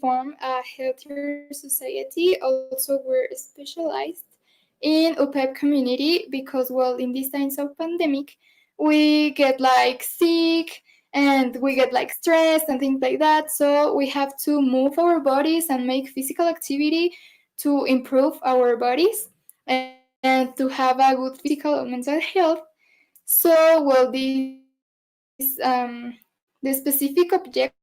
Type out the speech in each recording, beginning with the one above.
form a healthier society. Also, we're specialized in OPEP community because, well, in these times of pandemic, we get like sick and we get like stressed and things like that. So we have to move our bodies and make physical activity to improve our bodies and to have a good physical and mental health. So, well, the specific objective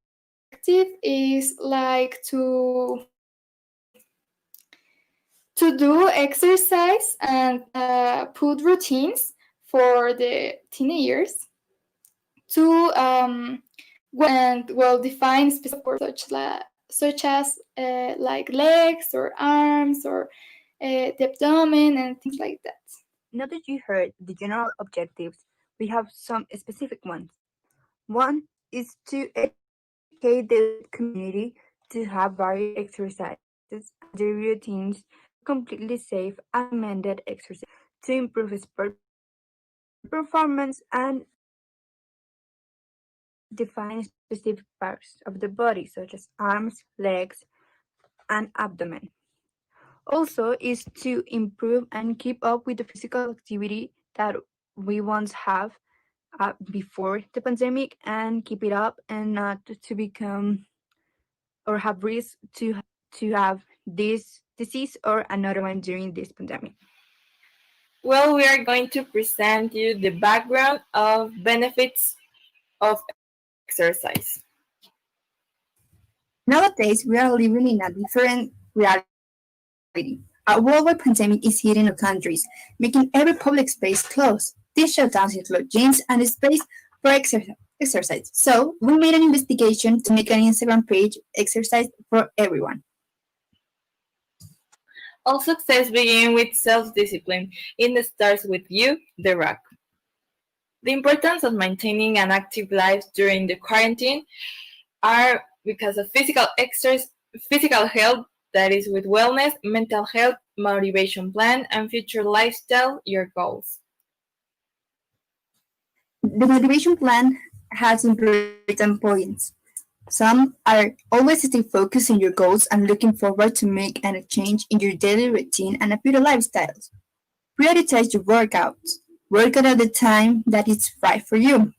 is like to do exercise and put routines for the teenagers to and well define specific work such as like legs or arms or the abdomen and things like that. Now that you heard the general objectives, we have some specific ones. One is to educate the community to have various exercises and the routines, completely safe and recommended exercise to improve sport performance and define specific parts of the body such as arms, legs, and abdomen. Also is to improve and keep up with the physical activity that we once have before the pandemic and keep it up and not to become or have risk to have this disease or another one during this pandemic. Well, we are going to present you the background of benefits of exercise. Nowadays, we are living in a different reality. A worldwide pandemic is hitting our countries, making every public space closed. These shutdowns include gyms and space for exercise. So, we made an investigation to make an Instagram page, Exercise for Everyone. All success begins with self-discipline. It starts with you, the rock. The importance of maintaining an active life during the quarantine are because of physical exercise, physical health, that is with wellness, mental health, motivation plan, and future lifestyle, your goals. The motivation plan has important points. Some are always stay focused on your goals and looking forward to make a change in your daily routine and a better lifestyle. Prioritize your workouts. Work out at the time that is right for you.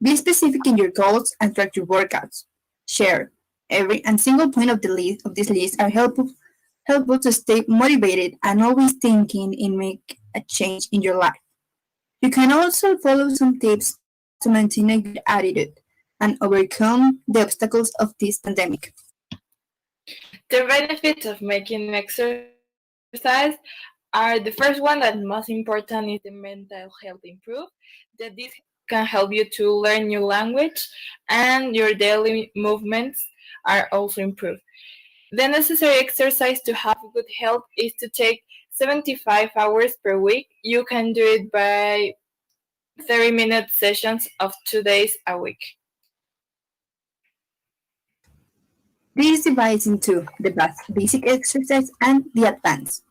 Be specific in your goals and track your workouts. Share. Every and single point of this list are helpful to stay motivated and always thinking in make a change in your life. You can also follow some tips to maintain a good attitude and overcome the obstacles of this pandemic. The benefits of making exercise are the first one that most important is the mental health improve. That this can help you to learn new language and your daily movements are also improved. The necessary exercise to have good health is to take 75 hours per week. You can do it by 30-minute sessions of 2 days a week. This divides into the basic exercise and the advanced.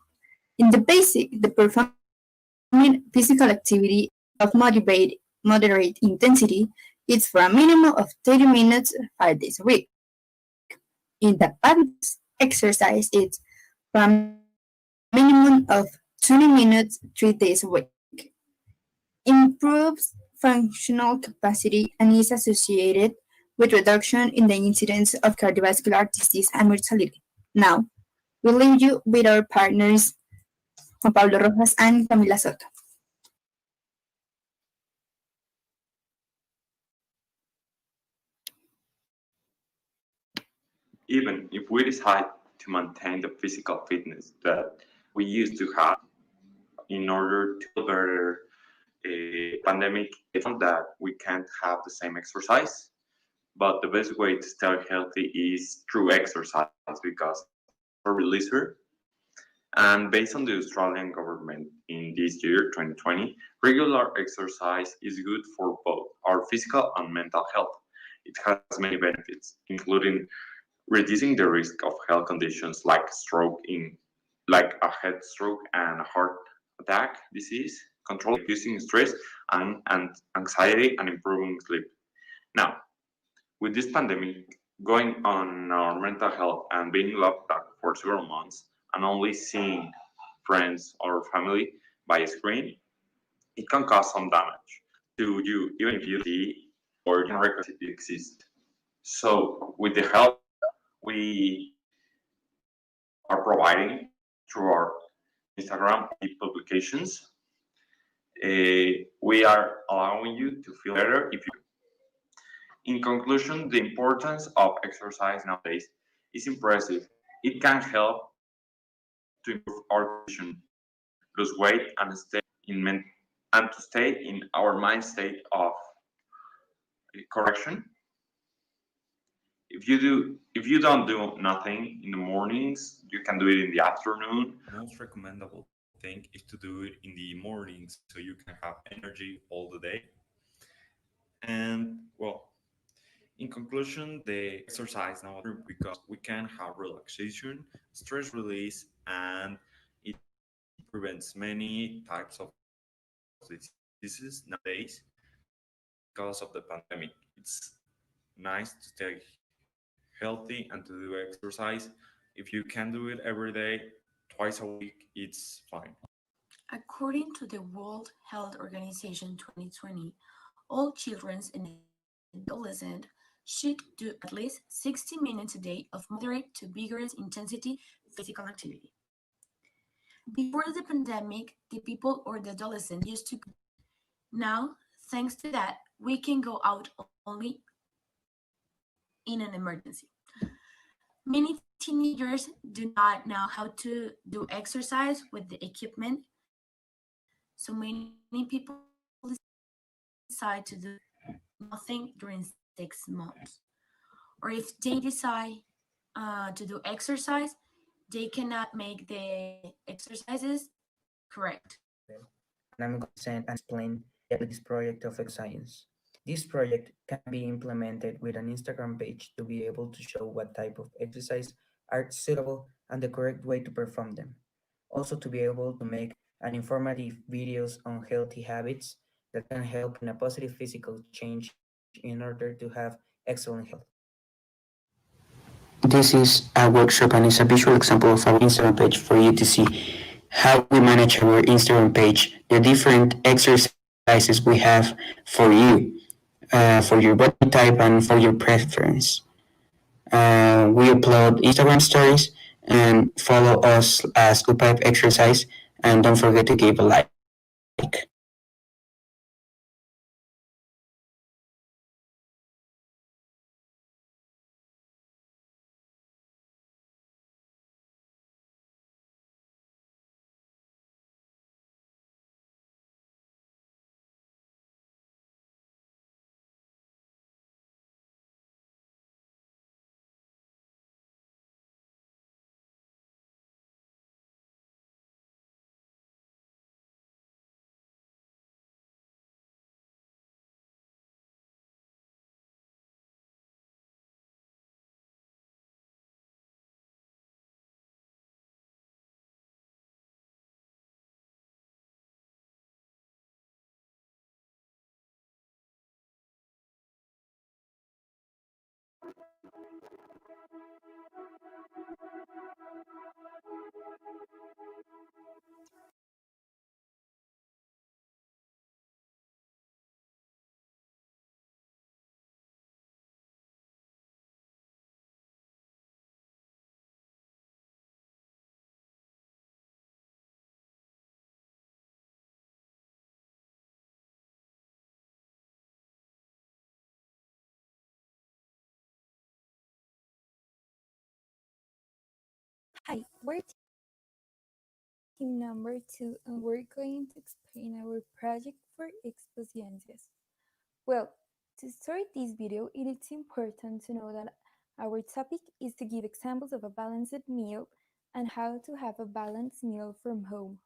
In the basic, the performing physical activity of moderate intensity is for a minimum of 30 minutes 5 days a week. In the advanced exercise, it's for a minimum of 20 minutes 3 days a week. Improves functional capacity and is associated with reduction in the incidence of cardiovascular disease and mortality. Now, we'll leave you with our partners, Juan Pablo Rojas and Camila Soto. Even if we decide to maintain the physical fitness that we used to have in order to better a pandemic, it's not that we can't have the same exercise, but the best way to stay healthy is through exercise because it's releaser. And based on the Australian government in this year, 2020, regular exercise is good for both our physical and mental health. It has many benefits, including reducing the risk of health conditions like like a head stroke and a heart attack disease, control reducing stress and anxiety, and improving sleep. Now, with this pandemic, going on our mental health and being locked up for several months and only seeing friends or family by a screen, it can cause some damage to you, even if you see or don't recognize it exists. So, with the help we are providing through our Instagram publications, we are allowing you to feel better if you. In conclusion, the importance of exercise nowadays is impressive. It can help to improve our condition, lose weight, and to stay in our mind state of correction. If you don't do nothing in the mornings, you can do it in the afternoon. Most recommendable thing is to do it in the morning so you can have energy all the day. And well, in conclusion, the exercise now because we can have relaxation, stress release, and it prevents many types of diseases nowadays because of the pandemic. It's nice to stay healthy and to do exercise. If you can do it every day, twice a week, it's fine. According to the World Health Organization 2020, all children and adolescents should do at least 60 minutes a day of moderate to vigorous intensity physical activity. Before the pandemic, the people or the adolescent used to. Now, thanks to that, we can go out only in an emergency. Many teenagers do not know how to do exercise with the equipment, so many people decide to do nothing during 6 months. Or if they decide to do exercise, they cannot make the exercises correct. And I'm going to send and explain this project of Exoscience. This project can be implemented with an Instagram page to be able to show what type of exercise are suitable and the correct way to perform them. Also to be able to make an informative videos on healthy habits that can help in a positive physical change in order to have excellent health. This is a workshop and is a visual example of our Instagram page for you to see how we manage our Instagram page, the different exercises we have for you, for your body type and for your preference. We upload Instagram stories and follow us as Upipe Exercise and don't forget to give a like. Hi, we're team number 2 and we're going to explain our project for Exposciences. Well, to start this video, it is important to know that our topic is to give examples of a balanced meal and how to have a balanced meal from home.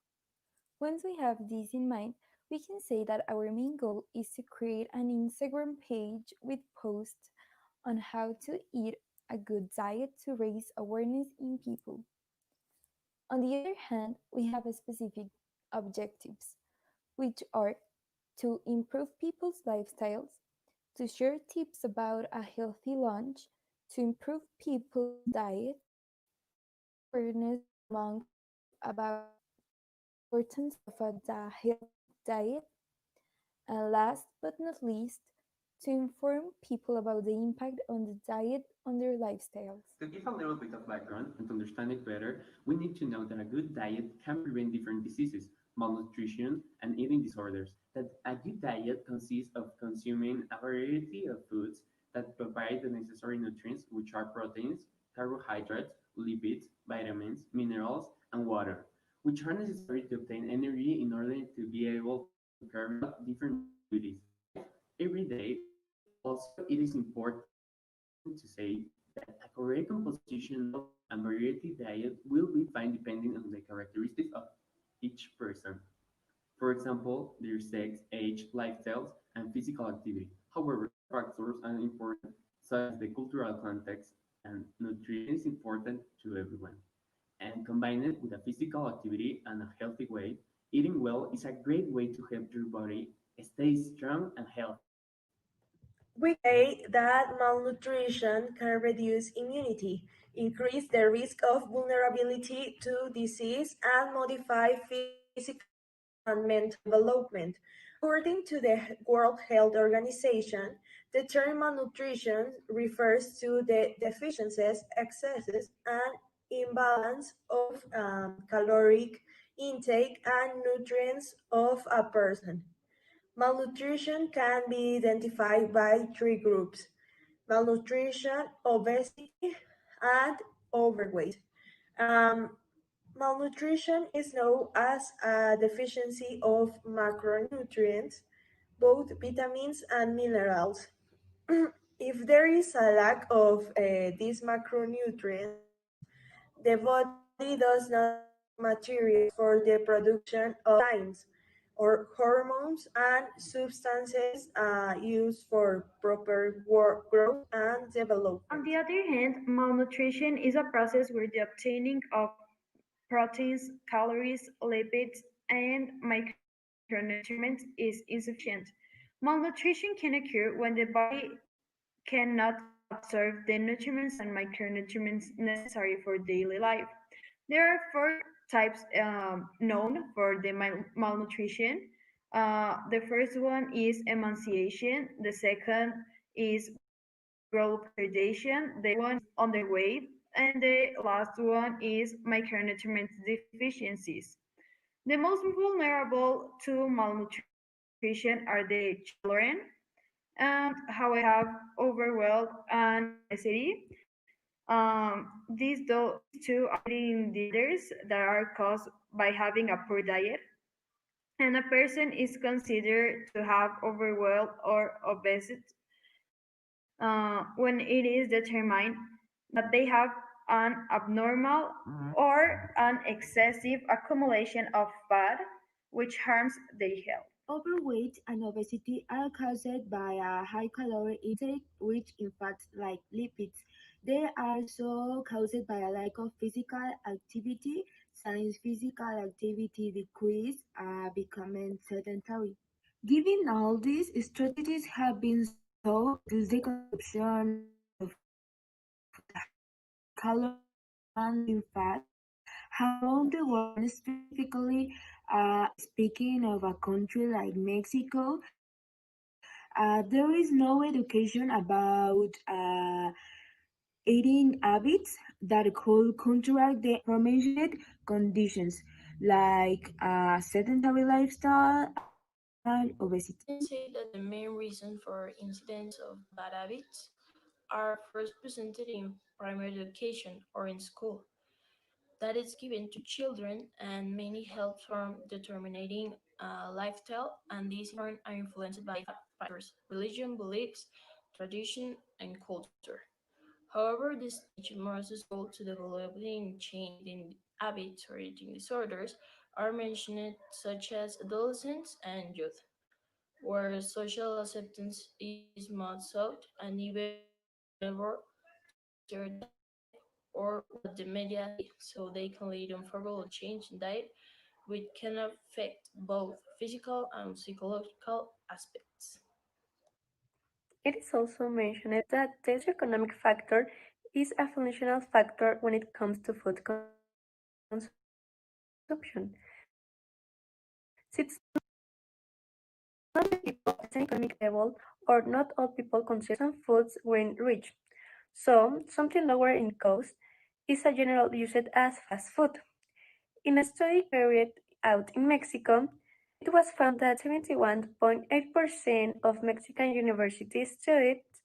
Once we have this in mind, we can say that our main goal is to create an Instagram page with posts on how to eat a good diet to raise awareness in people. On the other hand, we have specific objectives, which are to improve people's lifestyles, to share tips about a healthy lunch, To improve people's diet, awareness among youth about the importance of a healthy diet, and last but not least, to inform people about the impact on the diet on their lifestyles. To give a little bit of background and to understand it better, we need to know that a good diet can prevent different diseases, malnutrition, and eating disorders. That a good diet consists of consuming a variety of foods that provide the necessary nutrients, which are proteins, carbohydrates, lipids, vitamins, minerals, and water, which are necessary to obtain energy in order to be able to carry out different activities in life every day. Also, it is important to say that a correct composition of and variety diet will be fine depending on the characteristics of each person. For example, their sex, age, lifestyles, and physical activity. However, factors are important, such as the cultural context, and nutrition is important to everyone. And combined with a physical activity and a healthy way, eating well is a great way to help your body stay strong and healthy. We say that malnutrition can reduce immunity, increase the risk of vulnerability to disease, and modify physical and mental development. According to the World Health Organization, the term malnutrition refers to the deficiencies, excesses, and imbalance of caloric intake and nutrients of a person. Malnutrition can be identified by three groups: malnutrition, obesity, and overweight. Um, Malnutrition is known as a deficiency of macronutrients, both vitamins and minerals. If there is a lack of these macronutrients, the body does not have materials for the production of enzymes or hormones and substances used for proper growth and On development. the other hand, malnutrition is a process where the obtaining of proteins, calories, lipids, and micronutrients is insufficient. Malnutrition can occur when the body cannot absorb the nutrients and micronutrients necessary for daily life. There are four types known for the malnutrition. The first one is emaciation, the second is growth retardation, the third one is underweight, and the last one is micronutrient deficiencies. The most vulnerable to malnutrition are the children, and how I have overwhelmed and obesity. These two are eating disorders that are caused by having a poor diet, and a person is considered to have overwhelmed or obesity when it is determined that they have an abnormal or an excessive accumulation of fat which harms their health. Overweight and obesity are caused by a high calorie intake, which in fact like lipids. They are also caused by a lack of physical activity, since physical activity decrease, becoming sedentary. Given all these strategies have been sought to reduce the consumption of high calorie and lean fats around the world, and specifically speaking of a country like Mexico, there is no education about eating habits that could counteract the aforementioned conditions like sedentary lifestyle and obesity. We can say that the main reason for incidents of bad habits are first presented in primary education or in school. That is given to children and mainly helps from determining lifestyle, and these in turn are influenced by factors: religion, beliefs, tradition, and culture. However, the stage most susceptible to developing change in habits or eating disorders are mentioned, such as adolescents and youth, where social acceptance is most sought and even vulnerable to stereotype or what the media say, so they can lead unfavorable change in diet, which can affect both physical and psychological aspects. It is also mentioned that the socioeconomic factor is a foundational factor when it comes to food consumption, since not all people at the same economic level or not all people consume some foods when rich. So, something lower in cost is a general used as fast food. In a study carried out in Mexico, it was found that 71.8% of Mexican university students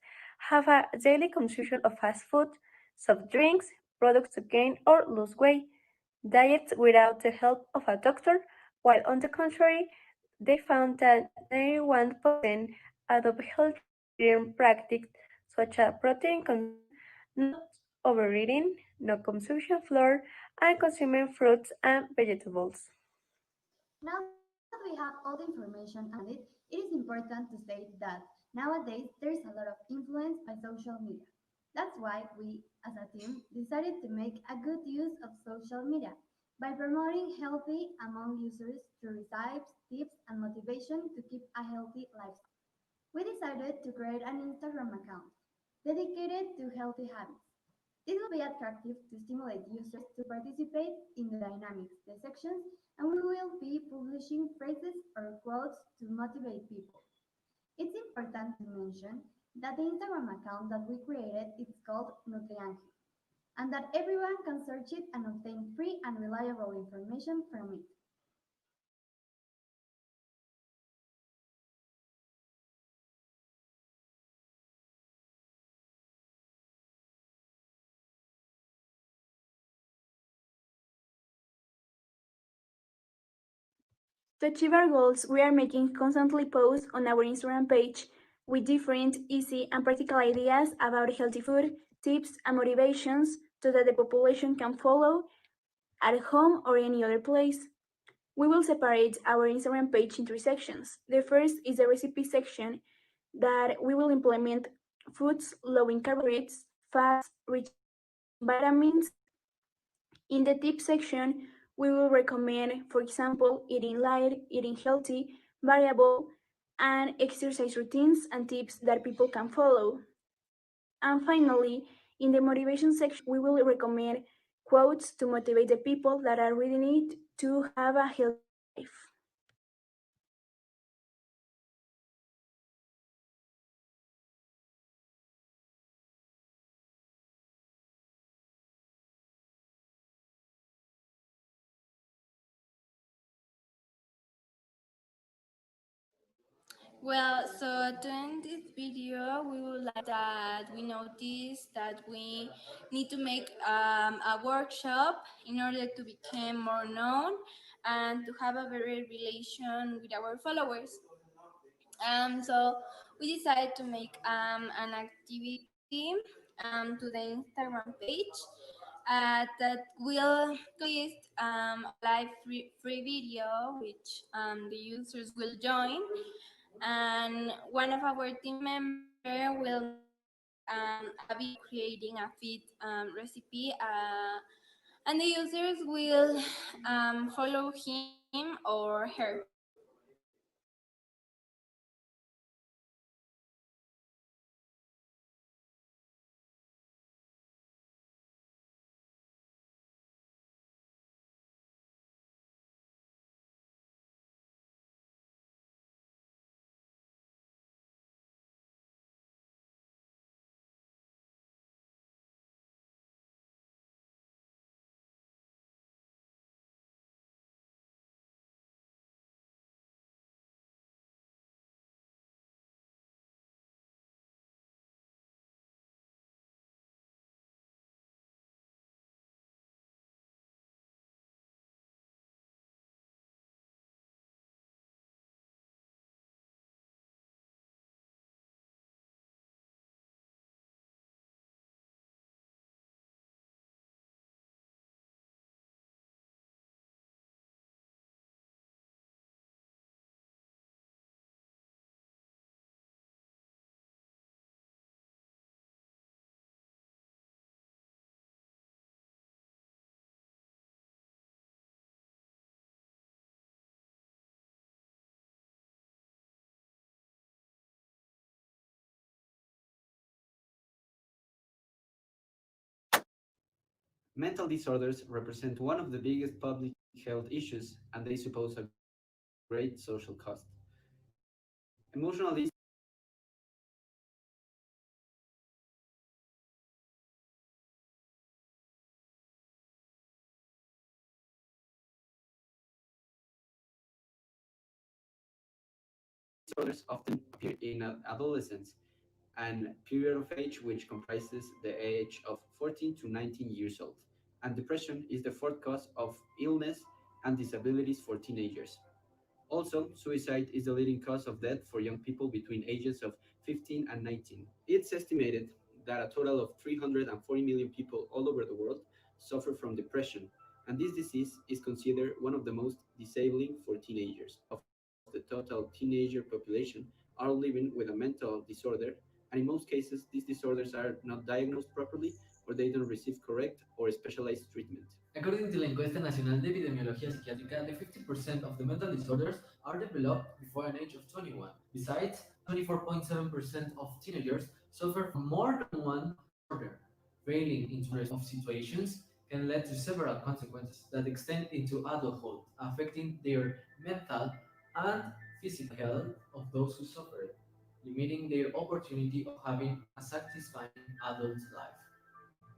have a daily consumption of fast food, soft drinks, products to gain or lose weight, diets without the help of a doctor, while on the contrary, they found that 91% adopt healthy eating practices such as protein consumption, not overeating, no consumption flour, and consuming fruits and vegetables. Now that we have all the information around it is important to state that nowadays there's a lot of influence by social media. That's why we, as a team, decided to make a good use of social media by promoting healthy among users through recipes, tips, and motivation to keep a healthy lifestyle. We decided to create an Instagram account dedicated to healthy habits. This will be attractive to stimulate users to participate in the dynamics, the sections, and we will be publishing phrases or quotes to motivate people. It's important to mention that the Instagram account that we created is called Nutriange, and that everyone can search it and obtain free and reliable information from it. To achieve our goals, we are making constantly posts on our Instagram page with different, easy, and practical ideas about healthy food, tips, and motivations so that the population can follow at home or any other place. We will separate our Instagram page in three sections. The first is the recipe section that we will implement foods low in carbohydrates, fats, rich in vitamins. In the tip section, we will recommend, for example, eating light, eating healthy, variable, and exercise routines and tips that people can follow. And finally, in the motivation section, we will recommend quotes to motivate the people that are reading it to have a healthy life. Well, so to end this video, we would like that we notice that we need to make a workshop in order to become more known and to have a better relation with our followers. So we decided to make an activity to the Instagram page that will list a live free video which the users will join, and one of our team members will make a video creating a fit recipe, and the users will follow him or her. Mental disorders represent one of the biggest public health issues, and they suppose a great social cost. Emotional disorders often appear in adolescents and period of age, which comprises the age of 14 to 19 years old. And depression is the fourth cause of illness that affects us all. Mental disorders often appear in adolescents and period of age, which comprises the age of 14 to 19 years old. And depression is the fourth cause of illness and disabilities for teenagers. Also, suicide is the leading cause of death for young people between ages of 15 and 19. It's estimated that a total of 340 million people all over the world suffer from depression, and this disease is considered one of the most disabling for teenagers. Of the total teenager population are living with a mental disorder, and in most cases, these disorders are not diagnosed properly or they don't receive correct or specialized treatment. According to la Encuesta Nacional de Epidemiología Psiquiátrica, the 50% of the mental disorders are developed before an age of 21. Besides, 24.7% of teenagers suffer from more than one disorder. Failing into of situations can lead to several consequences that extend into adulthood, affecting their mental and physical health of those who suffer it, limiting their opportunity of having a satisfying adult life.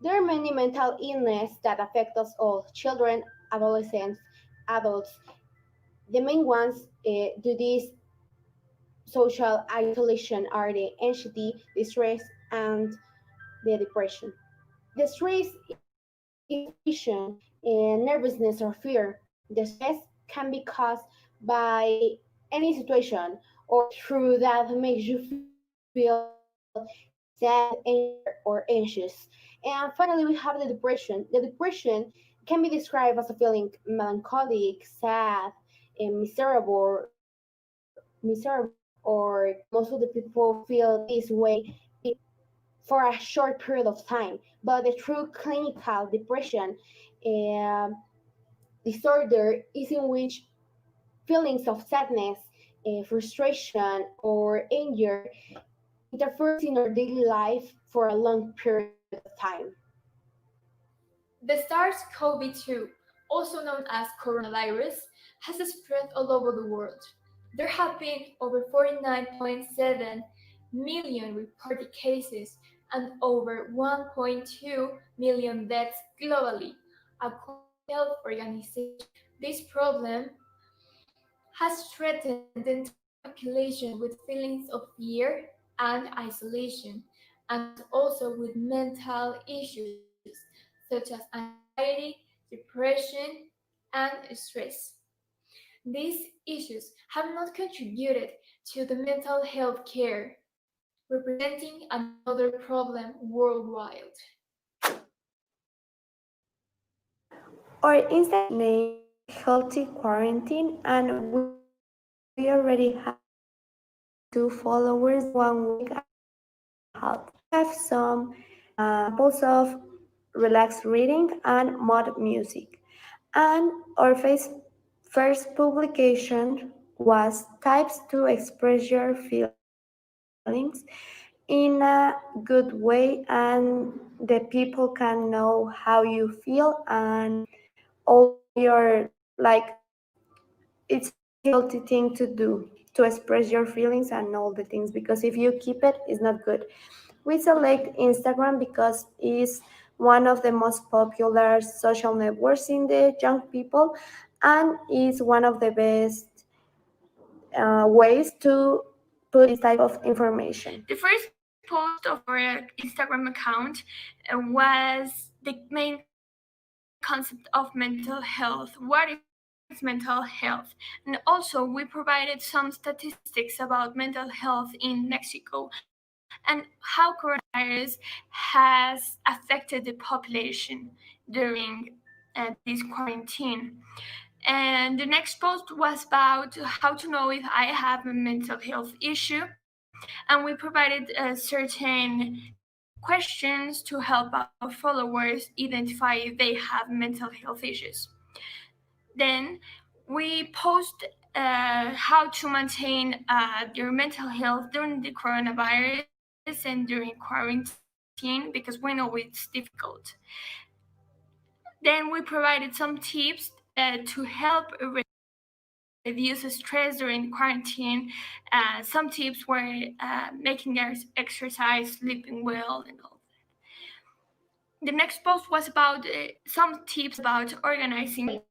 There are many mental illness that affect us all, children, adolescents, adults. The main ones do this social isolation are the anxiety, the stress, and the depression. The stress is irritation, nervousness, or fear. The stress can be caused by any situation or through that makes you feel sad, anger, or anxious. And finally, we have the depression. The depression can be described as a feeling melancholic, sad, miserable, or most of the people feel this way for a short period of time. But the true clinical depression um, disorder is in which feelings of sadness, frustration, or anger interferes in our daily life for a long period of time. The SARS-CoV-2, also known as coronavirus, has spread all over the world. There have been over 49.7 million reported cases and over 1.2 million deaths globally, according to the Health Organization. This problem has threatened the entire population with feelings of fear and isolation, and also with mental issues such as anxiety, depression, and stress. These issues have not contributed to the mental health care, representing another problem worldwide. Our Instagram name is Healthy Quarantine, and we already have 2 followers in 1 week and a half. We have some examples of relaxed reading and mod music. And our first publication was Types to Express Your Feelings in a good way, and the people can know how you feel and all your like it's a very healthy thing to do to express your feelings and all the things because if you keep it it's not good. We select Instagram because it's one of the most popular social networks in the young people and is one of the best ways to put this type of information. The first post of our Instagram account was the main concept of mental health. What is mental health? And also, we provided some statistics about mental health in Mexico and how coronavirus has affected the population during this quarantine. And the next post was about how to know if I have a mental health issue. And we provided certain questions to help our followers identify if they have mental health issues. Then we post how to maintain their mental health during the coronavirus and during quarantine because we know it's difficult. Then we provided some tips to help reduce stress during quarantine. Some tips were making exercise, sleeping well, and all. The next post was about some tips about organizing.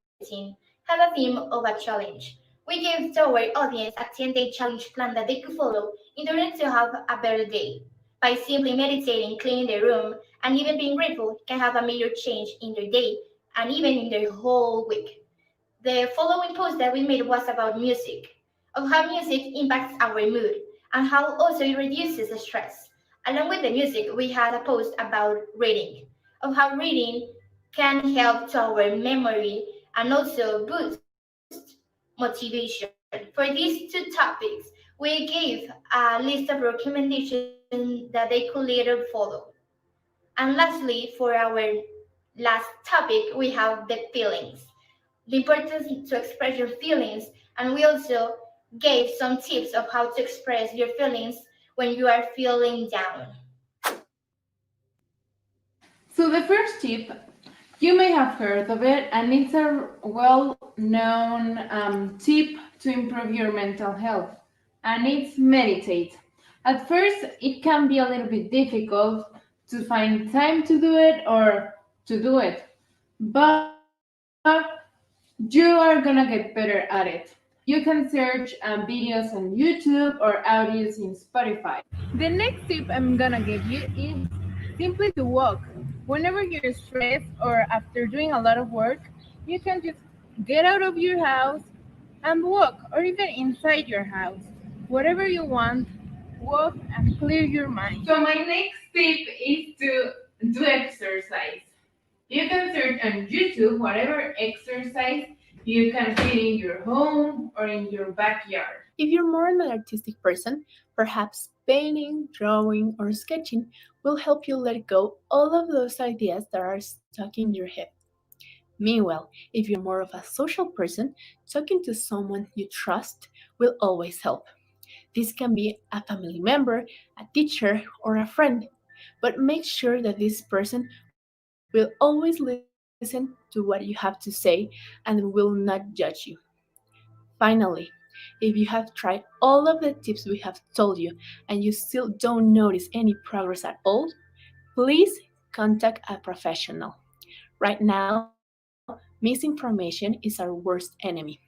Had a theme of a challenge. We gave to our audience a 10-day challenge plan that they could follow in order to have a better day. By simply meditating, cleaning their room, and even being grateful can have a major change in their day and even in their whole week. The following post that we made was about music, of how music impacts our mood and how also it reduces the stress. Along with the music, we had a post about reading, of how reading can help to our memory and also boost motivation. For these two topics, we gave a list of recommendations that they could later follow. And lastly, for our last topic, we have the feelings, the importance to express your feelings, and we also gave some tips of how to express your feelings when you are feeling down. So the first tip, you may have heard of it, and it's a well-known tip to improve your mental health, and it's meditate. At first, it can be a little bit difficult to find time to do it or to do it, but you are gonna get better at it. You can search videos on YouTube or audios in Spotify. The next tip I'm gonna give you is simply to walk. Whenever you're stressed or after doing a lot of work, you can just get out of your house and walk, or even inside your house. Whatever you want, walk and clear your mind. So my next tip is to do exercise. You can search on YouTube whatever exercise you can fit in your home or in your backyard. If you're more an artistic person, perhaps painting, drawing, or sketching will help you let go all of those ideas that are stuck in your head. Meanwhile, if you're more of a social person, talking to someone you trust will always help. This can be a family member, a teacher, or a friend, but make sure that this person will always listen to what you have to say and will not judge you. Finally, if you have tried all of the tips we have told you and you still don't notice any progress at all, please contact a professional. Right now, misinformation is our worst enemy.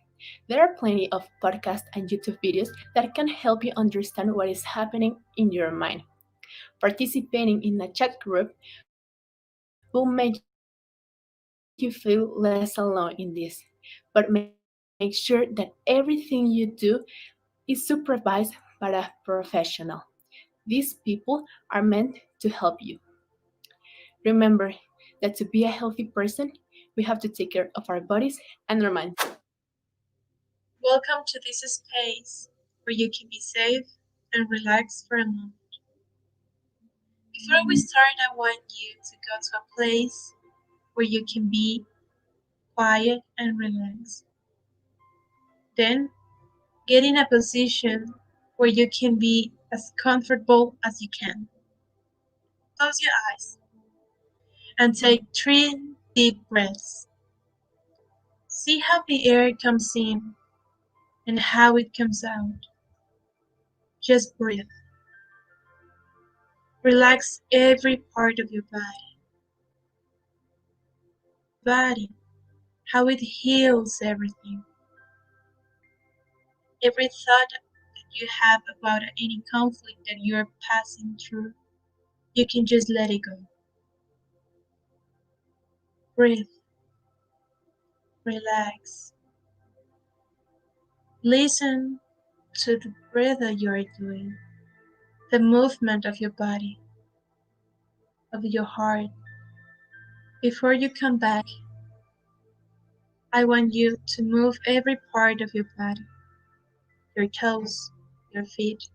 There are plenty of podcasts and YouTube videos that can help you understand what is happening in your mind. Participating in a chat group will make you feel less alone in this, but make sure that everything you do is supervised by a professional. These people are meant to help you. Remember that to be a healthy person, we have to take care of our bodies and our minds. Welcome to this space where you can be safe and relax for a moment. Before we start, I want you to go to a place where you can be quiet and relax. Then get in a position where you can be as comfortable as you can. Close your eyes and take 3 deep breaths. See how the air comes in and how it comes out. Just breathe. Relax every part of your body, how it heals everything. Every thought that you have about any conflict that you're passing through, you can just let it go. Breathe. Relax. Listen to the breath that you are doing, the movement of your body, of your heart. Before you come back, I want you to move every part of your body, your toes, your feet,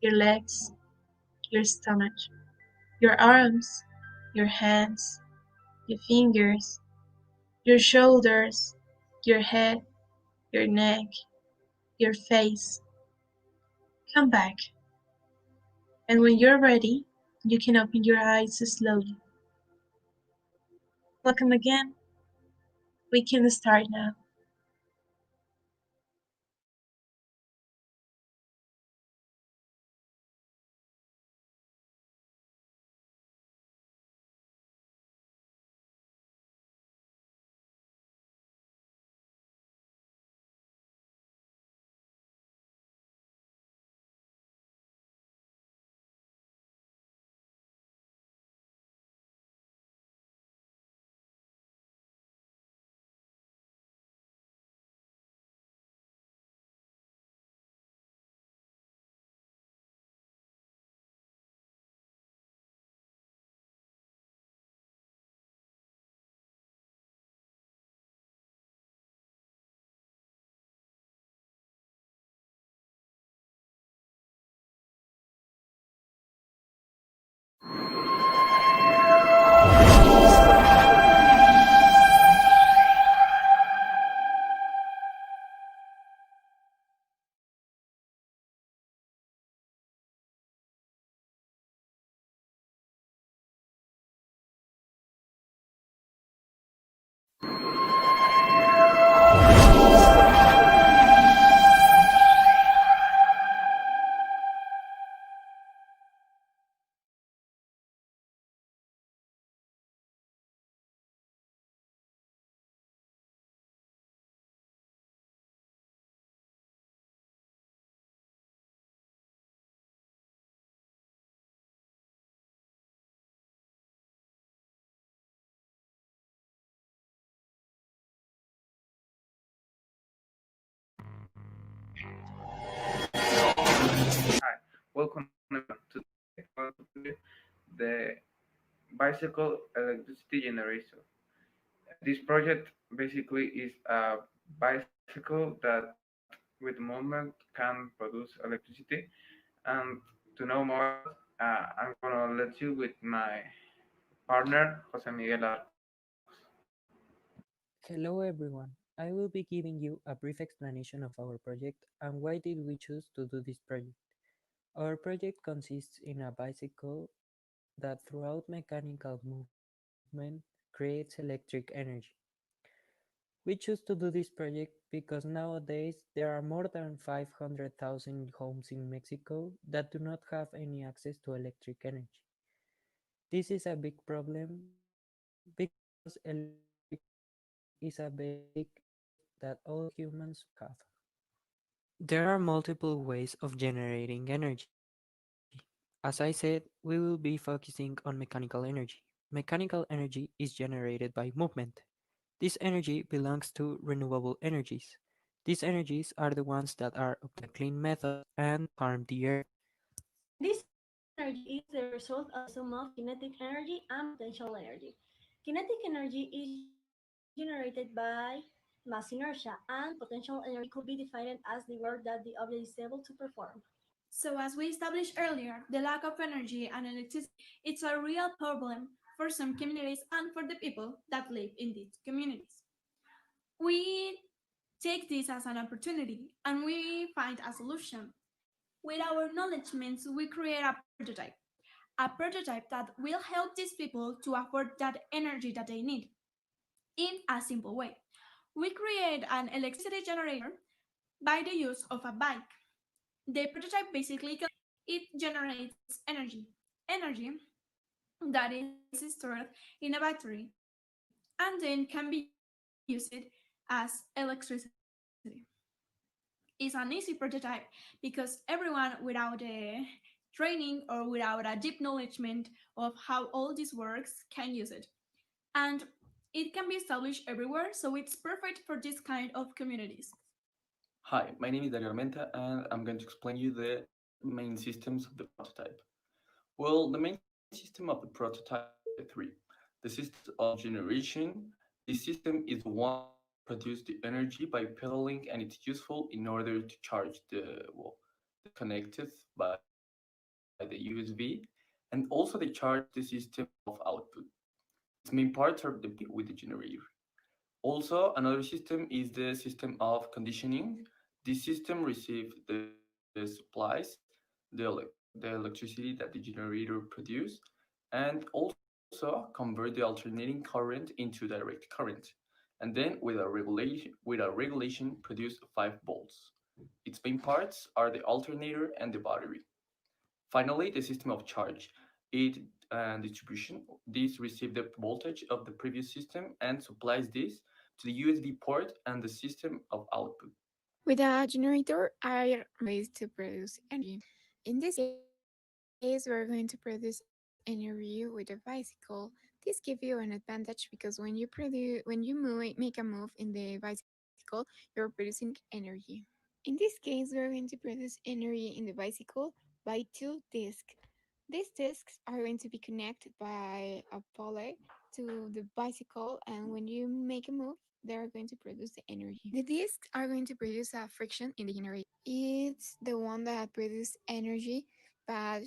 your legs, your stomach, your arms, your hands, your fingers, your shoulders, your head, your neck, your face. Come back. And when you're ready, you can open your eyes slowly. Welcome again We can start now. Hi, welcome everyone. Today I'm going to present the bicycle electricity generator. This project basically is a bicycle that with movement can produce electricity. And to know more about, I'm gonna let you with my partner Jose Miguel Arcos. Hello everyone. I will be giving you a brief explanation of our project and why did we choose to do this project. Our project consists in a bicycle that throughout mechanical movement creates electric energy. We choose to do this project because nowadays there are more than 500,000 homes in Mexico that do not have any access to electric energy. This is a big problem because electric energy is a basic right that all humans have. There are multiple ways of generating energy. As I said, we will be focusing on mechanical energy. Mechanical energy is generated by movement. This energy belongs to renewable energies. These energies are the ones that are of the clean method and harm the earth. This energy is the result of the sum of kinetic energy and potential energy. Kinetic energy is generated by mass inertia, and potential energy could be defined as the work that the object is able to perform. So as we established earlier, the lack of energy and electricity it's a real problem for some communities and for the people that live in these communities. We take this as an opportunity and we find a solution. With our knowledge means we create a prototype that will help these people to afford that energy that they need in a simple way. We create an electricity generator by the use of a bike. The prototype basically it generates energy that is stored in a battery and then can be used as electricity. It's an easy prototype because everyone without a training or without a deep knowledge of how all this works can use it. And it can be established everywhere, so it's perfect for this kind of communities. Hi, my name is Dario Armenta, and I'm going to explain you the main systems of the prototype. Well, the main system of the prototype are the three. The system of generation. This system is the one that produces the energy by pedaling, and it's useful in order to charge the connected by the USB, and also they charge the system of output. Its main parts are the battery with the generator. Also, another system is the system of conditioning. This system receives the supplies, the electricity that the generator produces, and also convert the alternating current into direct current. and then with a regulation produce 5 volts. Its main parts are the alternator and the battery. Finally, the system of charge. It and distribution. This receives the voltage of the previous system and supplies this to the USB port and the system of output. With a generator are ways to produce energy. In this case, we're going to produce energy with a bicycle. This gives you an advantage because when you make a move in the bicycle, you're producing energy. In this case, we're going to produce energy in the bicycle by two discs. These discs are going to be connected by a pulley to the bicycle, and when you make a move, they are going to produce the energy. The discs are going to produce a friction in the generator. It's the one that produces energy, but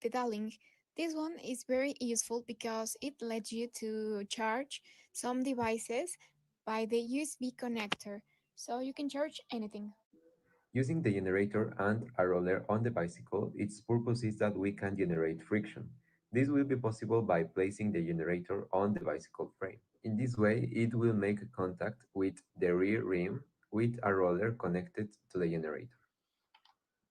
pedaling. This one is very useful because it lets you to charge some devices by the USB connector, so you can charge anything. Using the generator and a roller on the bicycle, its purpose is that we can generate friction. This will be possible by placing the generator on the bicycle frame. In this way, it will make contact with the rear rim with a roller connected to the generator.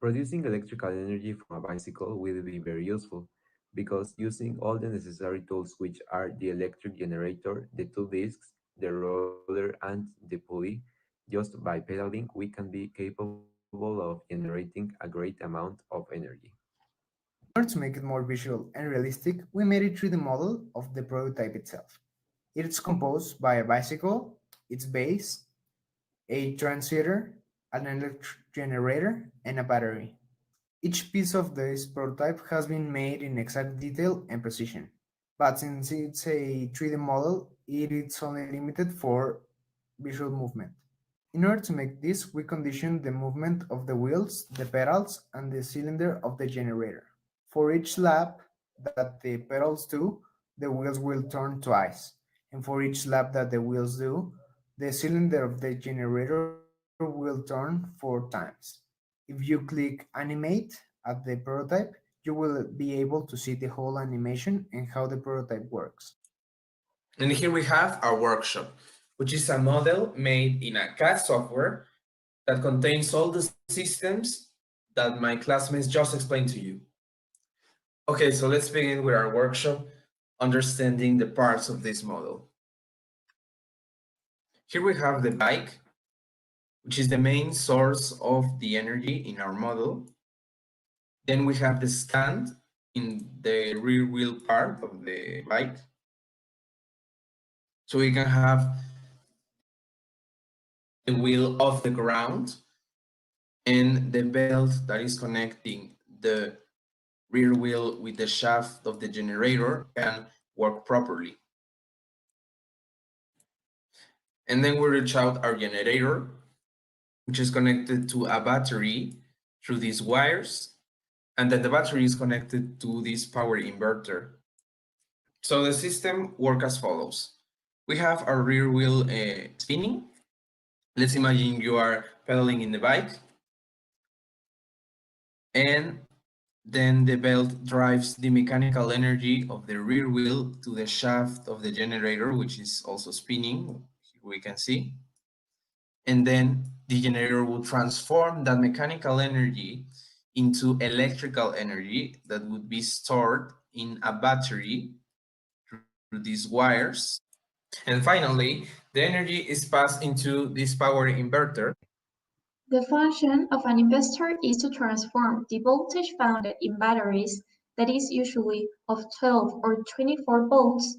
Producing electrical energy from a bicycle will be very useful because using all the necessary tools, which are the electric generator, the two discs, the roller, and the pulley, just by pedaling, we can be capable of generating a great amount of energy. In order to make it more visual and realistic, we made a 3D model of the prototype itself. It's composed by a bicycle, its base, a transmitter, an electric generator, and a battery. Each piece of this prototype has been made in exact detail and precision, but since it's a 3D model, it is only limited for visual movement. In order to make this, we condition the movement of the wheels, the pedals, and the cylinder of the generator. For each lap that the pedals do, the wheels will turn twice, and for each lap that the wheels do, the cylinder of the generator will turn 4 times. If you click Animate at the prototype, you will be able to see the whole animation and how the prototype works. And here we have our workshop, which is a model made in a CAD software that contains all the systems that my classmates just explained to you. Okay, so let's begin with our workshop, understanding the parts of this model. Here we have the bike, which is the main source of the energy in our model. Then we have the stand in the rear wheel part of the bike. So we can have the wheel off the ground and the belt that is connecting the rear wheel with the shaft of the generator can work properly. And then we reach out our generator, which is connected to a battery through these wires, and then the battery is connected to this power inverter. So the system works as follows. We have our rear wheel spinning. Let's imagine you are pedaling in the bike, and then the belt drives the mechanical energy of the rear wheel to the shaft of the generator, which is also spinning, we can see. And then the generator will transform that mechanical energy into electrical energy that would be stored in a battery through these wires. And finally, the energy is passed into this power inverter. The function of an investor is to transform the voltage found in batteries, that is usually of 12 or 24 volts,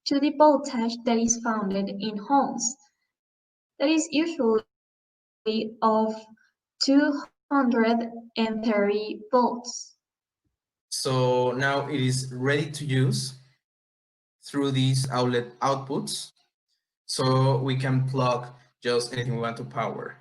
to the voltage that is found in homes, that is usually of 230 volts. So now it is ready to use through these outlet outputs, so we can plug just anything we want to power.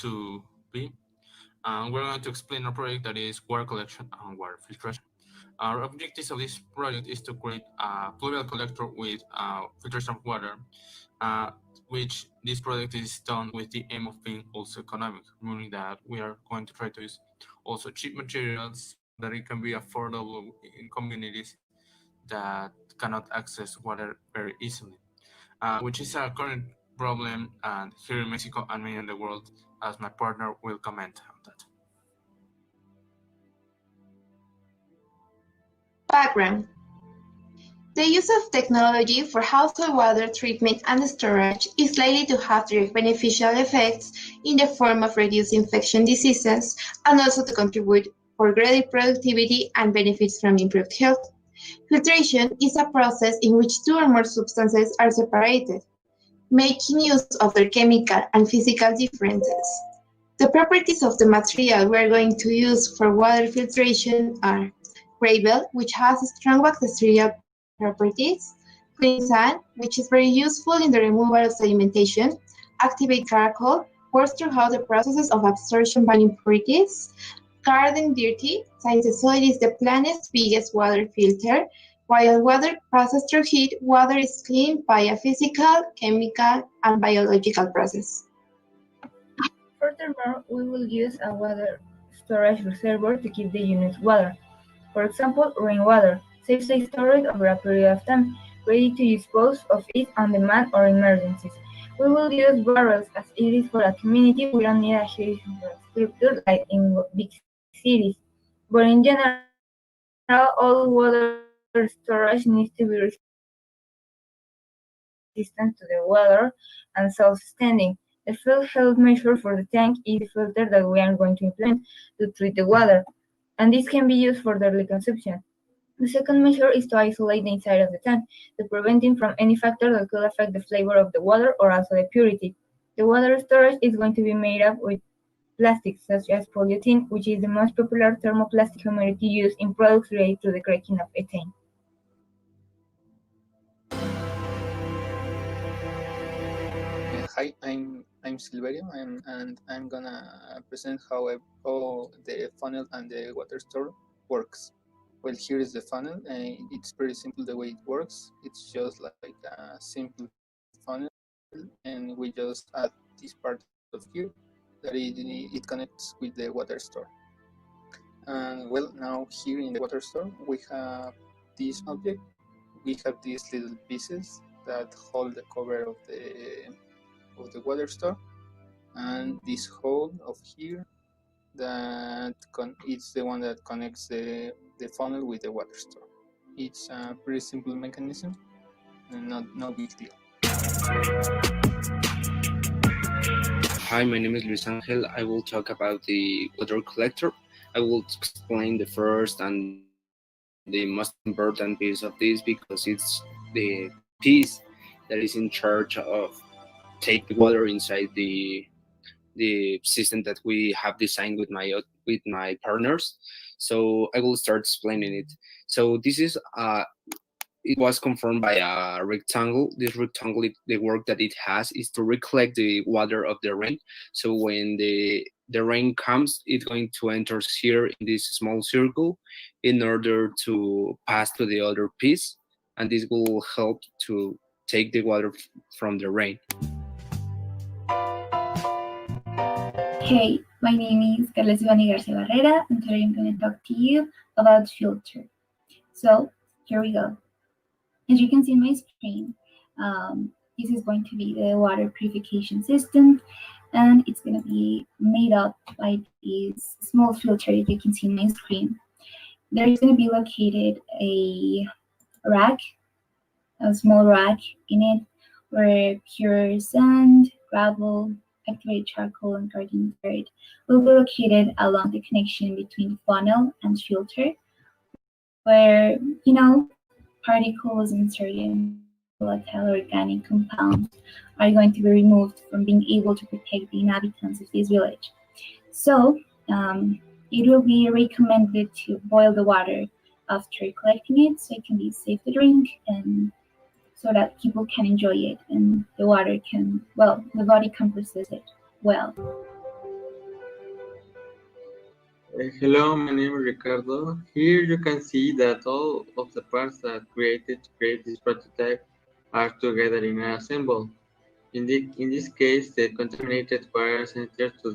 To be. We're going to explain our project that is water collection and water filtration. Our objectives of this project is to create a pluvial collector with filtration of water, uh, which this project is done with the aim of being also economic, meaning that we are going to try to use also cheap materials so that it can be affordable in communities that cannot access water very easily, which is a current problem and here in Mexico and many in the world, as my partner will comment on that. Background. The use of technology for household water treatment and storage is likely to have direct beneficial effects in the form of reduced infection diseases and also to contribute for greater productivity and benefits from improved health. Filtration is a process in which two or more substances are separated, making use of their chemical and physical differences. The properties of the material we are going to use for water filtration are gravel, which has strong bacterial properties, clean sand, which is very useful in the removal of sedimentation, activate charcoal, works throughout the processes of absorption by impurities, garden dirty, since the soil is the planet's biggest water filter, while water processed through heat, water is cleaned by a physical, chemical, and biological process. Furthermore, we will use a water storage reservoir to keep the unit's water. For example, rainwater, safely stored over a period of time, ready to dispose of it on demand or emergencies. We will use barrels as it is for a community. We don't need a huge infrastructure like in big cities. But in general, all water storage needs to be resistant to the water and self-sustaining. The first health measure for the tank is the filter that we are going to implement to treat the water, and this can be used for daily consumption. The second measure is to isolate the inside of the tank, to prevent it from any factor that could affect the flavor of the water or also the purity. The water storage is going to be made up with plastics such as polyethylene, which is the most popular thermoplastic humidity used in products related to the cracking of ethane. Hi, I'm Silverio, and I'm gonna present how the funnel and the water store works. Well, here is the funnel, and it's pretty simple the way it works. It's just like a simple funnel, and we just add this part of here that it connects with the water store. And well, now here in the water store, we have this object. We have these little pieces that hold the cover of the water store, and this hole of here that it's the one that connects the funnel with the water store. It's a pretty simple mechanism and no big deal. Hi, my name is Luis Angel. I will talk about the water collector. I will explain the first and the most important piece of this because it's the piece that is in charge of take the water inside the system that we have designed with my partners. So I will start explaining it. So this is it was confirmed by a rectangle. This rectangle, the work that it has is to recollect the water of the rain. So when the rain comes, it's going to enter here in this small circle in order to pass to the other piece, and this will help to take the water from the rain. Hey, my name is Carlos Ivani Garcia Barrera, and today I'm going to talk to you about filter. So, here we go. As you can see on my screen, this is going to be the water purification system, and it's going to be made up by these small filters you can see on my screen. There is going to be located a rack, a small rack in it, where pure sand, gravel, activated charcoal, and garden dirt will be located along the connection between funnel and filter, where, particles and certain volatile organic compounds are going to be removed from being able to protect the inhabitants of this village. So, it will be recommended to boil the water after collecting it so it can be safe to drink and so that people can enjoy it and the water can, the body can process it well. Hello, my name is Ricardo. Here you can see that all of the parts that created to create this prototype are together in an assemble. In this case, the contaminated wires enter to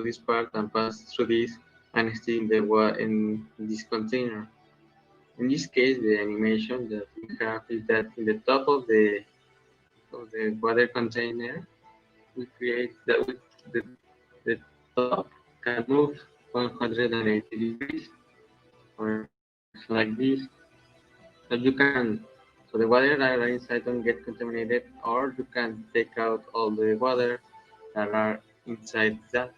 this part and pass through this and stay in this container. In this case, the animation that we have is that in the top of the water container, we create that the top can move 180 degrees or like this. So so the water that are inside don't get contaminated, or you can take out all the water that are inside that.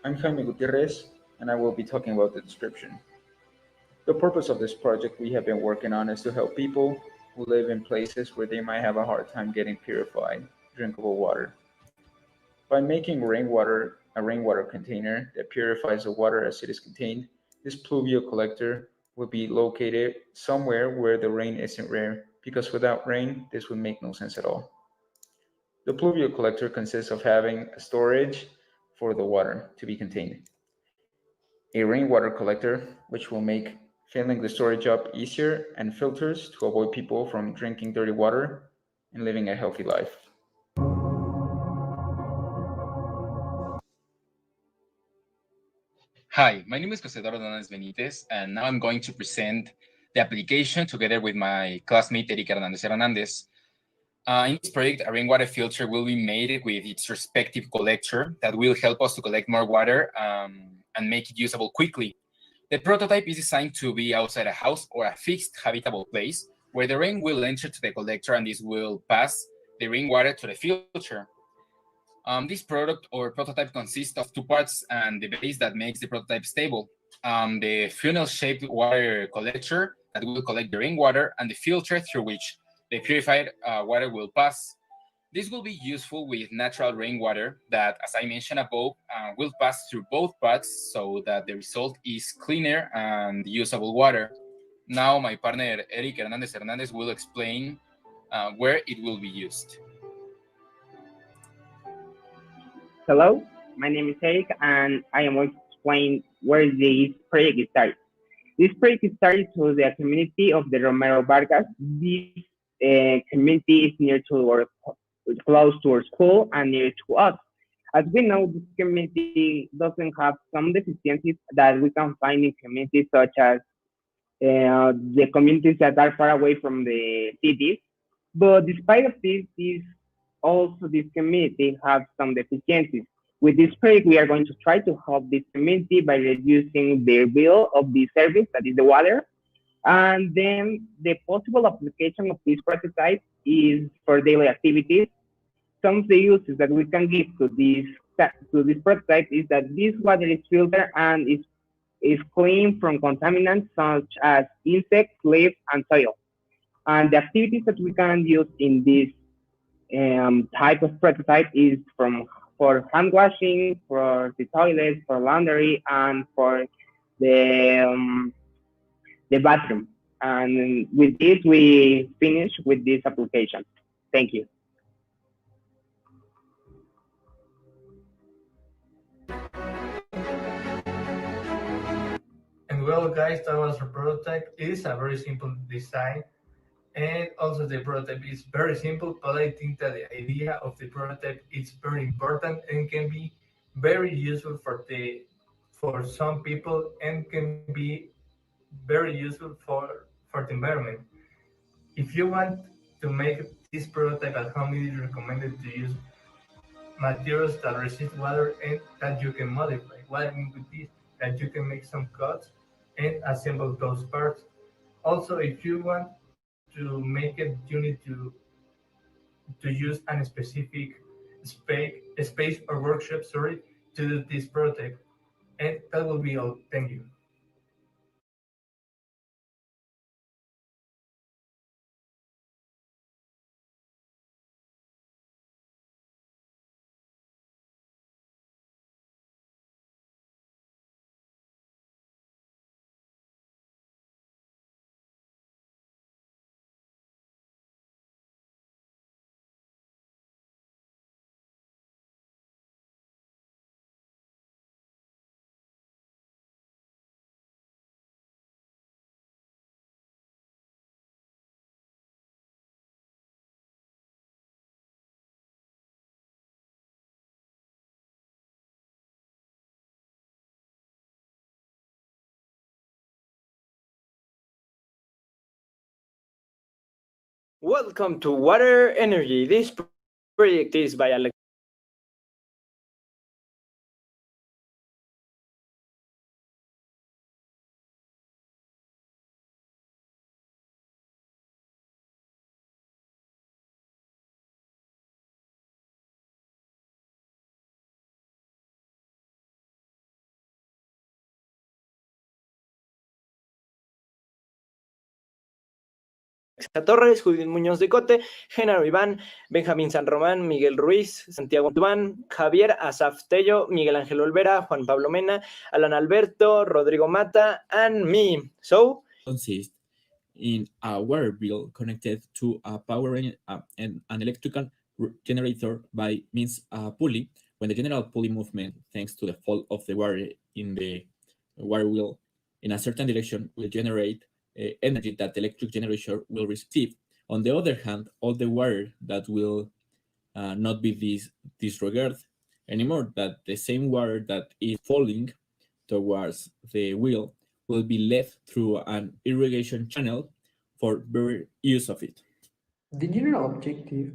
I'm Jaime Gutierrez, and I will be talking about the description. The purpose of this project we have been working on is to help people who live in places where they might have a hard time getting purified, drinkable water. By making a rainwater container that purifies the water as it is contained, this pluvial collector will be located somewhere where the rain isn't rare, because without rain, this would make no sense at all. The pluvial collector consists of having a storage for the water to be contained, a rainwater collector, which will make filling the storage up easier, and filters to avoid people from drinking dirty water and living a healthy life. Hi, my name is José Eduardo Hernández Benítez, and now I'm going to present the application together with my classmate Eric Hernandez. In this project, a rainwater filter will be made with its respective collector that will help us to collect more water and make it usable quickly. The prototype is designed to be outside a house or a fixed habitable place where the rain will enter to the collector and this will pass the rainwater to the filter. This product or prototype consists of two parts and the base that makes the prototype stable. The funnel-shaped water collector that will collect the rainwater and the filter through which the purified water will pass. This will be useful with natural rainwater that, as I mentioned above, will pass through both parts so that the result is cleaner and usable water. Now my partner Eric Hernandez will explain where it will be used. Hello, my name is Eric, and I am going to explain where this project started. This project started to the community of the Romero Vargas. This community is near to our, close to our school and near to us. As we know, this community doesn't have some deficiencies that we can find in communities such as the communities that are far away from the cities. But despite of this community have some deficiencies. With this project, we are going to try to help this community by reducing their bill of the service, that is the water. And then the possible application of this prototype is for daily activities. Some of the uses that we can give to this prototype is that this water is filtered and is clean from contaminants such as insects, leaves, and soil. And the activities that we can use in this type of prototype is for hand washing, for the toilets, for laundry, and for the bathroom. And with this, we finish with this application. Thank you. And well, guys, that was our prototype. It is a very simple design, and also the prototype is very simple, but I think that the idea of the prototype is very important and can be very useful for some people and can be very useful for the environment. If you want to make this prototype at home, it is recommended to use materials that resist water and that you can modify. What I mean with this, that you can make some cuts and assemble those parts. Also, if you want to make it, you need to use a specific space or workshop, sorry, to do this project. And that will be all. Thank you. Welcome to Water Energy. This project is by Torres, Judith Muñoz de Cote, Genaro Iván, Benjamín San Román, Miguel Ruiz, Santiago Tubán, Javier Asaf Tello, Miguel Ángel Olvera, Juan Pablo Mena, Alan Alberto, Rodrigo Mata, and me. So, consists in a water bill connected to a power and an electrical generator by means a pulley. When the general pulley movement, thanks to the fall of the water in the water wheel in a certain direction, will generate energy that the electric generator will receive. On the other hand, all the water that will not be disregarded anymore, that the same water that is falling towards the wheel will be led through an irrigation channel for better use of it. The general objective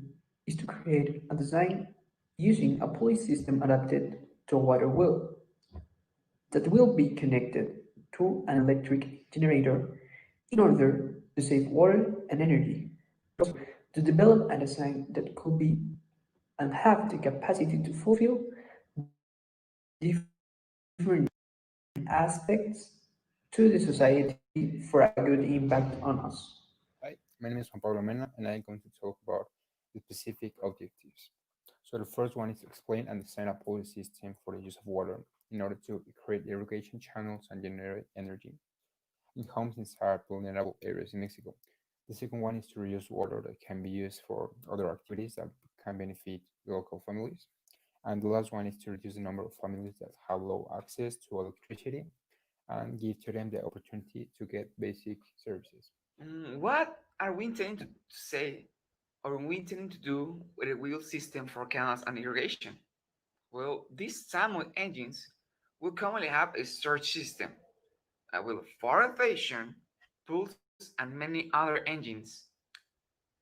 is to create a design using a pulley system adapted to a water wheel that will be connected to an electric generator in order to save water and energy. Also, to develop a design that could be and have the capacity to fulfill different aspects to the society for a good impact on us. Hi, my name is Juan Pablo Mena, and I'm going to talk about the specific objectives. So the first one is to explain and design a policy system for the use of water in order to create irrigation channels and generate energy in homes inside vulnerable areas in Mexico. The second one is to reuse water that can be used for other activities that can benefit local families. And the last one is to reduce the number of families that have low access to electricity and give to them the opportunity to get basic services. What are we intending to say, or are we intending to do with a wheel system for canals and irrigation? Well, these Samuel engines will commonly have a storage system, a wheel for irrigation, pulses, and many other engines.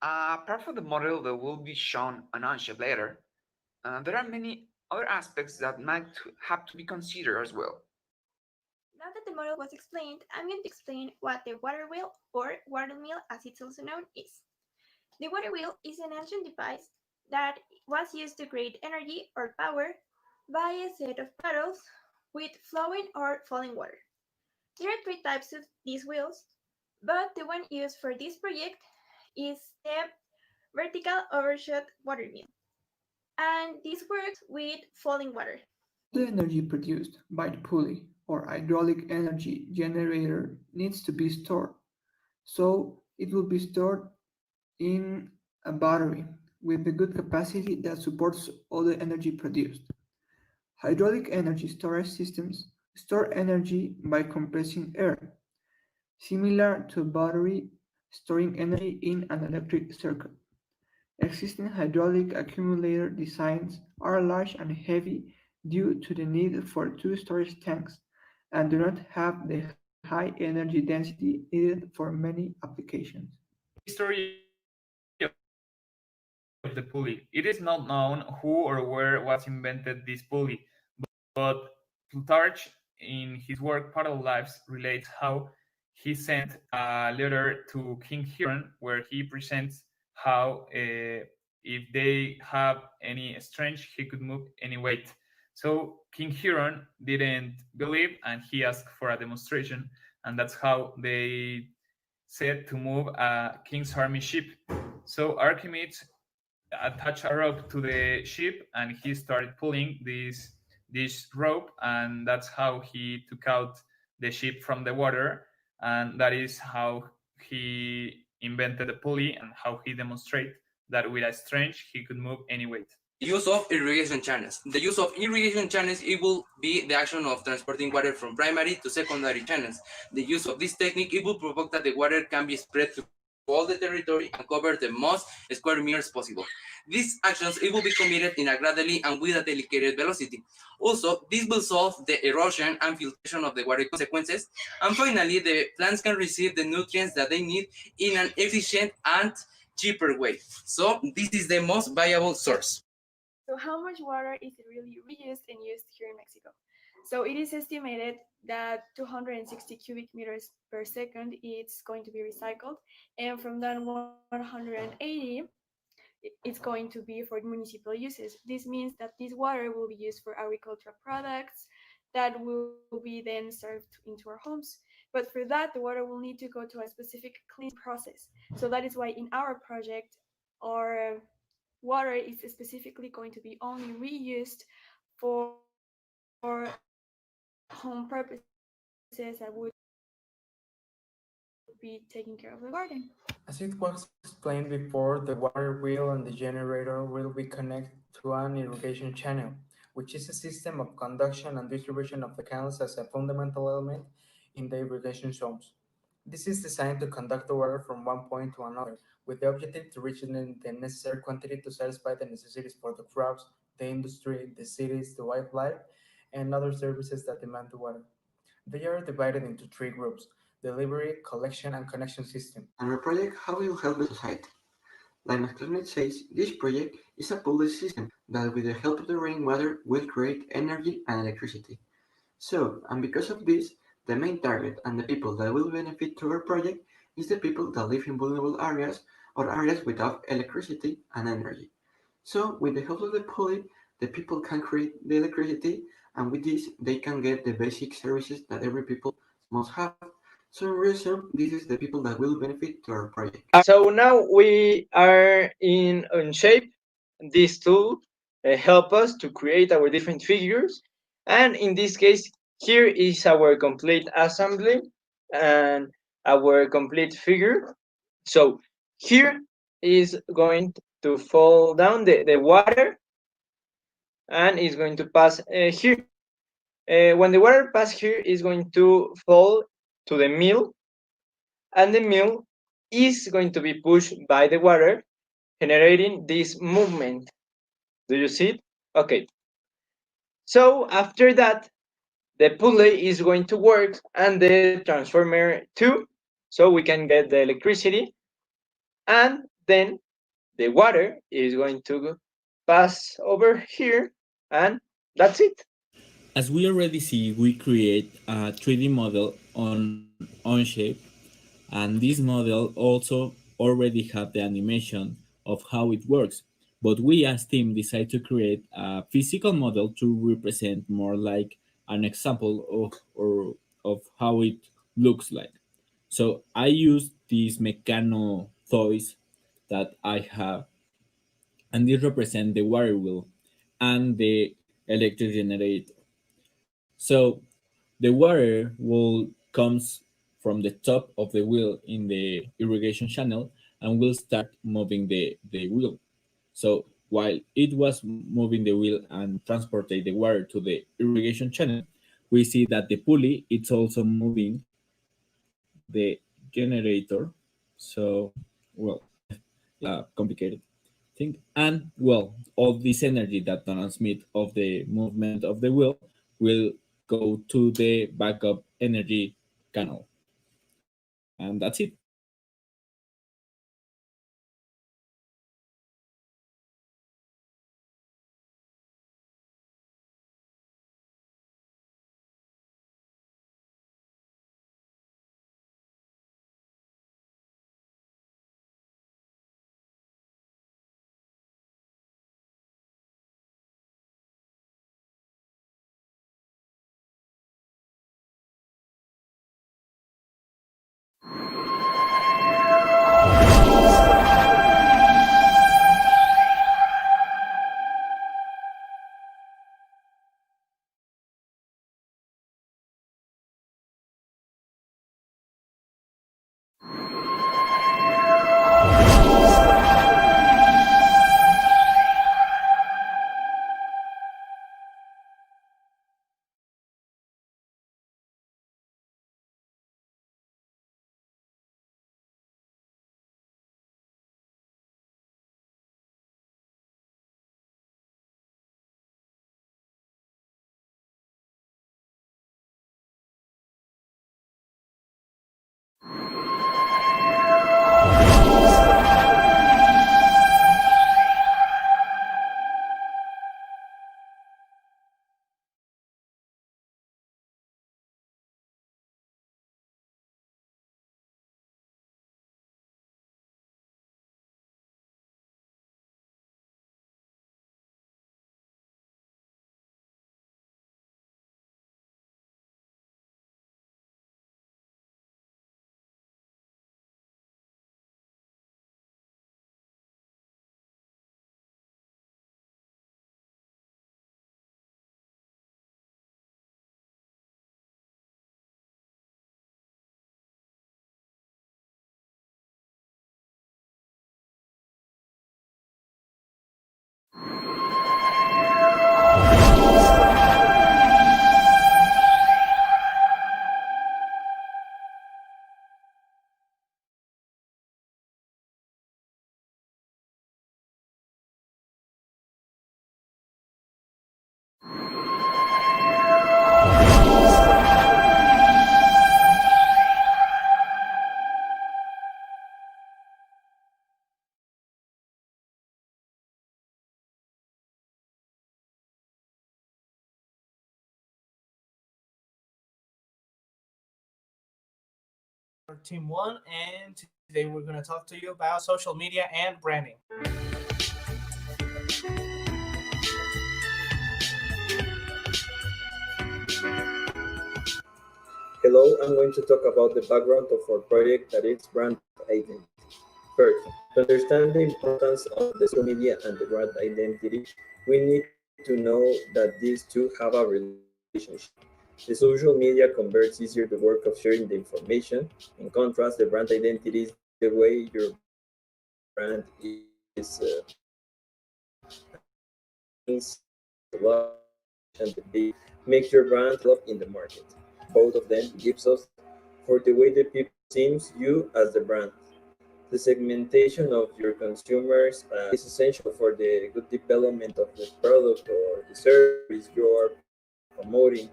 Apart from the model that will be shown on on-chip later, there are many other aspects that might have to be considered as well. Now that the model was explained, I'm going to explain what the water wheel, or water mill as it's also known, is. The water wheel is an ancient device that was used to create energy or power by a set of paddles with flowing or falling water. There are three types of these wheels, but the one used for this project is the vertical overshot water mill, and this works with falling water. The energy produced by the pulley or hydraulic energy generator needs to be stored, so it will be stored in a battery with a good capacity that supports all the energy produced. Hydraulic energy storage systems store energy by compressing air, similar to a battery storing energy in an electric circuit. Existing hydraulic accumulator designs are large and heavy due to the need for two storage tanks and do not have the high energy density needed for many applications. The history of of the pulley. It is not known who or where was invented this pulley, but Plutarch, in his work Parallel Lives, relates how he sent a letter to King Hiram where he presents how if they have any strength, he could move any weight. So King Hiram didn't believe and he asked for a demonstration, and that's how they said to move a king's army ship. So Archimedes attached a rope to the ship and he started pulling this rope, and that's how he took out the ship from the water, and that is how he invented the pulley and how he demonstrated that with a strength he could move any weight. Use of irrigation channels. The use of irrigation channels, it will be the action of transporting water from primary to secondary channels. The use of this technique, it will provoke that the water can be spread to all the territory and cover the most square meters possible. These actions, it will be committed in a gradually and with a delicate velocity. Also, this will solve the erosion and filtration of the water consequences. And finally, the plants can receive the nutrients that they need in an efficient and cheaper way. So this is the most viable source. So how much water is really reused and used here in Mexico? So it is estimated that 260 cubic meters per second is going to be recycled, and from that 180 it's going to be for municipal uses. This means that this water will be used for agricultural products that will be then served into our homes. But for that, the water will need to go to a specific cleaning process. So that is why in our project, our water is specifically going to be only reused for home purposes that would be taking care of the garden. As it was explained before, the water wheel and the generator will be connected to an irrigation channel, which is a system of conduction and distribution of the canals as a fundamental element in the irrigation zones. This is designed to conduct the water from one point to another, with the objective to reach the necessary quantity to satisfy the necessities for the crops, the industry, the cities, the wildlife, and other services that demand the water. They are divided into three groups: delivery, collection, and connection system. And our project, how will help the society? Like my classmate says, this project is a public system that with the help of the rainwater will create energy and electricity. So, and because of this, the main target and the people that will benefit to our project is the people that live in vulnerable areas or areas without electricity and energy. So, with the help of the pulley, the people can create the electricity, and with this, they can get the basic services that every people must have. So in resume, this is the people that will benefit to our project. So now we are in shape. This tool help us to create our different figures. And in this case, here is our complete assembly and our complete figure. So here is going to fall down the water and is going to pass here. When the water pass here, is going to fall to the mill, and the mill is going to be pushed by the water, generating this movement. Do you see it? Okay. So after that, the pulley is going to work and the transformer too, so we can get the electricity, and then the water is going to pass over here, and that's it. As we already see, we create a 3D model on Onshape, and this model also already have the animation of how it works. But we as team decide to create a physical model to represent more like an example of how it looks like. So I use these Mecano toys that I have, and these represent the water wheel and the electric generator. So the water will comes from the top of the wheel in the irrigation channel and will start moving the wheel. So while it was moving the wheel and transporting the water to the irrigation channel, we see that the pulley it's also moving the generator. So well, complicated thing. And well, all this energy that transmit of the movement of the wheel will go to the backup energy canal. And that's it. Team 1, and today we're going to talk to you about social media and branding. Hello, I'm going to talk about the background of our project that is brand identity. First, to understand the importance of the social media and the brand identity, we need to know that these two have a relationship. The social media converts easier the work of sharing the information. In contrast, the brand identity is the way your brand is and they make your brand love in the market. Both of them gives us for the way the people seems you as the brand. The segmentation of your consumers is essential for the good development of the product or the service you are promoting.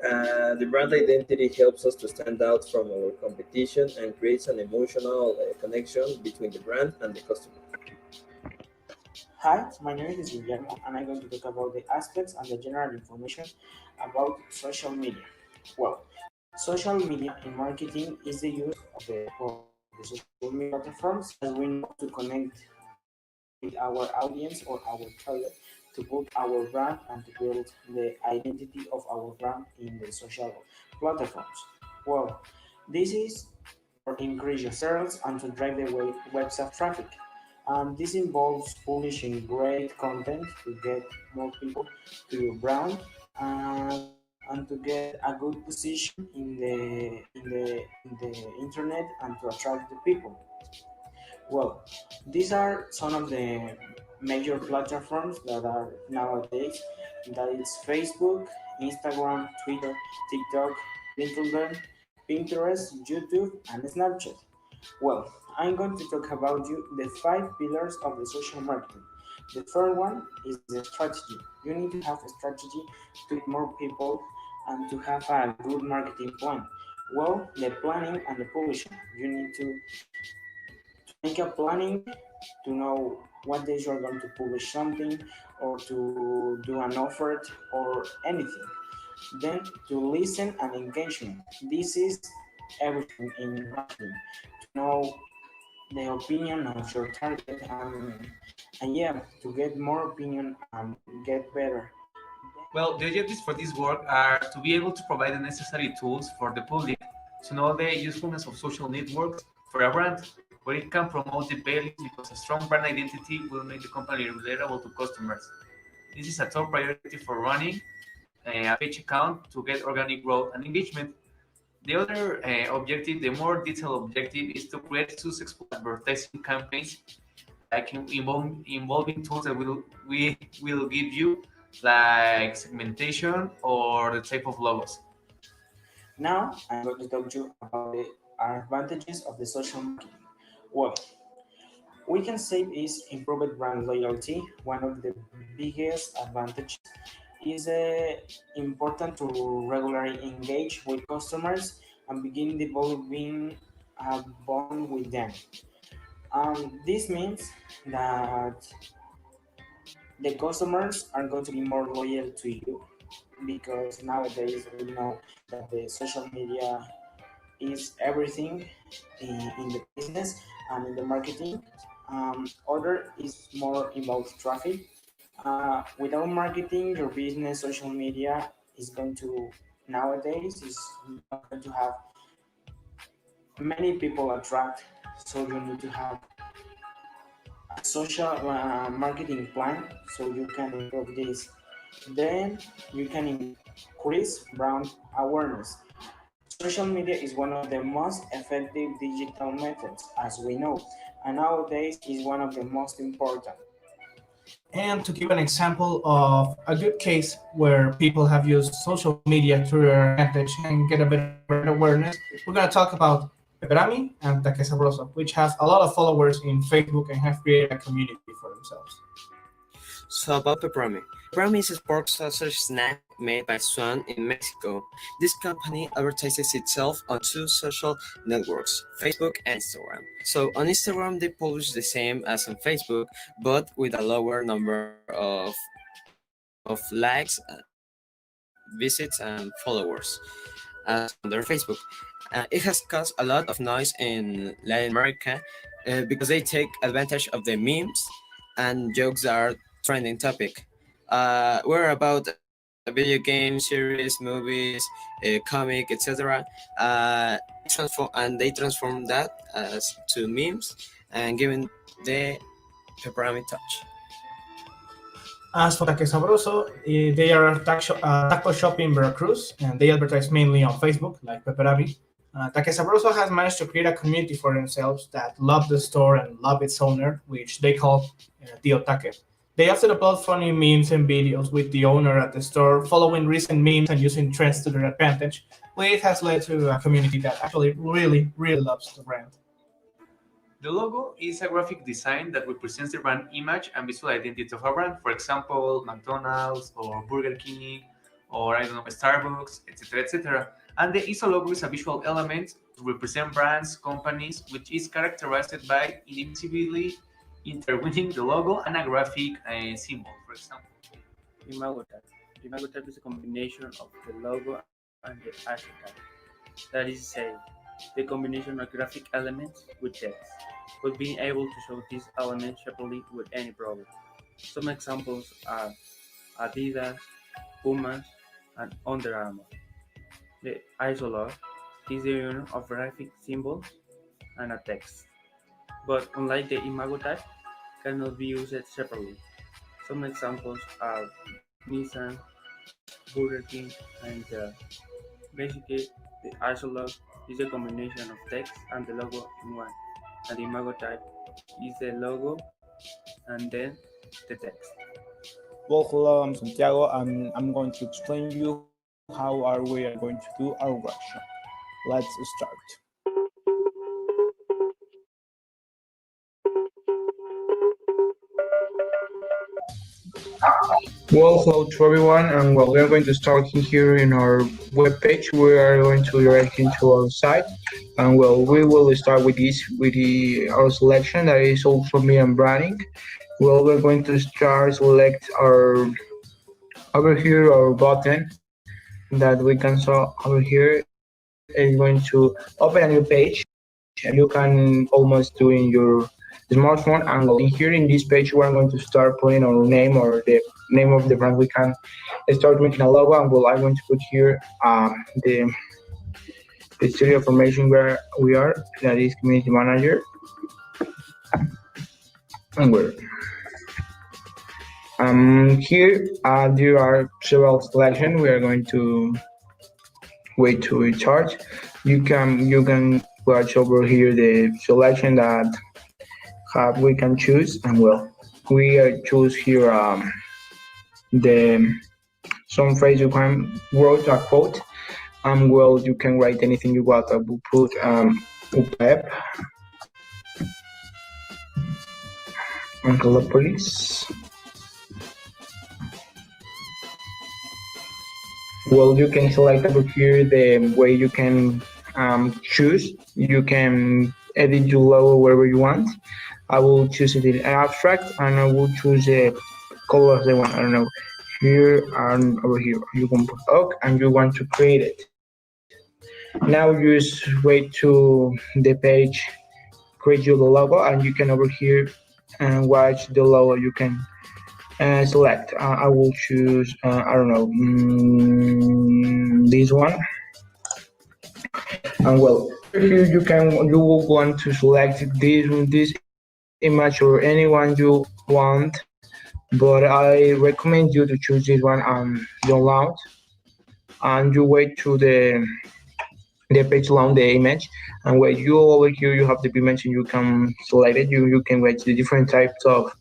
The brand identity helps us to stand out from our competition and creates an emotional connection between the brand and the customer. Hi, my name is Guillermo, and I'm going to talk about the aspects and the general information about social media. Well, social media in marketing is the use of the social media platforms as we know to connect with our audience or our target, to put our brand and to build the identity of our brand in the social platforms. Well, this is for increase your sales and to drive the website traffic. This involves publishing great content to get more people to your brand and to get a good position in the internet and to attract the people. Well, these are some of the major platforms that are nowadays. That is Facebook, Instagram, Twitter, TikTok, LinkedIn, Pinterest, YouTube, and Snapchat. Well, I'm going to talk about you the 5 pillars of the social marketing. The first one is the strategy. You need to have a strategy to get more people and to have a good marketing plan. Well, the planning and the publishing. You need to make a planning to know what days you are going to publish something or to do an offer or anything. Then to listen and engagement. This is everything in marketing. To know the opinion of your target and yeah, to get more opinion and get better. Well, the objectives for this work are to be able to provide the necessary tools for the public to know the usefulness of social networks for a brand, where it can promote the value because a strong brand identity will make the company relatable to customers. This is a top priority for running a page account to get organic growth and engagement. The other objective, the more detailed objective, is to create successful advertising campaigns, like involving tools that we will give you, like segmentation or the type of logos. Now I'm going to talk to you about the advantages of the social marketing. Well, we can say is improved brand loyalty. One of the biggest advantages is important to regularly engage with customers and begin developing a bond with them. This means that the customers are going to be more loyal to you because nowadays we know that the social media is everything in the business and in the marketing. Other is more about traffic. Without marketing, your business social media is going to nowadays is not going to have many people attract. So you need to have a social marketing plan so you can improve this. Then you can increase brand awareness. Social media is one of the most effective digital methods, as we know, and nowadays is one of the most important. And to give an example of a good case where people have used social media to their advantage and get a better brand awareness, we're going to talk about Peperami and Taque Sabroso, which has a lot of followers in Facebook and have created a community for themselves. So about Peperami. Peperami is a pork sausage snack made by Swan in Mexico. This company advertises itself on 2 social networks, Facebook and Instagram. So on Instagram they publish the same as on Facebook, but with a lower number of likes, visits and followers as on their Facebook. It has caused a lot of noise in Latin America because they take advantage of the memes and jokes that are trending topic. We're about video game series, movies, comic, etc. They transform that as to memes and giving the pepperoni touch. As for Taque Sabroso, they are a taco shop in Veracruz, and they advertise mainly on Facebook, like Peperavi. Taque Sabroso has managed to create a community for themselves that love the store and love its owner, which they call Tio Taque. They often upload funny memes and videos with the owner at the store, following recent memes and using trends to their advantage, which has led to a community that actually really, really loves the brand. The logo is a graphic design that represents the brand image and visual identity of a brand. For example, McDonald's or Burger King or Starbucks, etc., etc. And the ISO logo is a visual element to represent brands, companies, which is characterized by indivisibly intertwining the logo and a graphic symbol, for example. Imago type. Imago type is a combination of the logo and the archetype. That is to say, the combination of graphic elements with text, but being able to show these elements separately with any product. Some examples are Adidas, Pumas, and Under Armour. The isolog is the union of graphic symbols and a text, but unlike the imago type, cannot be used separately. Some examples are Nissan, Burger King, and basically the isolog is a combination of text and the logo in one, and the imago type is the logo and then the text. Well, hello, I'm Santiago, and I'm going to explain you how we are going to do our workshop. Let's start. Well, hello to everyone, and well, we're going to start here in our webpage. We are going to direct into our site, and well, we will start with our selection that is also me and branding. Well, we're going to select our over here our button that we can saw over here. Is going to open a new page, and you can almost do in your smartphone. And well, in here in this page, we're going to start putting our name or the name of the brand. We can start making a logo, and well, I'm going to put here the studio information where we are, that is community manager, and we're here there are several selections. We are going to wait to recharge. You can watch over here the selection that we can choose, and well, we choose here some phrase you can write a quote, and well, you can write anything you want. I will put UPEP, Uncle Police. Well, you can select over here the way you can choose. You can edit your logo wherever you want. I will choose it in abstract, and I will choose the color of the one. I don't know, here and over here. You can put oak, and you want to create it. Now you just wait to the page create you the logo, and you can over here and watch the logo. You can select. I will choose I don't know, this one, and well, here you will want to select this image or anyone you want, but I recommend you to choose this one and download, and you wait to the page load the image, and when you over here you have the image and you can select it. You can wait the different types of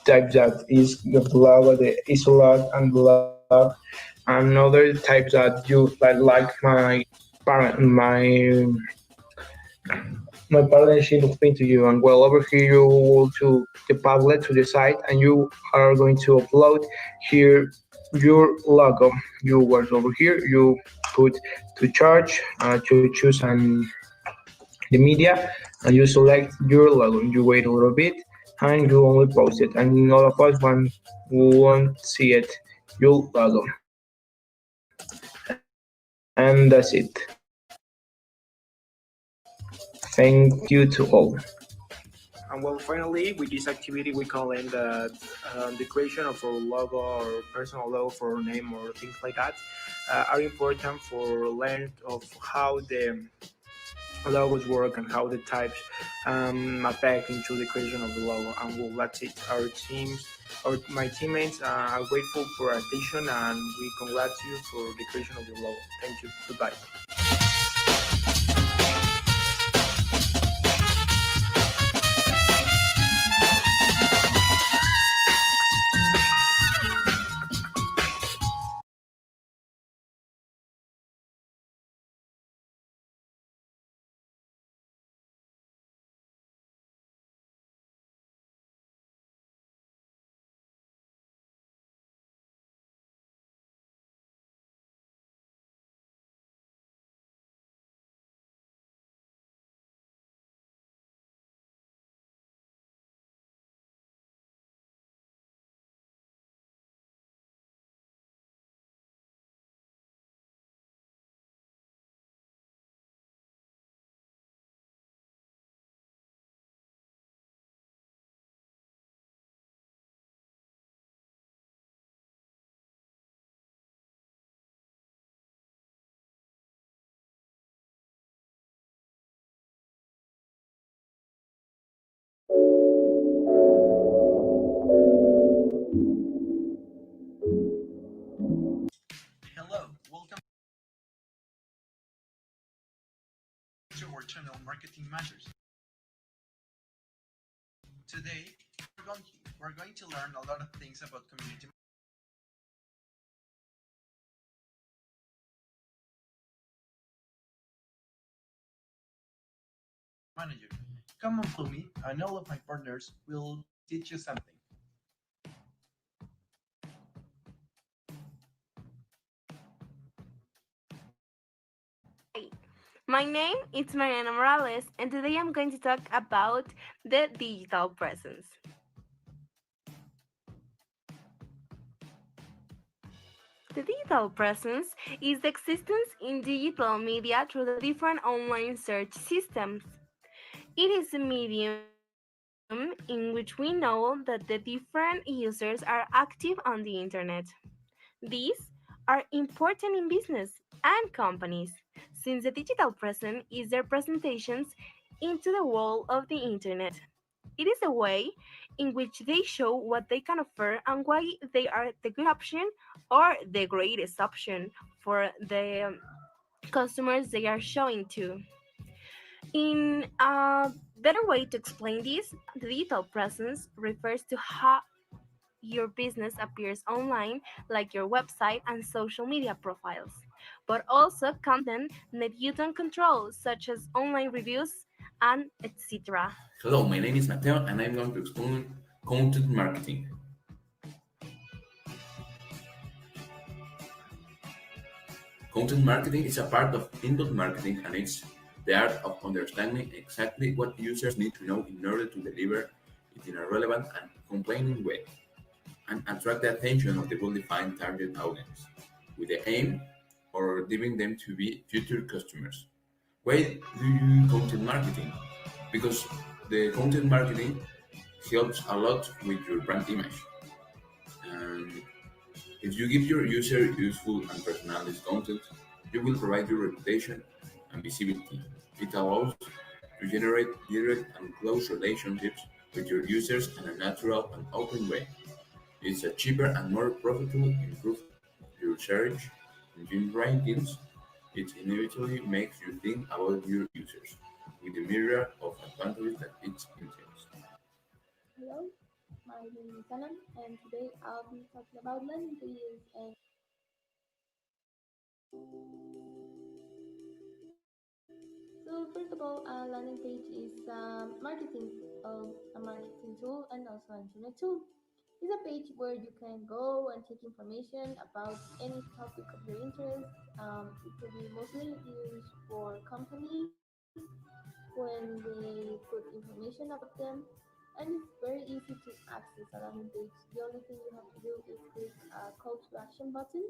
types that is the logo, the isolog, and the log, and other types that you like my partnership explain to you. And well, over here you will to the Padlet to the site, and you are going to upload here your logo. You work over here, you put to charge to choose the media, and you select your logo. You wait a little bit, and you only post it, and all of us won't see it, your logo. And that's it. Thank you to all. And well, finally, with this activity, we can learn that the creation of our logo or personal logo for our name or things like that are important for learn of how the logos work and how the types affect into the creation of the logo. And well, that's it. Our teams, or my teammates, are grateful for our attention, and we congratulate you for the creation of your logo. Thank you. Goodbye. Hello, welcome to our channel Marketing Matters. Today, we're going to learn a lot of things about community manager. Come on, follow me, and all of my partners will teach you something. Hi, my name is Mariana Morales, and today I'm going to talk about the digital presence. The digital presence is the existence in digital media through the different online search systems. It is a medium in which we know that the different users are active on the internet. These are important in business and companies, since the digital presence is their presentations into the world of the internet. It is a way in which they show what they can offer and why they are the good option or the greatest option for the customers they are showing to. In a better way to explain this, the digital presence refers to how your business appears online, like your website and social media profiles, but also content that you don't control, such as online reviews and etc. Hello, my name is Mateo and I'm going to explain content marketing. Content marketing is a part of inbound marketing and it's the art of understanding exactly what users need to know in order to deliver it in a relevant and compelling way and attract the attention of the well-defined target audience with the aim of driving them to be future customers. Why do you content marketing? Because the content marketing helps a lot with your brand image. And if you give your user useful and personalized content, you will provide your reputation and visibility. It allows to generate direct and close relationships with your users in a natural and open way. It's a cheaper and more profitable improve your search engine rankings. It inevitably makes you think about your users with the myriad of advantages that it entails. Hello, my name is Anna, and today I'll be talking about landing pages and so first of all, a landing page is a marketing tool and also an internet tool. It's a page where you can go and check information about any topic of your interest. It could be mostly used for companies when they put information about them, and it's very easy to access a landing page. The only thing you have to do is click a call to action button,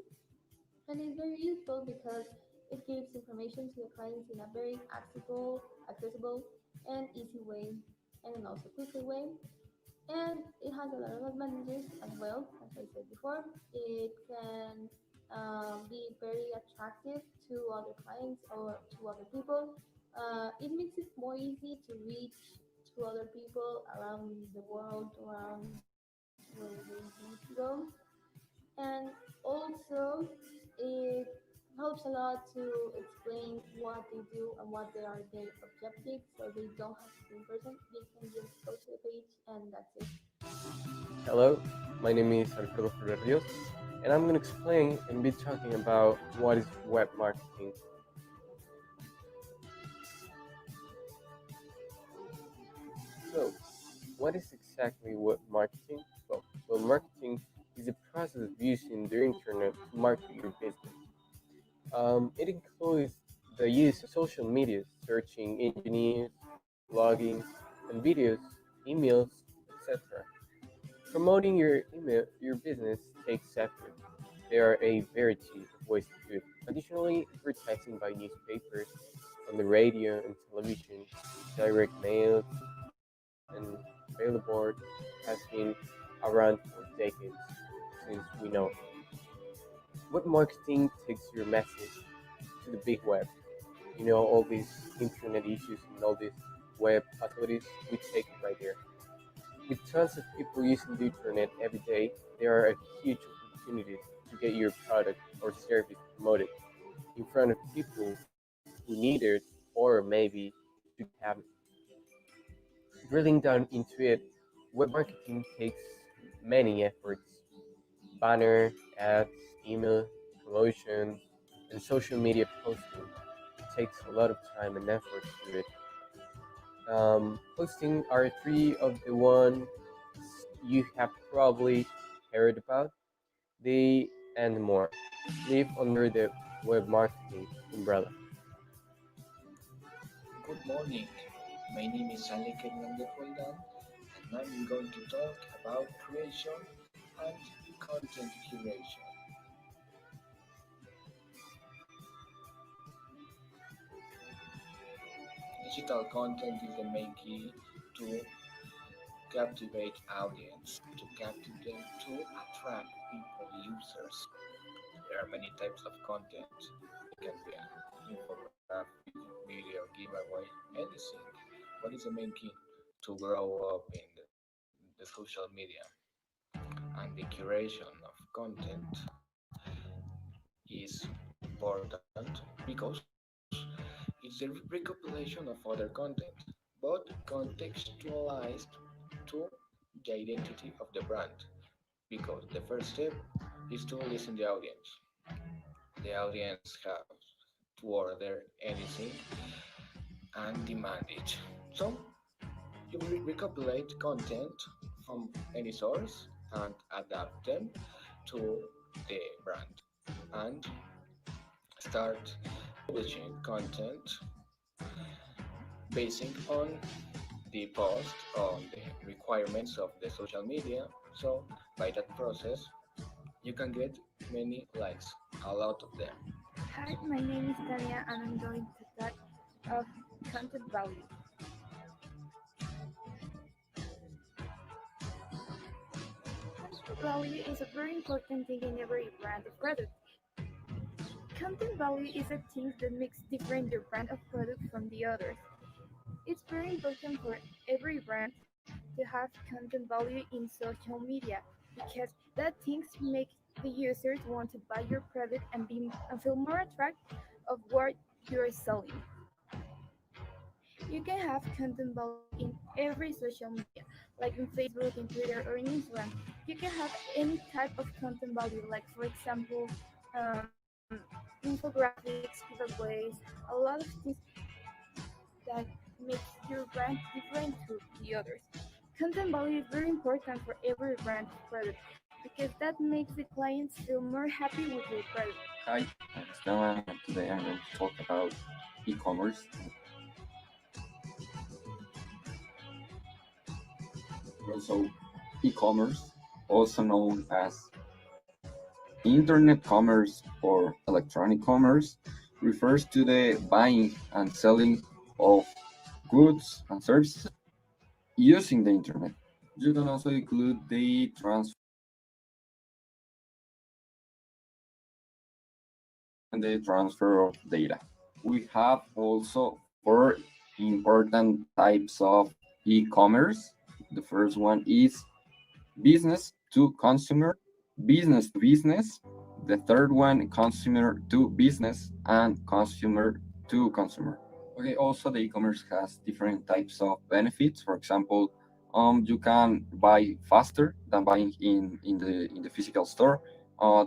and it's very useful because It gives information to the clients in a very accessible and easy way, and also quickly way. And it has a lot of advantages as well. As I said before, it can be very attractive to other clients or to other people. It makes it more easy to reach to other people around the world, around where they need to go. And also, it helps a lot to explain what they do and what they are their objectives, so they don't have to be in person. They can just go to the page and that's it. Hello, my name is Alfredo Ferrer, and I'm going to explain and be talking about what is web marketing. So, what is exactly web marketing? Well, marketing is the process of using the internet to market your business. It includes the use of social media, searching engineers, blogging, and videos, emails, etc. Promoting your business takes effort. There are a variety of ways to do it. Additionally, advertising by newspapers, on the radio and television, direct mail, and billboard has been around for decades since we know. Web marketing takes your message to the big web. You know, all these internet issues and all these web authorities, we take it right there. With tons of people using the internet every day, there are a huge opportunities to get your product or service promoted in front of people who need it or maybe should have it. Drilling down into it, web marketing takes many efforts. Banner, ads, email, promotions, and social media posting. It takes a lot of time and effort to do it. Posting are three of the ones you have probably heard about. They and more live under the web marketing umbrella. Good morning. My name is Alec Hernandez Roldan, and I'm going to talk about creation and content curation. Digital content is the main key to captivate audience, to captivate them, to attract people, users. There are many types of content. It can be an infographic, video, giveaway, anything. What is the main key? To grow up in the social media. And the curation of content is important because it's the recompilation of other content, but contextualized to the identity of the brand. Because the first step is to listen the audience. The audience have to order anything and demand it. So you recopilate content from any source and adapt them to the brand and start publishing content basing on the post on the requirements of the social media. So by that process you can get many likes, a lot of them. Hi, my name is Tania and I'm going to talk of content value. Content value is a very important thing in every brand of product. Content value is a thing that makes different your brand of product from the others. It's very important for every brand to have content value in social media because that things make the users want to buy your product and feel more attracted of what you're selling. You can have content value in every social media, like in Facebook, in Twitter, or in Instagram. You can have any type of content value, like for example, um, infographics, giveaways, a lot of things that makes your brand different to the others. Content value is very important for every brand product because that makes the clients feel more happy with your product. Hi, I'm Esteban, and today I'm going to talk about e-commerce. Also, e-commerce, also known as internet commerce or electronic commerce, refers to the buying and selling of goods and services using the internet. You can also include the transfer and the transfer of data. We have also four important types of e-commerce. The first one is business to consumer, business to business. The third one, consumer to business, and consumer to consumer. Okay, also the e-commerce has different types of benefits. For example, you can buy faster than buying in the physical store.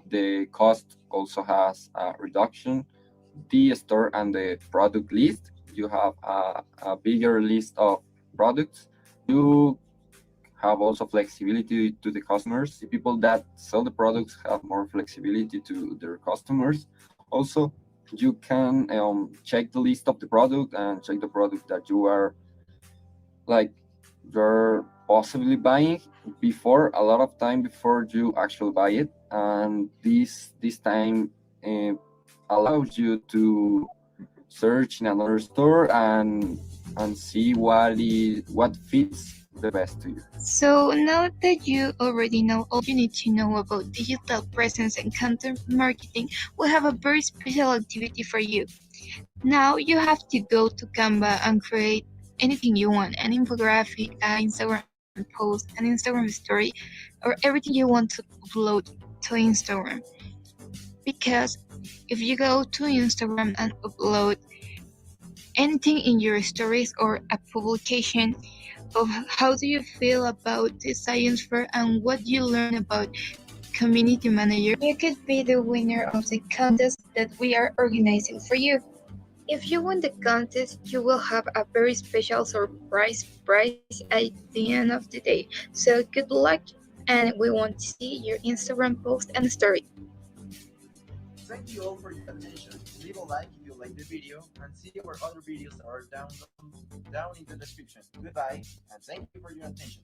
The cost also has a reduction. The store and the product list, you have a bigger list of products. You have also flexibility to the customers. The people that sell the products have more flexibility to their customers. Also, you can check the list of the product and check the product that you are like you're possibly buying before a lot of time before you actually buy it, and this time uh, allows you to search in another store and see what fits the best to you. So now that you already know all you need to know about digital presence and content marketing, we have a very special activity for you. Now you have to go to Canva and create anything you want, an infographic, an Instagram post, an Instagram story, or everything you want to upload to Instagram. Because if you go to Instagram and upload anything in your stories or a publication of how do you feel about the science fair and what you learn about community manager, you could be the winner of the contest that we are organizing for you. If you win the contest, you will have a very special surprise prize at the end of the day. So good luck, and we want to see your Instagram post and story. Thank you all for your attention. Leave a like if you like the video and see our other videos that are down in the description. Goodbye and thank you for your attention.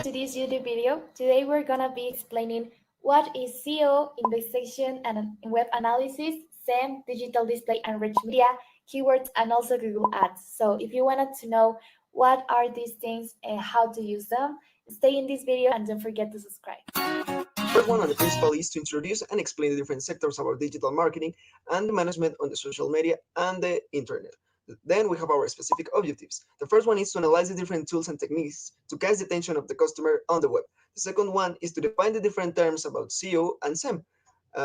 To this YouTube video. Today we're gonna be explaining what is SEO, indexation and web analysis, SEM, digital display and rich media, keywords, and also Google Ads. So if you wanted to know what are these things and how to use them, stay in this video and don't forget to subscribe. First one and the principal is to introduce and explain the different sectors about digital marketing and the management on the social media and the internet. Then we have our specific objectives. The first one is to analyze the different tools and techniques to catch the attention of the customer on the web. The second one is to define the different terms about SEO and SEM,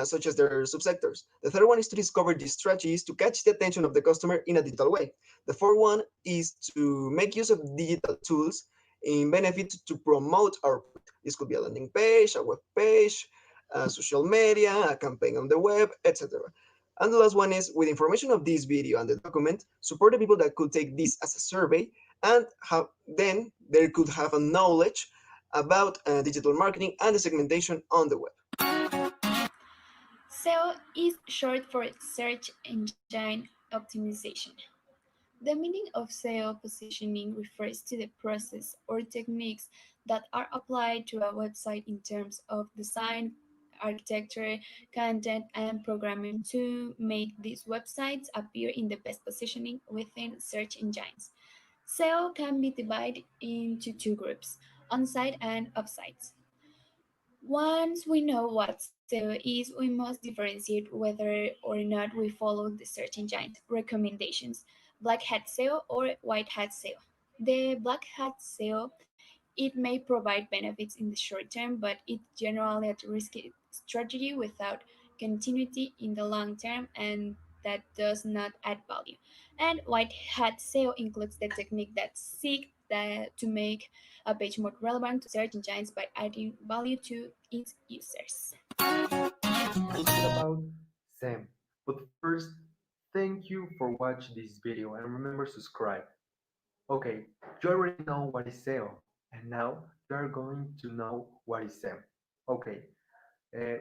such as their subsectors. The third one is to discover the strategies to catch the attention of the customer in a digital way. The fourth one is to make use of digital tools in benefit to promote our product. This could be a landing page, a web page, social media, a campaign on the web, etc. And the last one is with information of this video and the document, support the people that could take this as a survey and have, then they could have a knowledge about digital marketing and the segmentation on the web. SEO is short for Search Engine Optimization. The meaning of SEO positioning refers to the process or techniques that are applied to a website in terms of design, architecture, content, and programming to make these websites appear in the best positioning within search engines. SEO can be divided into two groups, on-site and off-site. Once we know what SEO is, we must differentiate whether or not we follow the search engine's recommendations, black hat SEO or white hat SEO. The black hat SEO, it may provide benefits in the short term, but it's generally a risky strategy without continuity in the long term, and that does not add value. And white hat SEO includes the technique that seek to make a page more relevant to search engines by adding value to its users. We'll talk about Sam. But first, thank you for watching this video and remember subscribe. Okay, you already know what is SEO, and now you are going to know what is SEM. Okay, uh,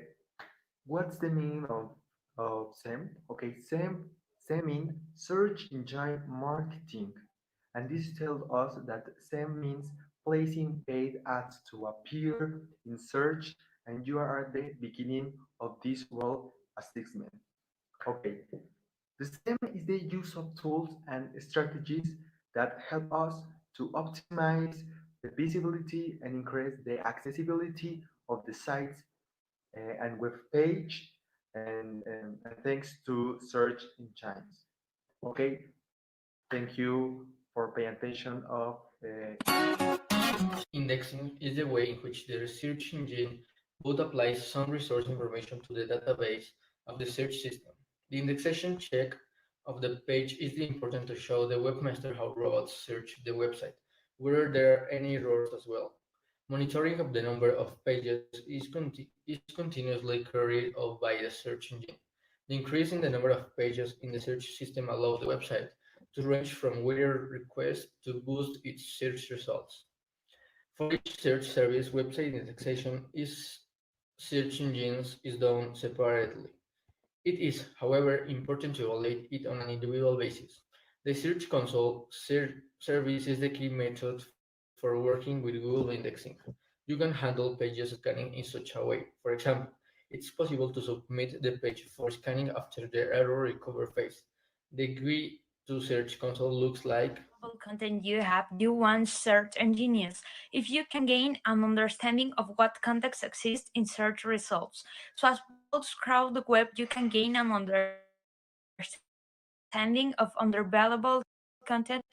what's the meaning of SEM? Okay, SEM means search engine marketing, and this tells us that SEM means placing paid ads to appear in search, and you are at the beginning of this role assessment. Okay, the SEM is the use of tools and strategies that help us to optimize the visibility and increase the accessibility of the sites and web page and thanks to search engines. Okay, thank you for paying attention of Indexing is the way in which the search engine would apply some resource information to the database of the search system. The indexation check of the page is important to show the webmaster how robots search the website, whether there are any errors as well. Monitoring of the number of pages is continuously carried out by the search engine. The increase in the number of pages in the search system allows the website to range from wider requests to boost its search results. For each search service, website indexation is search engines is done separately. It is, however, important to evaluate it on an individual basis. The Search Console service is the key method for working with Google indexing. You can handle pages scanning in such a way. For example, it's possible to submit the page for scanning after the error recovery phase. The GUI to Search Console looks like content you have, you want search engines. If you can gain an understanding of what context exists in search results. So as people scroll the web, you can gain an understanding of undervaluable content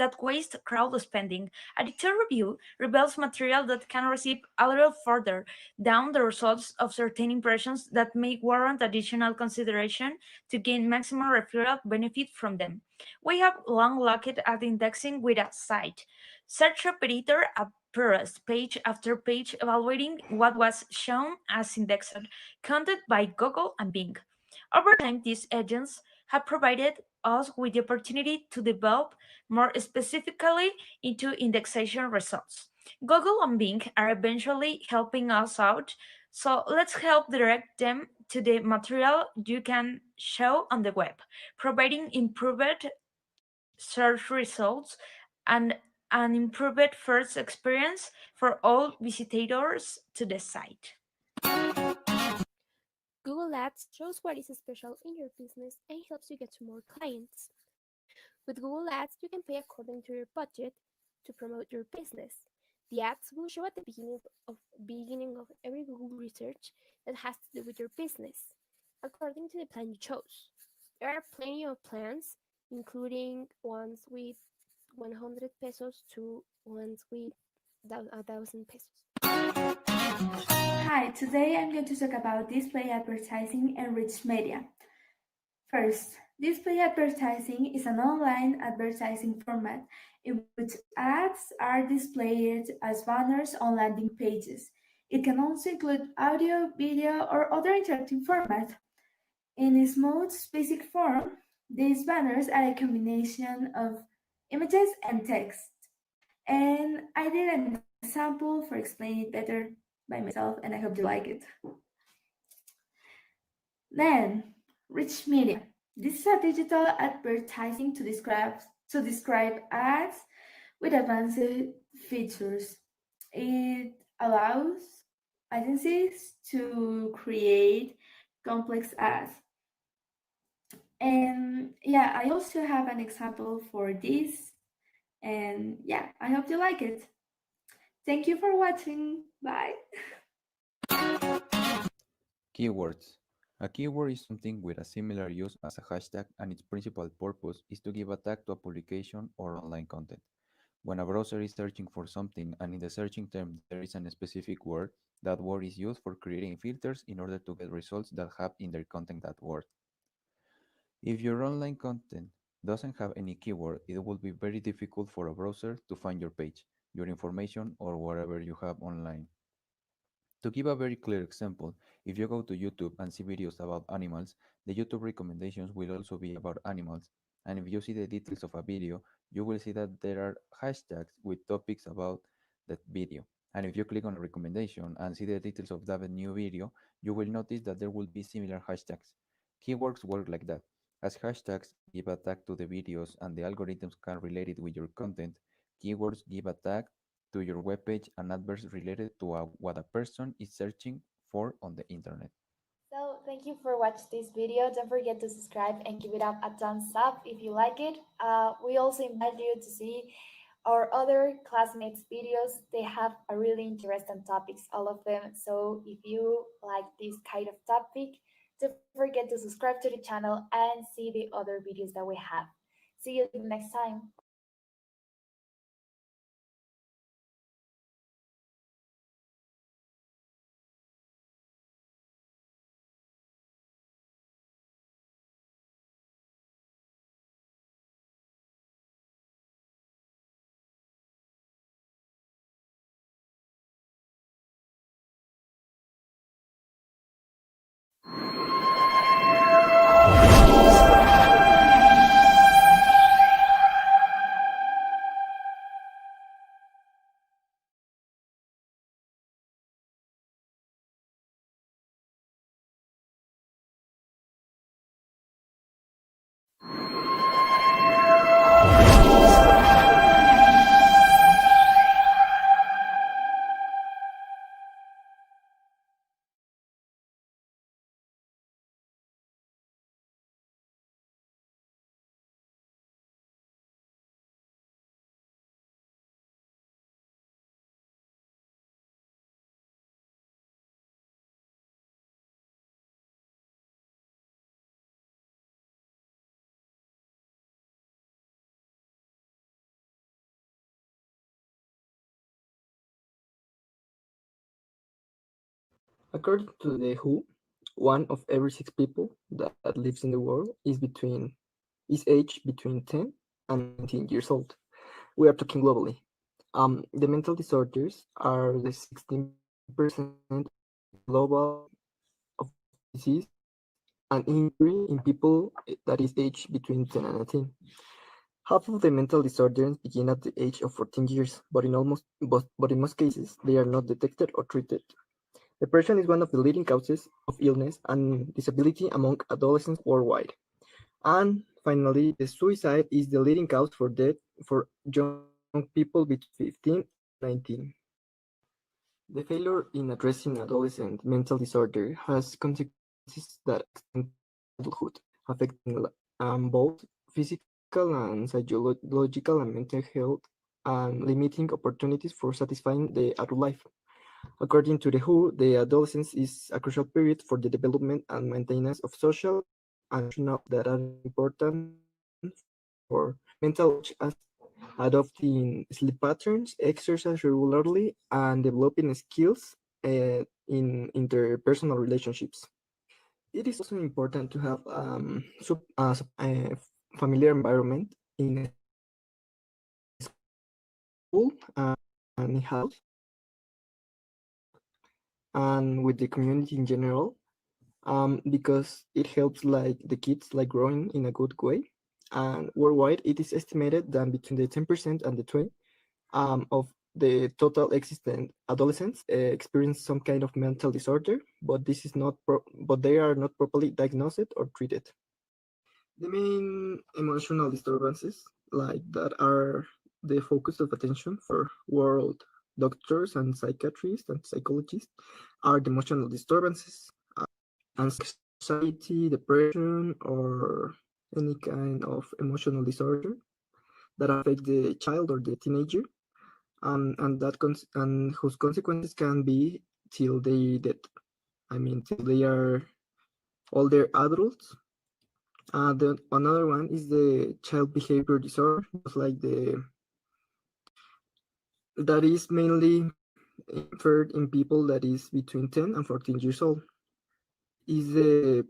that waste crowd spending. A detailed review reveals material that can receive a little further down the results of certain impressions that may warrant additional consideration to gain maximum referral benefit from them. We have long looked at indexing with a site. Search operator appears page after page evaluating what was shown as indexed content by Google and Bing. Over time, these agents have provided us with the opportunity to develop more specifically into indexation results. Google and Bing are eventually helping us out, so let's help direct them to the material you can show on the web, providing improved search results and an improved first experience for all visitors to the site. Google Ads shows what is special in your business and helps you get to more clients. With Google Ads, you can pay according to your budget to promote your business. The ads will show at the beginning of every Google research that has to do with your business, according to the plan you chose. There are plenty of plans, including ones with 100 pesos to ones with 1,000 pesos. Hi, today I'm going to talk about display advertising and rich media. First, display advertising is an online advertising format in which ads are displayed as banners on landing pages. It can also include audio, video, or other interactive format. In its most basic form, these banners are a combination of images and text. And I did an example for explaining it better by myself, and I hope you like it. Then, rich media. This is a digital advertising to describe ads with advanced features. It allows agencies to create complex ads. And yeah, I also have an example for this. And yeah, I hope you like it. Thank you for watching. Bye. Keywords. A keyword is something with a similar use as a hashtag, and its principal purpose is to give a tag to a publication or online content. When a browser is searching for something and in the searching term there is a specific word, that word is used for creating filters in order to get results that have in their content that word. If your online content doesn't have any keyword, it will be very difficult for a browser to find your page, your information, or whatever you have online. To give a very clear example, if you go to YouTube and see videos about animals, the YouTube recommendations will also be about animals. And if you see the details of a video, you will see that there are hashtags with topics about that video. And if you click on a recommendation and see the details of that new video, you will notice that there will be similar hashtags. Keywords work like that. As hashtags give a tag to the videos and the algorithms can relate it with your content, keywords give a tag to your webpage and adverts related to what a person is searching for on the internet. So thank you for watching this video. Don't forget to subscribe and give it up a thumbs up if you like it. We also invite you to see our other classmates videos. They have a really interesting topics, all of them. So if you like this kind of topic, don't forget to subscribe to the channel and see the other videos that we have. See you next time. According to the WHO, one of every six people that lives in the world is aged between 10 and 19 years old. We are talking globally. The mental disorders are the 16% of global of disease and injury in people that is aged between 10 and 19. Half of the mental disorders begin at the age of 14 years, but in most cases, they are not detected or treated. Depression is one of the leading causes of illness and disability among adolescents worldwide. And finally, the suicide is the leading cause for death for young people between 15 and 19. The failure in addressing adolescent mental disorder has consequences that extend to adulthood, affecting both physical and psychological and mental health, and limiting opportunities for satisfying the adult life. According to the WHO, the adolescence is a crucial period for the development and maintenance of social and emotional that are important for mental health, such as adopting sleep patterns, exercise regularly, and developing skills in interpersonal relationships. It is also important to have a familiar environment in school and in house and with the community in general, because it helps like the kids like growing in a good way. And worldwide, it is estimated that between the 10% and the 20 of the total existent adolescents experience some kind of mental disorder, but this is not but they are not properly diagnosed or treated. The main emotional disturbances like that are the focus of attention for world doctors and psychiatrists and psychologists are the emotional disturbances, anxiety, depression, or any kind of emotional disorder that affect the child or the teenager, and whose consequences can be till they dead. I mean, till they are older adults. The another one is the child behavior disorder, just like the that is mainly inferred in people that is between 10 and 14 years old. Is the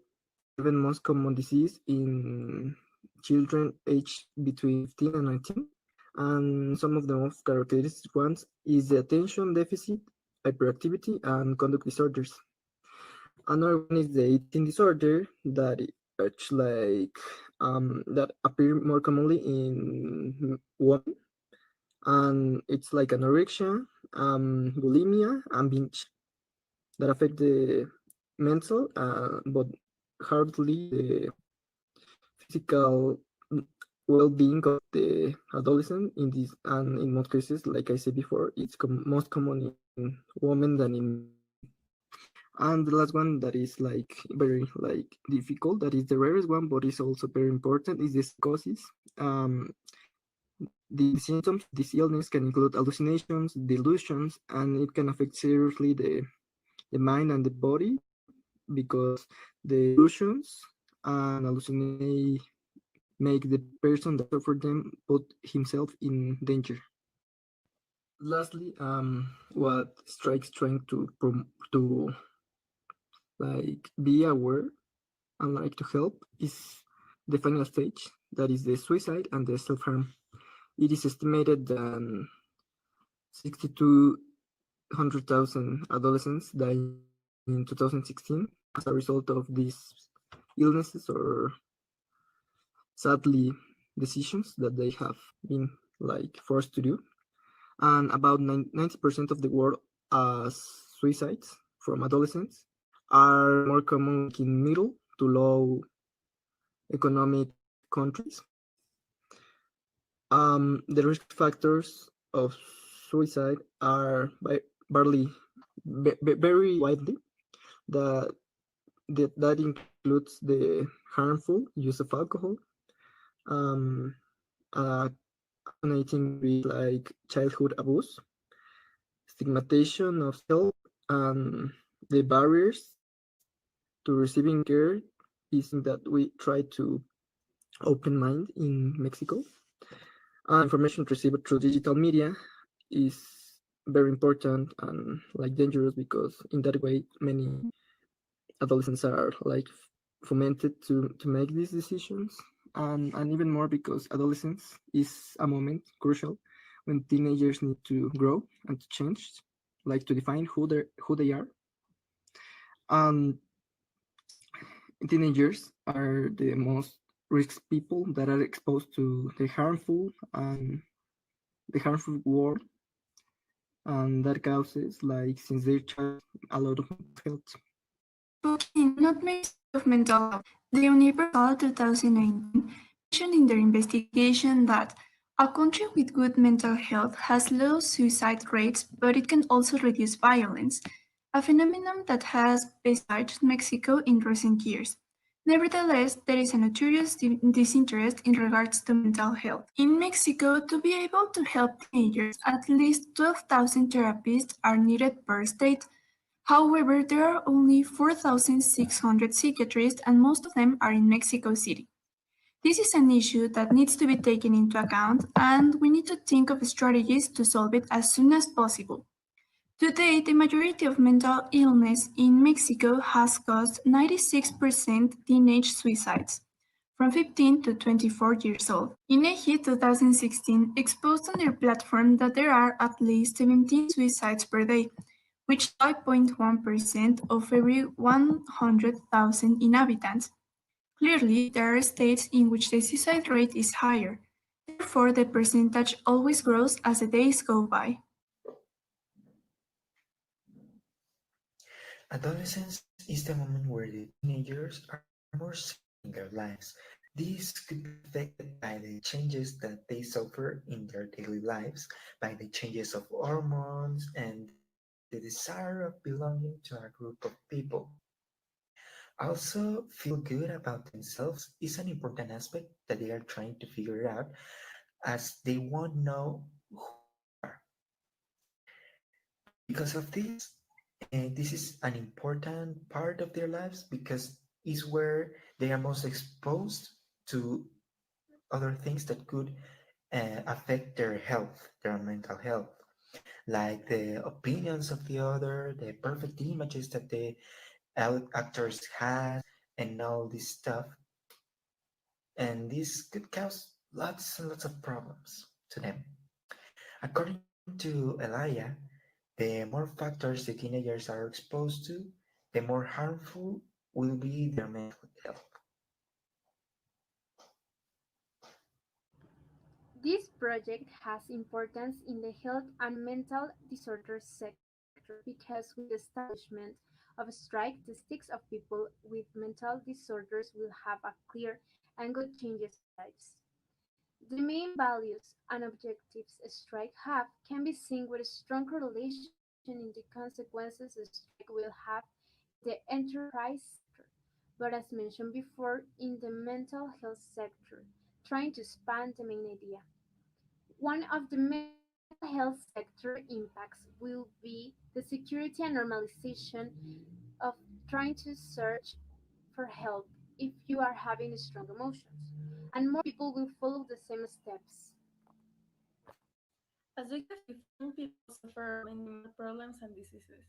seven most common disease in children aged between 15 and 19. And some of the most characteristic ones is the attention deficit, hyperactivity, and conduct disorders. Another one is the eating disorder that it's like that appear more commonly in women, and it's like anorexia, bulimia, and binge that affect the mental, but hardly the physical well-being of the adolescent. In this, and in most cases, like I said before, it's most common in women than in men. And the last one that is like very like difficult, that is the rarest one, but is also very important, is the psychosis. The symptoms of this illness can include hallucinations, delusions, and it can affect seriously the mind and the body, because the delusions and hallucinations make the person that suffer them put himself in danger. Lastly, what strikes trying to like be aware and like to help is the final stage, that is the suicide and the self-harm. It is estimated that 6,200,000 adolescents died in 2016 as a result of these illnesses or sadly decisions that they have been like forced to do. And about 90% of the world suicides from adolescents are more common in middle to low economic countries. The risk factors of suicide are very widely. That includes the harmful use of alcohol, alternating with like childhood abuse, stigmatization of self, and the barriers to receiving care is that we try to open mind in Mexico. Information received through digital media is very important and like dangerous, because in that way many adolescents are like fomented to make these decisions, and even more because adolescence is a moment crucial when teenagers need to grow and to change, like to define who they are. And teenagers are the most risk people that are exposed to the harmful world, and that causes like since they're child a lot of health. Okay, not many of mental health. The Universal 2019 mentioned in their investigation that a country with good mental health has low suicide rates, but it can also reduce violence, a phenomenon that has beside Mexico in recent years. Nevertheless, there is a notorious disinterest in regards to mental health. In Mexico, to be able to help teenagers, at least 12,000 therapists are needed per state. However, there are only 4,600 psychiatrists, and most of them are in Mexico City. This is an issue that needs to be taken into account, and we need to think of strategies to solve it as soon as possible. Today, the majority of mental illness in Mexico has caused 96% teenage suicides, from 15 to 24 years old. INEGI 2016 exposed on their platform that there are at least 17 suicides per day, which 5.1% of every 100,000 inhabitants. Clearly, there are states in which the suicide rate is higher. Therefore, the percentage always grows as the days go by. Adolescence is the moment where the teenagers are more certain in their lives. These could be affected by the changes that they suffer in their daily lives, by the changes of hormones, and the desire of belonging to a group of people. Also, feel good about themselves is an important aspect that they are trying to figure out as they won't know who they are. Because of this, this is an important part of their lives because it's where they are most exposed to other things that could affect their health, their mental health, like the opinions of the other, the perfect images that the actors has, and all this stuff. And this could cause lots and lots of problems to them. According to Elia, the more factors the teenagers are exposed to, the more harmful will be their mental health. This project has importance in the health and mental disorders sector because with the establishment of a strike, the sticks of people with mental disorders will have a clear and good changes in their lives. The main values and objectives a strike have can be seen with a strong correlation in the consequences a strike will have in the enterprise sector, but as mentioned before, in the mental health sector, trying to span the main idea. One of the mental health sector impacts will be the security and normalization of trying to search for help if you are having strong emotions, and more people will follow the same steps. As we have seen, young people suffer many mental problems and diseases.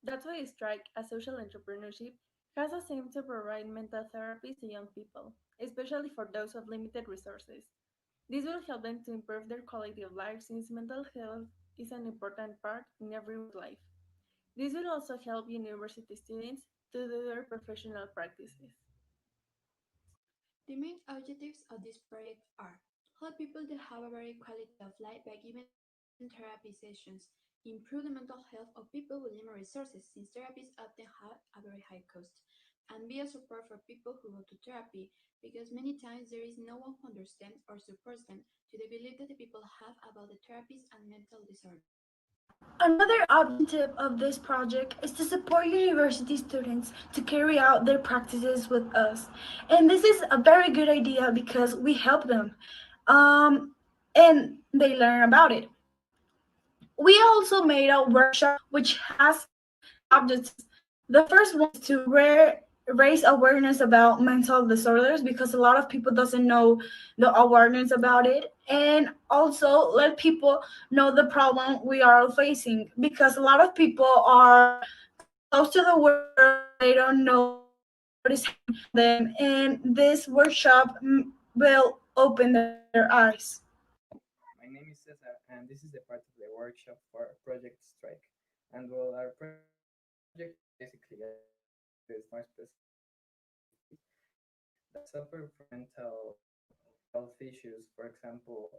That's why Strike, a social entrepreneurship, has a aim to provide mental therapies to young people, especially for those with limited resources. This will help them to improve their quality of life since mental health is an important part in everyone's life. This will also help university students to do their professional practices. The main objectives of this project are help people to have a better quality of life by giving therapy sessions, improve the mental health of people with limited resources since therapies often have a very high cost, and be a support for people who go to therapy because many times there is no one who understands or supports them to the belief that the people have about the therapies and mental disorders. Another objective of this project is to support university students to carry out their practices with us. And this is a very good idea because we help them and they learn about it. We also made a workshop which has two objectives. The first one is to raise awareness about mental disorders because a lot of people doesn't know the awareness about it, and also let people know the problem we are facing because a lot of people are close to the world and they don't know what is happening around them, and this workshop will open their eyes. My name is Cesar, and this is the part of the workshop for Project Strike. And well, our project is basically addressing the more specific kids that suffer from mental health issues, for example,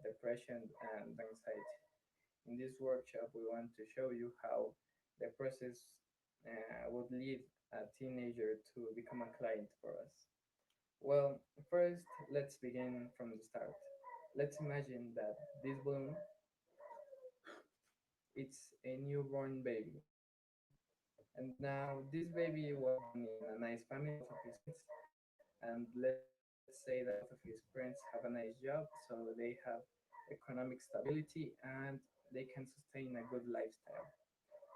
depression and anxiety. In this workshop, we want to show you how the process would lead a teenager to become a client for us. Well, first, let's begin from the start. Let's imagine that this balloon, it's a newborn baby. And now this baby was born in a nice family with both of his parents. And let's say that both of his parents have a nice job, so they have economic stability and they can sustain a good lifestyle.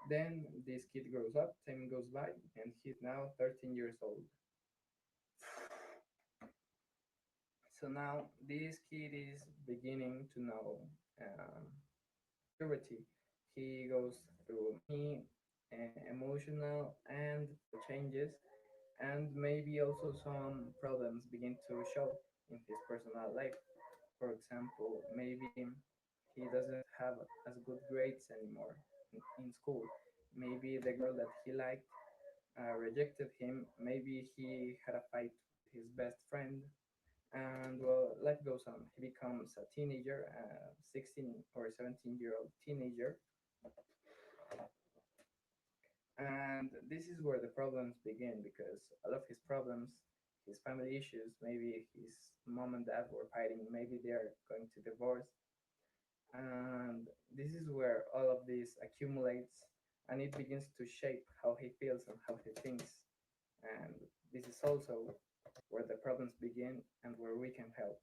Then this kid grows up, time goes by, and he's now 13 years old. So now this kid is beginning to know puberty. He goes through many emotional and changes, and maybe also some problems begin to show in his personal life. For example, maybe he doesn't have as good grades anymore in school. Maybe the girl that he liked rejected him. Maybe he had a fight with his best friend. And well, life goes on. He becomes a teenager, a 16 or 17-year-old teenager. And this is where the problems begin because all of his problems, his family issues, maybe his mom and dad were fighting, maybe they're going to divorce. And this is where all of this accumulates and it begins to shape how he feels and how he thinks. And this is also where the problems begin and where we can help.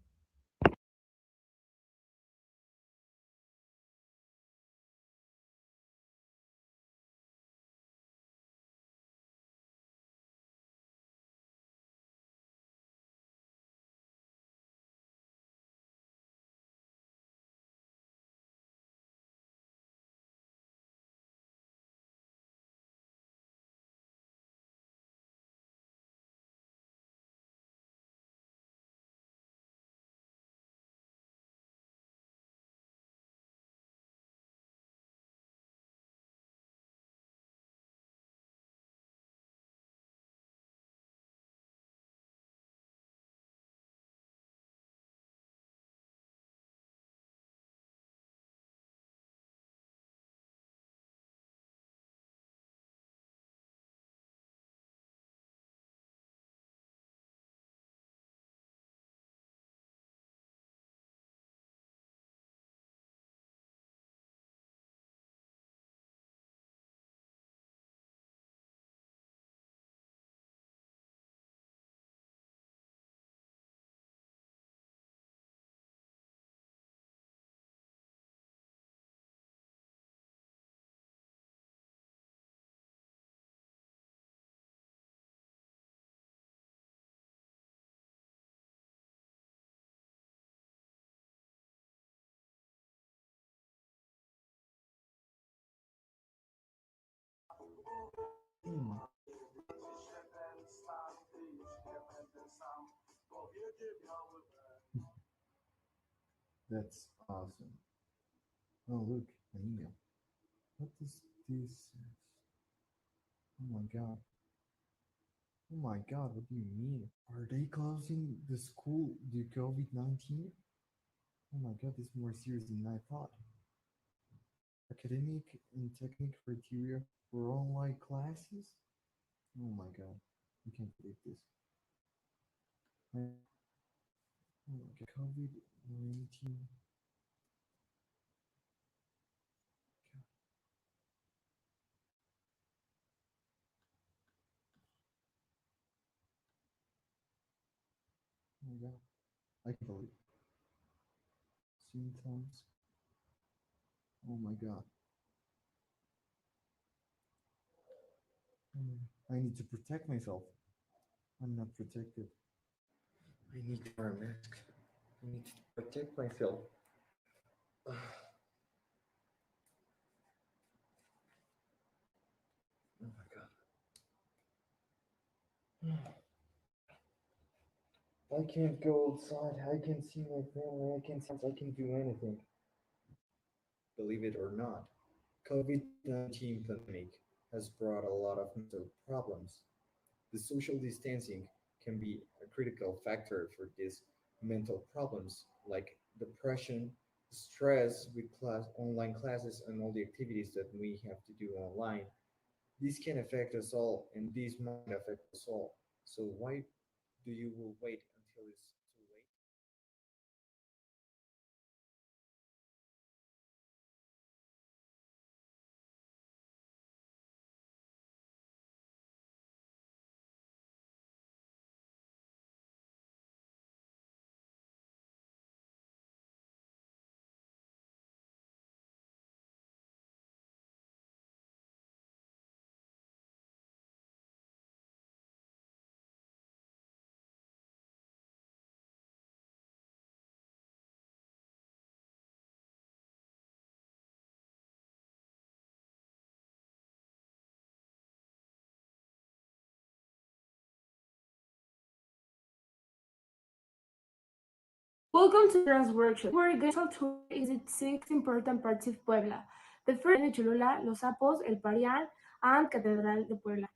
Hmm. That's awesome. Oh, look, an email. What is this? Oh my god. Oh my god, what do you mean? Are they closing the school due to COVID-19? Oh my god, this is more serious than I thought. Academic and technical criteria for online classes? Oh my god, you can't believe this. Oh my god, COVID-19. Oh my god, I can't believe it. Symptoms. Oh my god. I need to protect myself. I'm not protected. I need to wear a mask. I need to protect myself. Oh my god. I can't go outside. I can see my family. I can see I can do anything. Believe it or not, COVID-19 pandemic has brought a lot of mental problems. The social distancing can be a critical factor for these mental problems like depression, stress with online classes and all the activities that we have to do online. This can affect us all and this might affect us all. So why do you will wait until it's too late? Welcome to Trans Workshop. We're going to tour is its six important parts of Puebla. The first de Cholula, Los Sapos, El Parián, and Catedral de Puebla.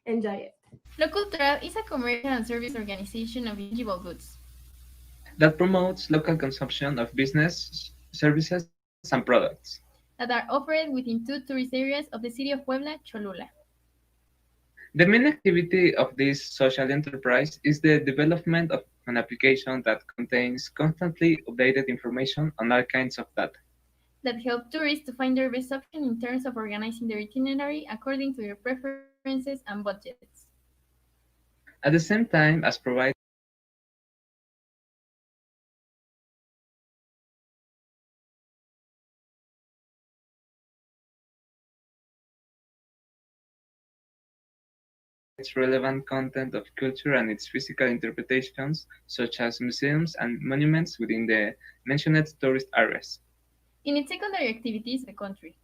Enjoy it. LoQltural is a commercial and service organization of intangible goods that promotes local consumption of business, services, and products. that are offered within 2 tourist areas of the city of Puebla, Cholula. The main activity of this social enterprise is the development of an application that contains constantly updated information on all kinds of data. That help tourists to find their best option in terms of organizing their itinerary according to their preferences and budgets. At the same time as providing relevant content of culture and its physical interpretations, such as museums and monuments within the mentioned tourist areas. In its secondary activities, the country.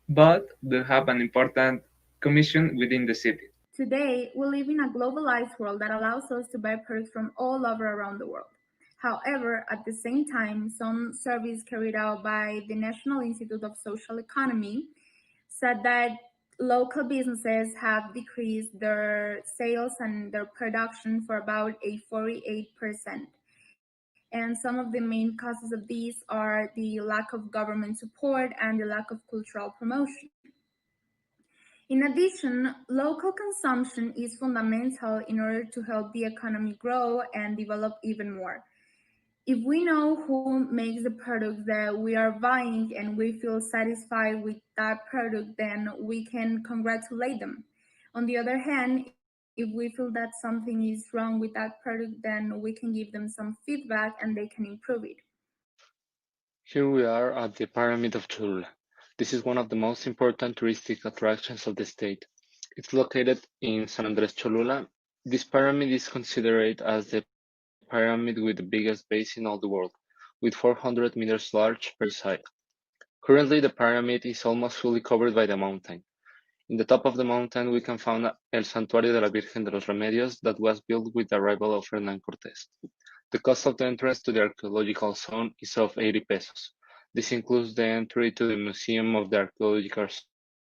But they have an important commission within the city. Today, we live in a globalized world that allows us to buy products from all over around the world. However, at the same time, some surveys carried out by the National Institute of Social Economy said that local businesses have decreased their sales and their production for about a 48%. And some of the main causes of these are the lack of government support and the lack of cultural promotion. In addition, local consumption is fundamental in order to help the economy grow and develop even more. If we know who makes the product that we are buying and we feel satisfied with that product, then we can congratulate them. On the other hand, if we feel that something is wrong with that product, then we can give them some feedback and they can improve it. Here we are at the Pyramid of Cholula. This is one of the most important touristic attractions of the state. It's located in San Andres Cholula. This pyramid is considered as the pyramid with the biggest base in all the world, with 400 meters large per side. Currently, the pyramid is almost fully covered by the mountain. In the top of the mountain, we can find El Santuario de la Virgen de los Remedios that was built with the arrival of Hernán Cortés. The cost of the entrance to the archaeological zone is of 80 pesos. This includes the entry to the Museum of the Archaeological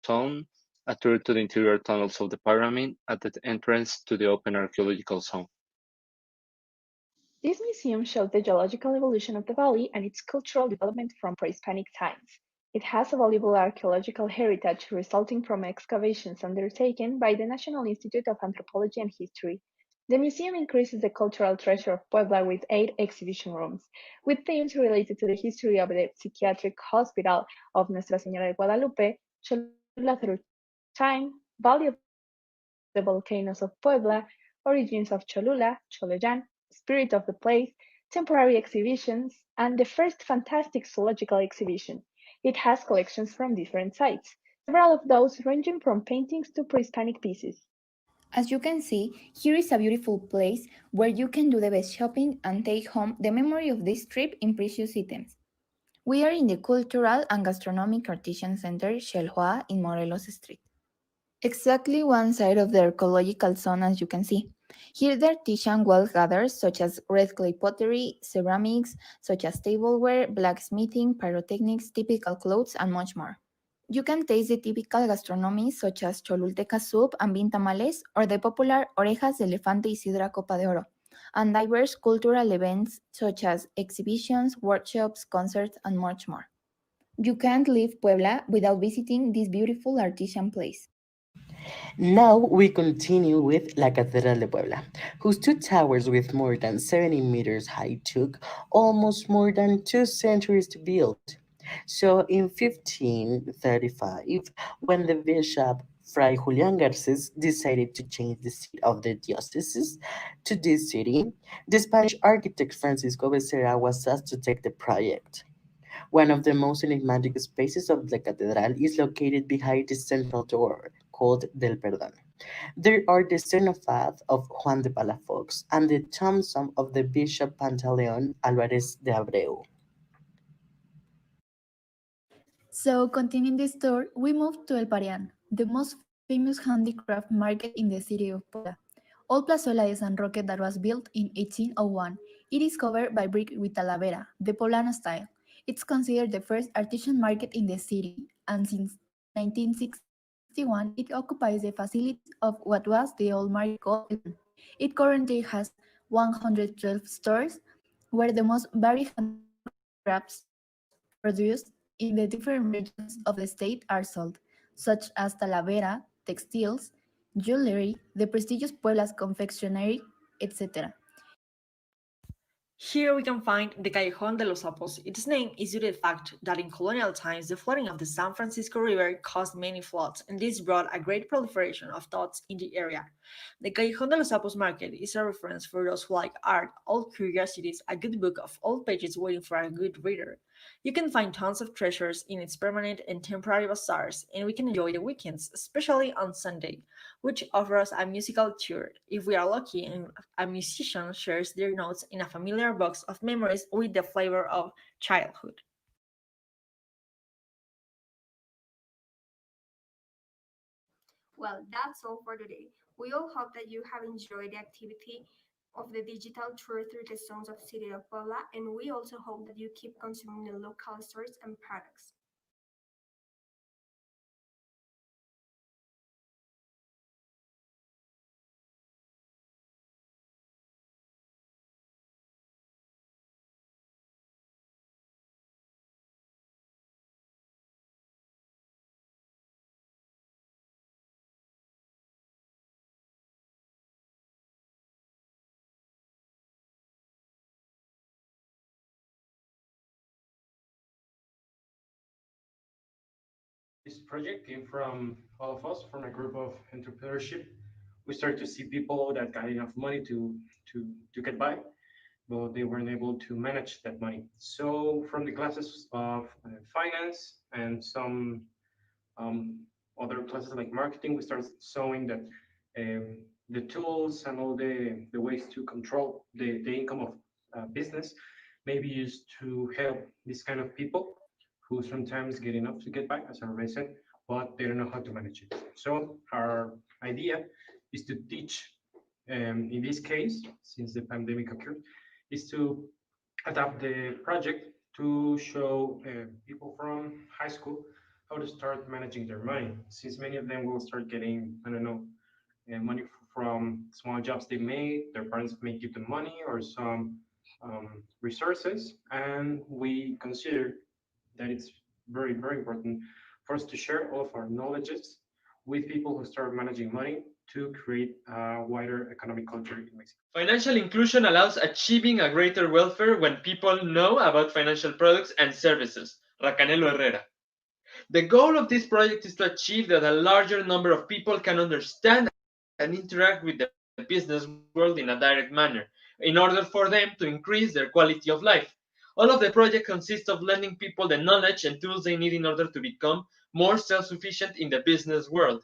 Zone, a tour to the interior tunnels of the pyramid, and the entrance to the open archaeological zone. This museum shows the geological evolution of the valley and its cultural development from pre-Hispanic times. It has a valuable archaeological heritage resulting from excavations undertaken by the National Institute of Anthropology and History. The museum increases the cultural treasure of Puebla with 8 exhibition rooms, with themes related to the history of the psychiatric hospital of Nuestra Señora de Guadalupe, Cholula through time, value of the volcanoes of Puebla, origins of Cholula, Choloyan, spirit of the place, temporary exhibitions, and the first fantastic zoological exhibition. It has collections from different sites, several of those ranging from paintings to pre-Hispanic pieces. As you can see, here is a beautiful place where you can do the best shopping and take home the memory of this trip in precious items. We are in the Cultural and Gastronomic Artisan Center, Xelhua, in Morelos Street. Exactly one side of the archaeological zone, as you can see. Here the artisan wealth gathers, such as red clay pottery, ceramics, such as tableware, blacksmithing, pyrotechnics, typical clothes, and much more. You can taste the typical gastronomy such as cholulteca soup and bean tamales, or the popular orejas de elefante y sidra copa de oro, and diverse cultural events such as exhibitions, workshops, concerts, and much more. You can't leave Puebla without visiting this beautiful artisan place. Now we continue with La Catedral de Puebla, whose two towers with more than 70 meters high took almost more than 2 centuries to build. So in 1535, when the bishop Fray Julián Garces decided to change the seat of the diocese to this city, the Spanish architect Francisco Becerra was asked to take the project. One of the most enigmatic spaces of the cathedral is located behind the central door, called Del Perdón. There are the cenotaph of Juan de Palafox and the tombstone of the Bishop Pantaleon Alvarez de Abreu. So, continuing this tour, we moved to El Parián, the most famous handicraft market in the city of Puebla. Old Plazuela de San Roque that was built in 1801. It is covered by brick with talavera, the Poblano style. It's considered the first artisan market in the city, and since 1961, it occupies the facilities of what was the old market called El Pan. It currently has 112 stores, where the most varied handicrafts produced in the different regions of the state are sold, such as talavera, textiles, jewelry, the prestigious Puebla's confectionery, etc. Here we can find the Callejón de los Sapos. Its name is due to the fact that in colonial times the flooding of the San Francisco River caused many floods, and this brought a great proliferation of thoughts in the area. The Callejón de los Sapos market is a reference for those who like art, old curiosities, a good book of old pages waiting for a good reader. You can find tons of treasures in its permanent and temporary bazaars, and we can enjoy the weekends, especially on Sunday, which offers a musical tour. If we are lucky, and a musician shares their notes in a familiar box of memories with the flavor of childhood. Well, that's all for today. We all hope that you have enjoyed the activity of the digital tour through the zones of City of Puebla, and we also hope that you keep consuming the local stores and products. This project came from all of us, from a group of entrepreneurship. We started to see people that got enough money to get by, but they weren't able to manage that money. So from the classes of finance and some other classes like marketing, we started showing that the tools and all the ways to control the income of business may be used to help these kind of people who sometimes get enough to get by, as I already said, but they don't know how to manage it. So our idea is to teach, in this case, since the pandemic occurred, is to adapt the project to show people from high school how to start managing their money, since many of them will start getting, I don't know, money from small jobs they made. Their parents may give them money or some resources, and we consider that it's very, very important for us to share all of our knowledges with people who start managing money to create a wider economic culture in Mexico. Financial inclusion allows achieving a greater welfare when people know about financial products and services. Racanelo Herrera. The goal of this project is to achieve that a larger number of people can understand and interact with the business world in a direct manner, in order for them to increase their quality of life. All of the project consists of lending people the knowledge and tools they need in order to become more self-sufficient in the business world.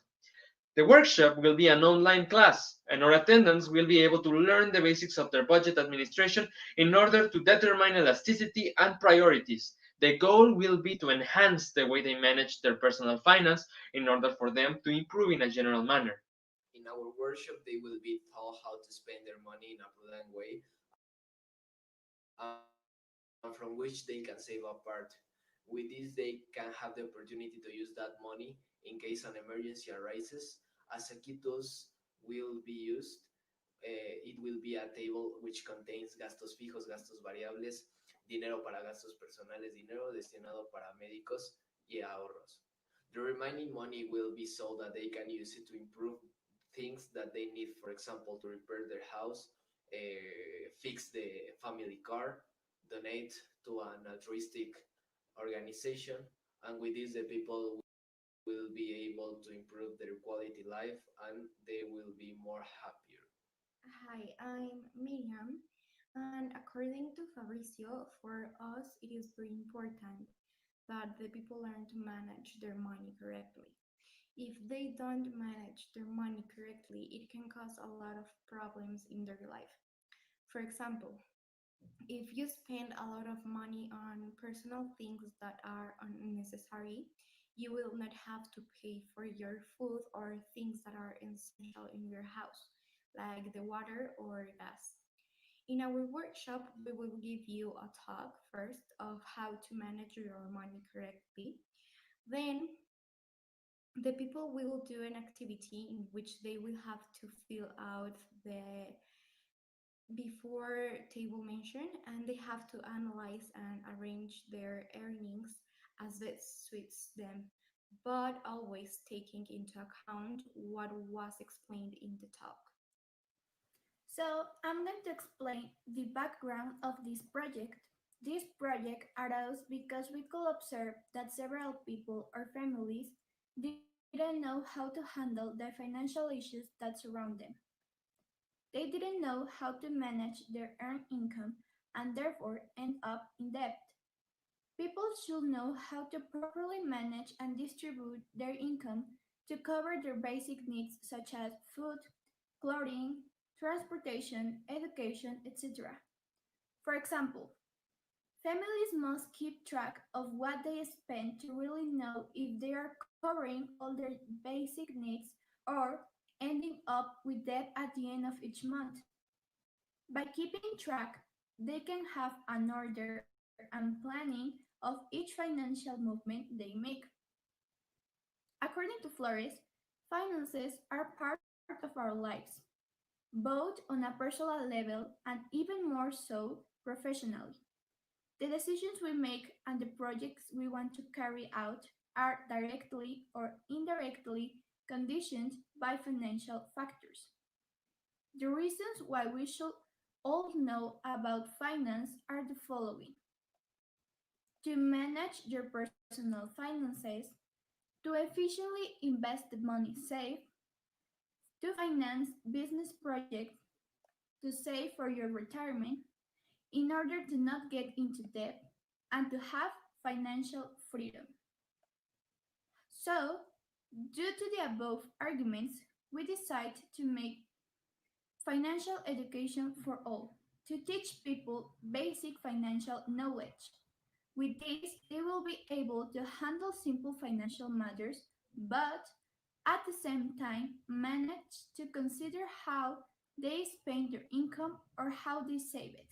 The workshop will be an online class, and our attendants will be able to learn the basics of their budget administration in order to determine elasticity and priorities. The goal will be to enhance the way they manage their personal finance in order for them to improve in a general manner. In our workshop, they will be taught how to spend their money in a prudent way, and from which they can save a part. With this, they can have the opportunity to use that money in case an emergency arises. As Sequitos will be used, it will be a table which contains gastos fijos, gastos variables, dinero para gastos personales, dinero destinado para médicos y ahorros. The remaining money will be so that they can use it to improve things that they need, for example, to repair their house, fix the family car, donate to an altruistic organization, and with this, the people will be able to improve their quality life and they will be more happier. Hi, I'm Miriam, and according to Fabricio, for us it is very important that the people learn to manage their money correctly. If they don't manage their money correctly, it can cause a lot of problems in their life. For example, if you spend a lot of money on personal things that are unnecessary, you will not have to pay for your food or things that are essential in your house, like the water or gas. In our workshop, we will give you a talk first of how to manage your money correctly. Then the people will do an activity in which they will have to fill out the before table mention, and they have to analyze and arrange their earnings as it suits them, but always taking into account what was explained in the talk. So I'm going to explain the background of this project. This project arose because we could observe that several people or families didn't know how to handle the financial issues that surround them. They didn't know how to manage their earned income and therefore end up in debt. People should know how to properly manage and distribute their income to cover their basic needs such as food, clothing, transportation, education, etc. For example, families must keep track of what they spend to really know if they are covering all their basic needs or ending up with debt at the end of each month. By keeping track, they can have an order and planning of each financial movement they make. According to Flores, finances are part of our lives, both on a personal level and even more so professionally. The decisions we make and the projects we want to carry out are directly or indirectly conditioned by financial factors. The reasons why we should all know about finance are the following: to manage your personal finances, to efficiently invest the money saved, to finance business projects, to save for your retirement in order to not get into debt, and to have financial freedom. So, due to the above arguments, we decide to make financial education for all, to teach people basic financial knowledge. With this, they will be able to handle simple financial matters, but at the same time manage to consider how they spend their income or how they save it.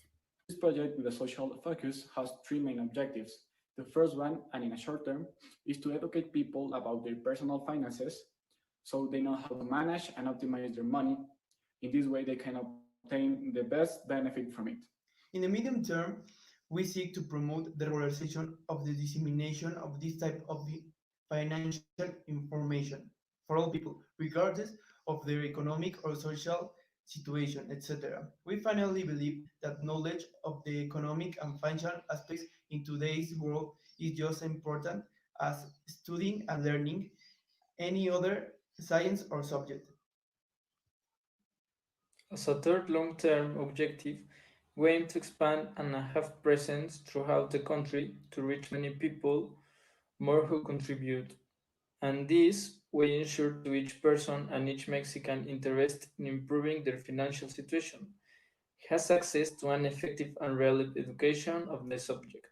This project with a social focus has three main objectives. The first one, and in a short term, is to educate people about their personal finances so they know how to manage and optimize their money. In this way, they can obtain the best benefit from it. In the medium term, we seek to promote the regularization of the dissemination of this type of financial information for all people, regardless of their economic or social situation, etc. We finally believe that knowledge of the economic and financial aspects in today's world is just as important as studying and learning any other science or subject. As a third long-term objective, we aim to expand and have presence throughout the country to reach many people, more who contribute. And this we ensure to each person and each Mexican interested in improving their financial situation has access to an effective and relevant education of the subject.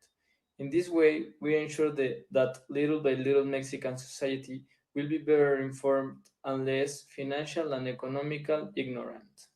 In this way, we ensure that little by little Mexican society will be better informed and less financial and economical ignorant.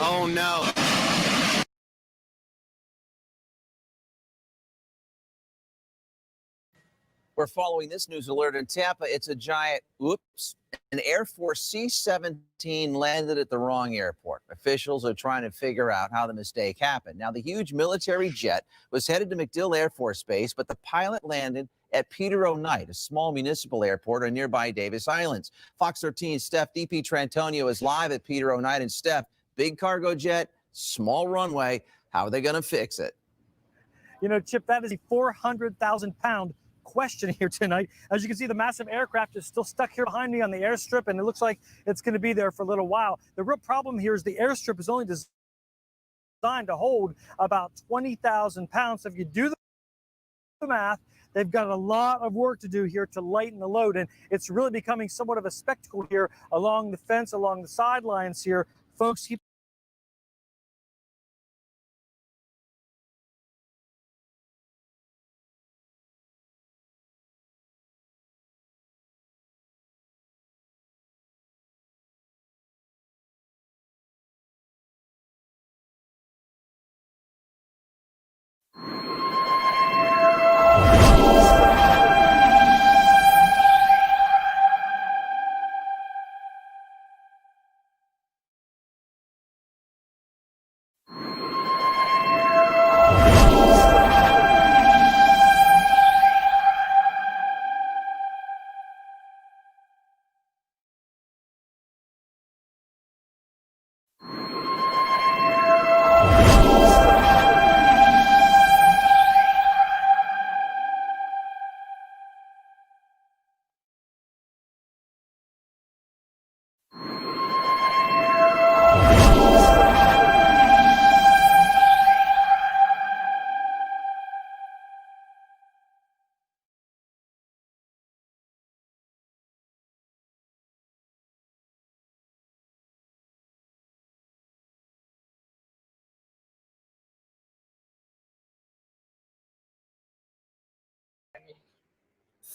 Oh no. We're following this news alert in Tampa. It's a giant, oops, an Air Force C-17 landed at the wrong airport. Officials are trying to figure out how the mistake happened. Now, the huge military jet was headed to MacDill Air Force Base, but the pilot landed at Peter O'Knight, a small municipal airport on nearby Davis Islands. Fox 13's Steph DP Trantonio is live at Peter O'Knight. And Steph, big cargo jet, small runway. How are they going to fix it? You know, Chip, that is a 400,000-pound question here tonight. As you can see, the massive aircraft is still stuck here behind me on the airstrip, and it looks like it's going to be there for a little while. The real problem here is the airstrip is only designed to hold about 20,000 pounds. So if you do the math, they've got a lot of work to do here to lighten the load, and it's really becoming somewhat of a spectacle here along the fence, along the sidelines here. Folks keep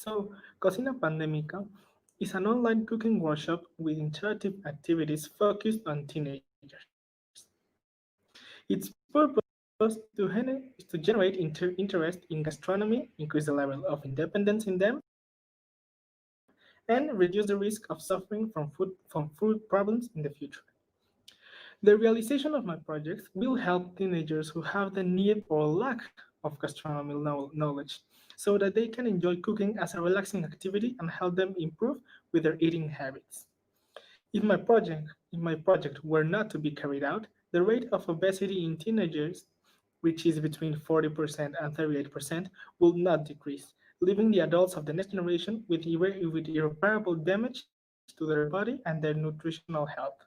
So, Cocina Pandémica is an online cooking workshop with interactive activities focused on teenagers. Its purpose is to generate interest in gastronomy, increase the level of independence in them, and reduce the risk of suffering from food problems in the future. The realization of my projects will help teenagers who have the need or lack of gastronomical knowledge so that they can enjoy cooking as a relaxing activity and help them improve with their eating habits. If my project were not to be carried out, the rate of obesity in teenagers, which is between 40% and 38%, will not decrease, leaving the adults of the next generation with irreparable damage to their body and their nutritional health.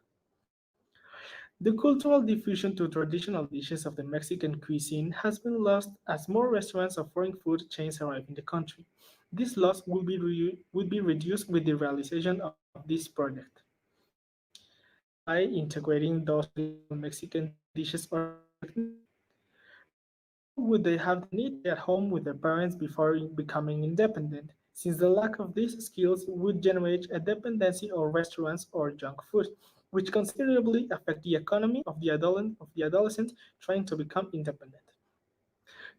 The cultural diffusion to traditional dishes of the Mexican cuisine has been lost as more restaurants of foreign food chains arrive in the country. This loss would be reduced with the realization of this project. By integrating those traditional Mexican dishes organically, no longer would they have the need to stay at home with their parents before becoming independent, since the lack of these skills would generate a dependency on restaurants or junk food, which considerably affect the economy of the adolescent trying to become independent.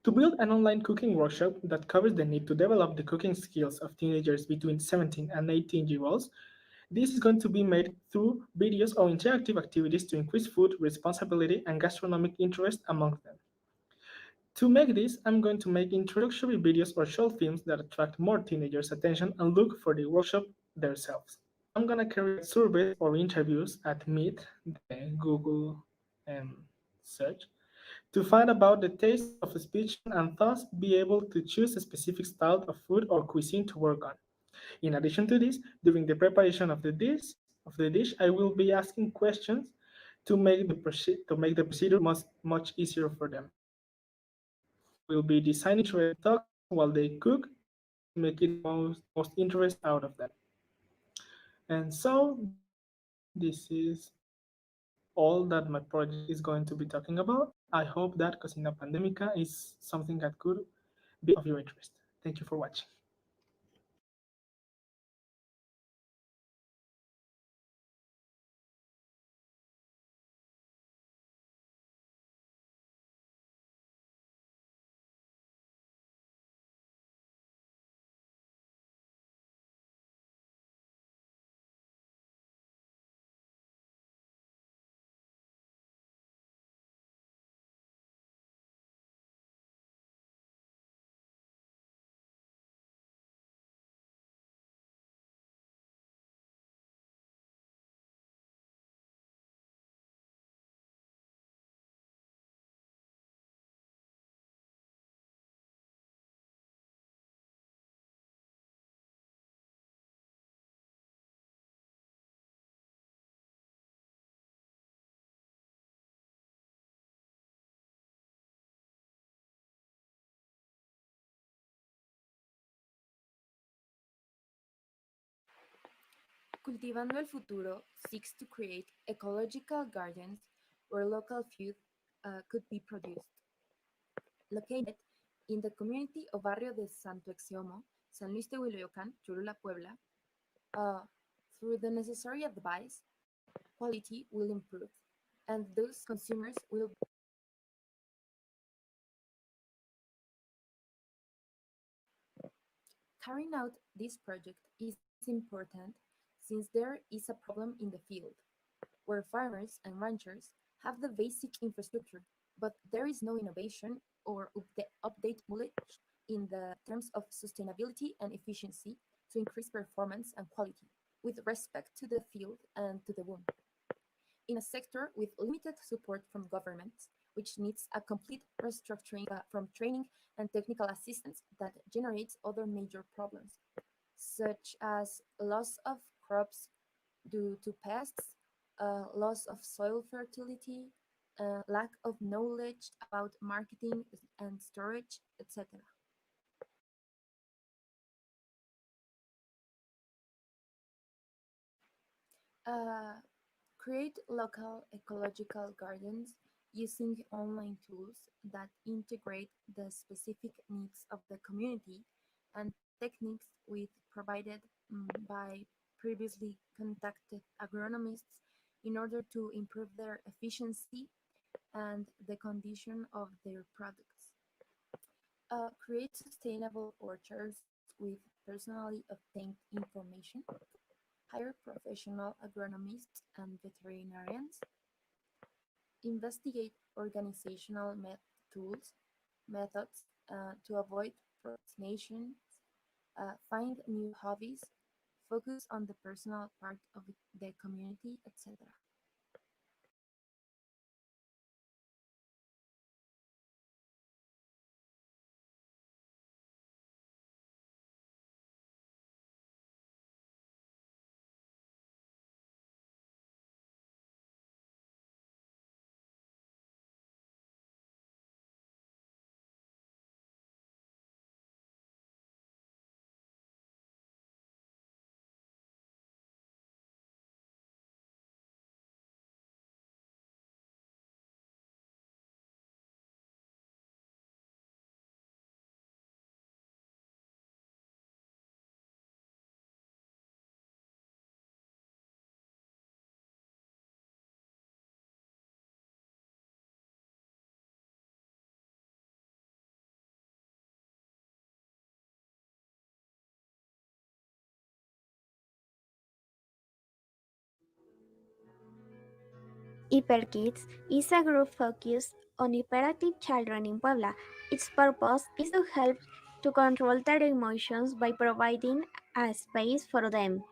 To build an online cooking workshop that covers the need to develop the cooking skills of teenagers between 17 and 18-year-olds, this is going to be made through videos or interactive activities to increase food responsibility and gastronomic interest among them. To make this, I'm going to make introductory videos or short films that attract more teenagers' attention and look for the workshop themselves. I'm going to carry out surveys or interviews at Meet, the Google search, to find about the taste of a speech and thus be able to choose a specific style of food or cuisine to work on. In addition to this, during the preparation of the dish, I will be asking questions to make the procedure much easier for them. I will be designing interesting talks while they cook to make it the most interest out of them. And so this is all that my project is going to be talking about. I hope that Cocina Pandemica is something that could be of your interest. Thank you for watching. Cultivando el futuro seeks to create ecological gardens where local food could be produced. Located in the community of Barrio de Santo Exiomo, San Luis de Huiloyocan, Cholula, Puebla, through the necessary advice, quality will improve, and those consumers will Carrying out this project is important since there is a problem in the field, where farmers and ranchers have the basic infrastructure, but there is no innovation or update knowledge in the terms of sustainability and efficiency to increase performance and quality with respect to the field and to the womb. In a sector with limited support from governments, which needs a complete restructuring from training and technical assistance that generates other major problems, such as loss of crops due to pests, loss of soil fertility, lack of knowledge about marketing and storage, etc. Uh, Create local ecological gardens using online tools that integrate the specific needs of the community and techniques with provided by previously contacted agronomists in order to improve their efficiency and the condition of their products. Create sustainable orchards with personally obtained information. Hire professional agronomists and veterinarians. Investigate organizational methods to avoid procrastination. Find new hobbies. Focus on the personal part of the community, etc. Hiperkids is a group focused on hyperactive children in Puebla. Its purpose is to help to control their emotions by providing a space for them.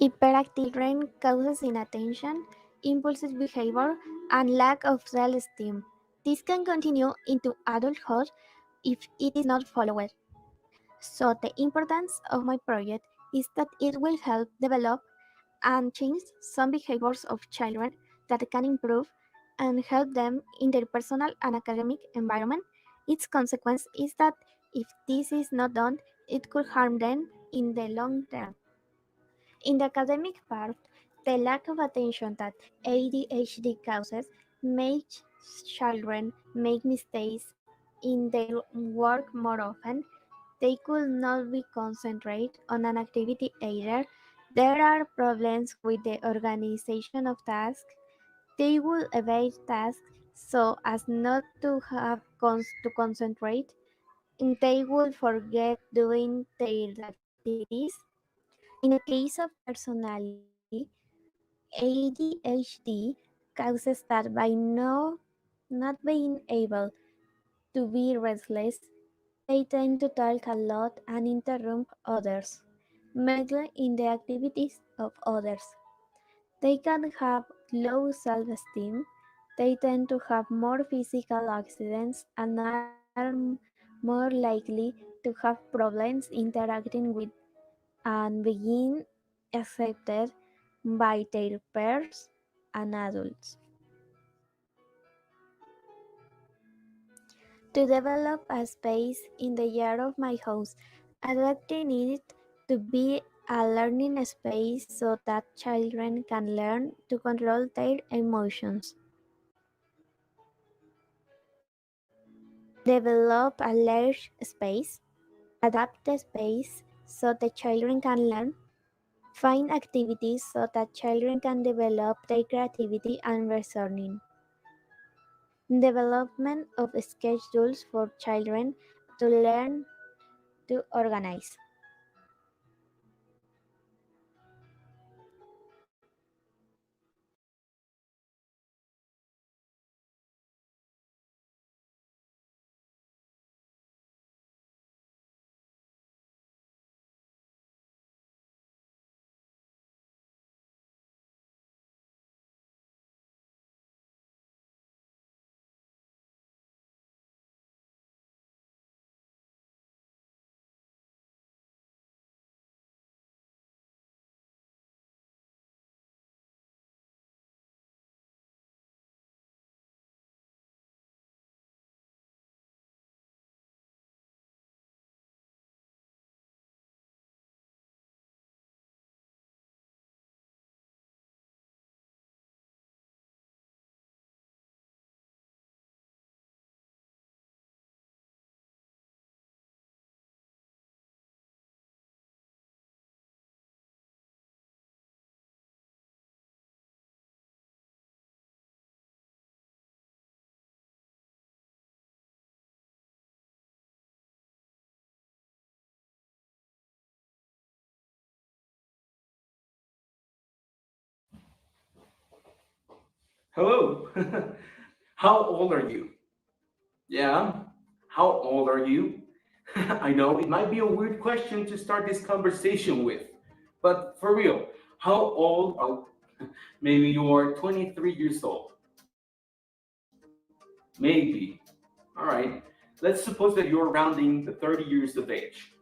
Hyperactive children causes inattention, impulsive behavior, and lack of self-esteem. This can continue into adulthood if it is not followed. So the importance of my project is that it will help develop and change some behaviors of children that can improve and help them in their personal and academic environment. Its consequence is that if this is not done, it could harm them in the long term. In the academic part, the lack of attention that ADHD causes makes children make mistakes in their work more often. They could not be concentrate on an activity either. There are problems with the organization of tasks. They will evade tasks so as not to have to concentrate. And they will forget doing their activities. In the case of personality, ADHD causes that by not being able to be restless, they tend to talk a lot and interrupt others, meddle in the activities of others. They can have low self-esteem. They tend to have more physical accidents and are more likely to have problems interacting with and being accepted by their peers and adults. To develop a space in the yard of my house, adapting it to be a learning space so that children can learn to control their emotions. Develop a large space, adapt the space so the children can learn, find activities so that children can develop their creativity and reasoning. Development of schedules for children to learn to organize. Hello. How old are you? Yeah. How old are you? I know it might be a weird question to start this conversation with, but for real, how old are maybe you are 23 years old? Maybe. All right. Let's suppose that you're rounding the 30 years of age.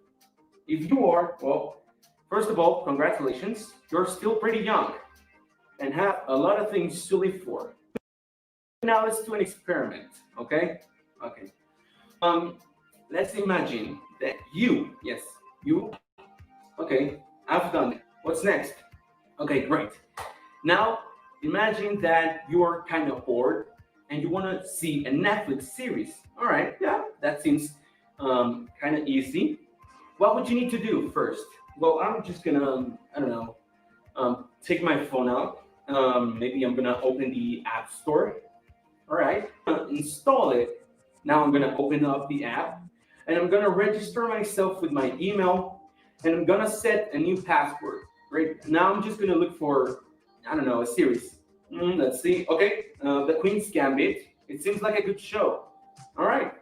If you are, well, first of all, congratulations. You're still pretty young and have a lot of things to live for. Now let's do an experiment, okay? Okay. Um, let's imagine that you, yes, you, okay, I've done it. What's next? Okay, great. Now imagine that you are kind of bored and you want to see a Netflix series. All right, yeah, that seems kind of easy. What would you need to do first? Well, I'm just gonna, I don't know, take my phone out. Maybe I'm gonna open the App Store. All right, install it. Now I'm gonna open up the app and I'm gonna register myself with my email and I'm gonna set a new password. Right now I'm just gonna look for, I don't know, a series. Let's see. Okay, The Queen's Gambit. It seems like a good show. All right,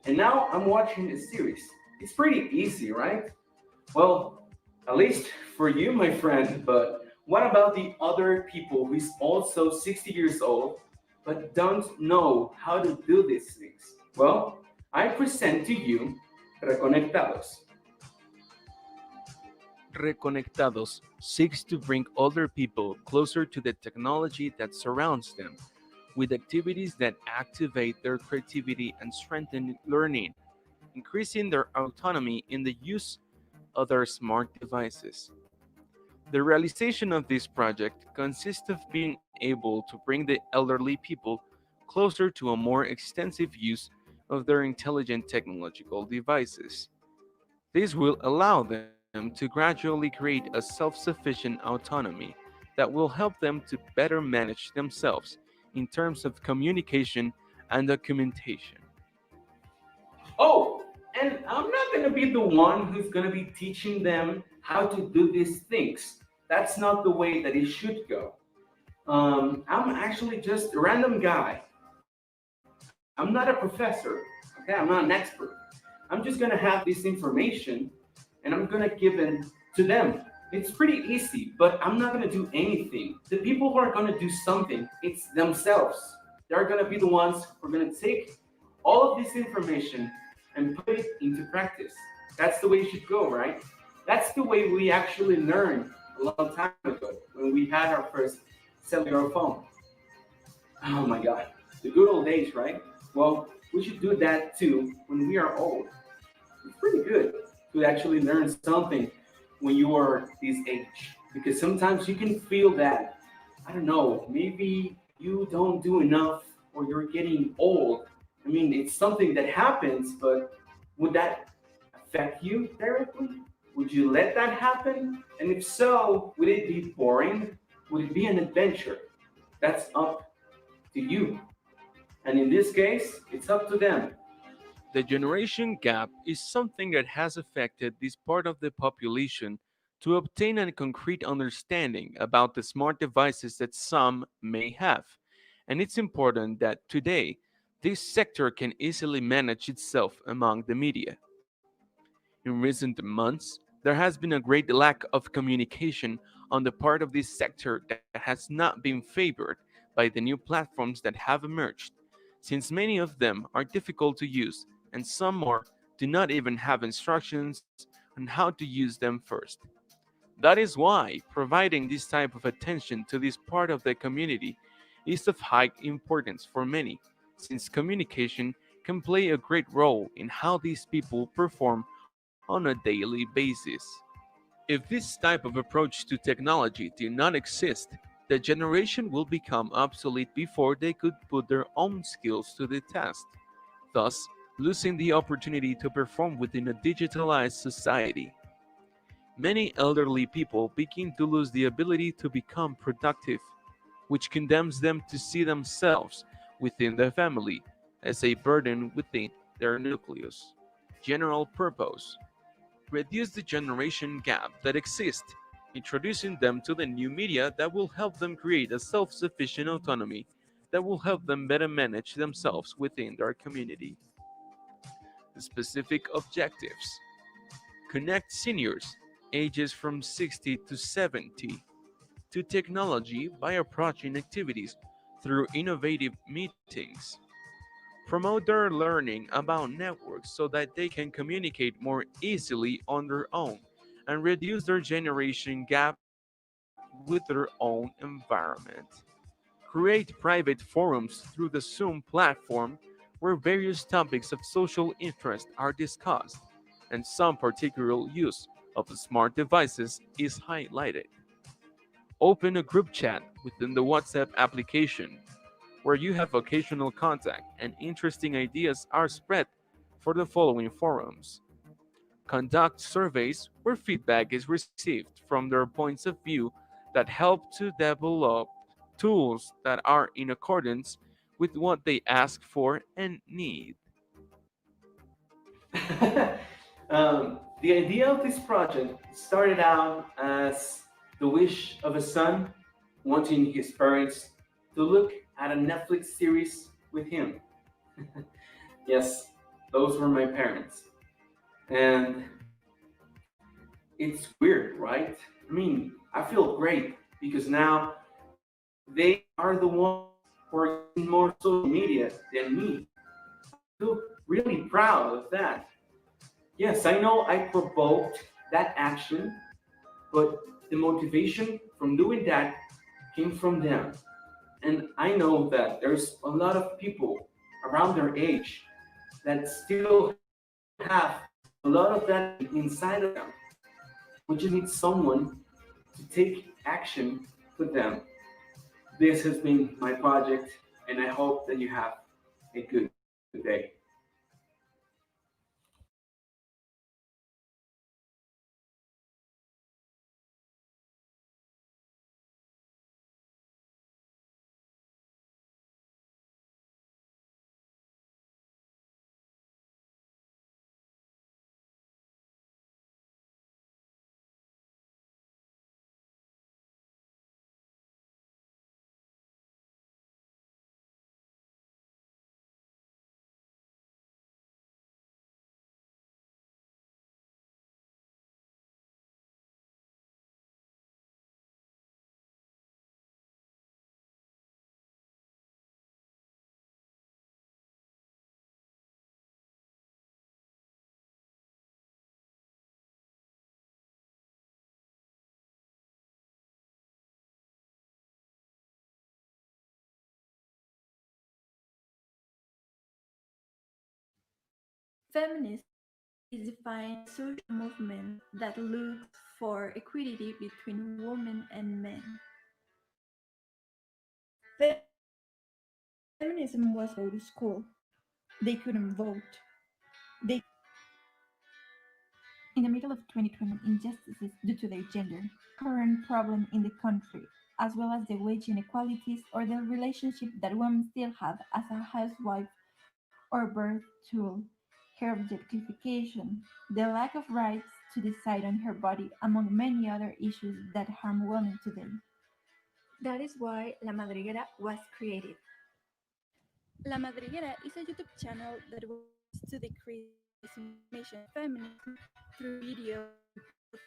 and now I'm watching a series. It's pretty easy, right? Well, at least for you, my friend. But what about the other people who's also 60 years old but don't know how to do these things? Well, I present to you Reconectados. Reconectados seeks to bring older people closer to the technology that surrounds them, with activities that activate their creativity and strengthen learning, increasing their autonomy in the use of their smart devices. The realization of this project consists of being able to bring the elderly people closer to a more extensive use of their intelligent technological devices. This will allow them to gradually create a self sufficient autonomy that will help them to better manage themselves in terms of communication and documentation. Oh, and I'm not going to be the one who's going to be teaching them how to do these things. That's not the way that it should go. I'm actually just a random guy. I'm not a professor. Okay, I'm not an expert. I'm just going to have this information and I'm going to give it to them. It's pretty easy, but I'm not going to do anything. The people who are going to do something, it's themselves. They're going to be the ones who are going to take all of this information and put it into practice. That's the way it should go, right? That's the way we actually learned a long time ago when we had our first cellular phone. Oh my God, the good old days, right? Well, we should do that too when we are old. It's pretty good to actually learn something when you are this age, because sometimes you can feel that, I don't know, maybe you don't do enough or you're getting old. I mean, it's something that happens, but would that affect you directly? Would you let that happen? And if so, would it be boring? Would it be an adventure? That's up to you. And in this case, it's up to them. The generation gap is something that has affected this part of the population to obtain a concrete understanding about the smart devices that some may have. And it's important that today, this sector can easily manage itself among the media. In recent months, there has been a great lack of communication on the part of this sector that has not been favored by the new platforms that have emerged, since many of them are difficult to use and some more do not even have instructions on how to use them first. That is why providing this type of attention to this part of the community is of high importance for many, since communication can play a great role in how these people perform on a daily basis. If this type of approach to technology did not exist, the generation will become obsolete before they could put their own skills to the test, thus losing the opportunity to perform within a digitalized society. Many elderly people begin to lose the ability to become productive, which condemns them to see themselves within the family as a burden within their nucleus. General purpose: reduce the generation gap that exists, introducing them to the new media that will help them create a self sufficient autonomy that will help them better manage themselves within their community. Specific objectives: connect seniors, ages from 60 to 70, to technology by approaching activities through innovative meetings. Promote their learning about networks so that they can communicate more easily on their own and reduce their generation gap with their own environment. Create private forums through the Zoom platform where various topics of social interest are discussed and some particular use of smart devices is highlighted. Open a group chat within the WhatsApp application where you have occasional contact and interesting ideas are spread for the following forums. Conduct surveys where feedback is received from their points of view that help to develop tools that are in accordance with what they ask for and need. The idea of this project started out as the wish of a son wanting his parents to look at a Netflix series with him. Yes, those were my parents. And it's weird, right? I mean, I feel great because now they are the ones who are using more social media than me. I feel really proud of that. Yes, I know I provoked that action, but the motivation from doing that came from them. And I know that there's a lot of people around their age that still have a lot of that inside of them. We just need someone to take action for them. This has been my project, and I hope that you have a good day. Feminism is defined as a social movement that looks for equality between women and men. Feminism was go to school. They couldn't vote. They in the middle of 2020 injustices due to their gender, current problem in the country, as well as the wage inequalities or the relationship that women still have as a housewife or birth tool, her objectification, the lack of rights to decide on her body, among many other issues that harm women today. That is why La Madriguera was created. La Madriguera is a YouTube channel that works to decrease misinformation on feminism through videos reported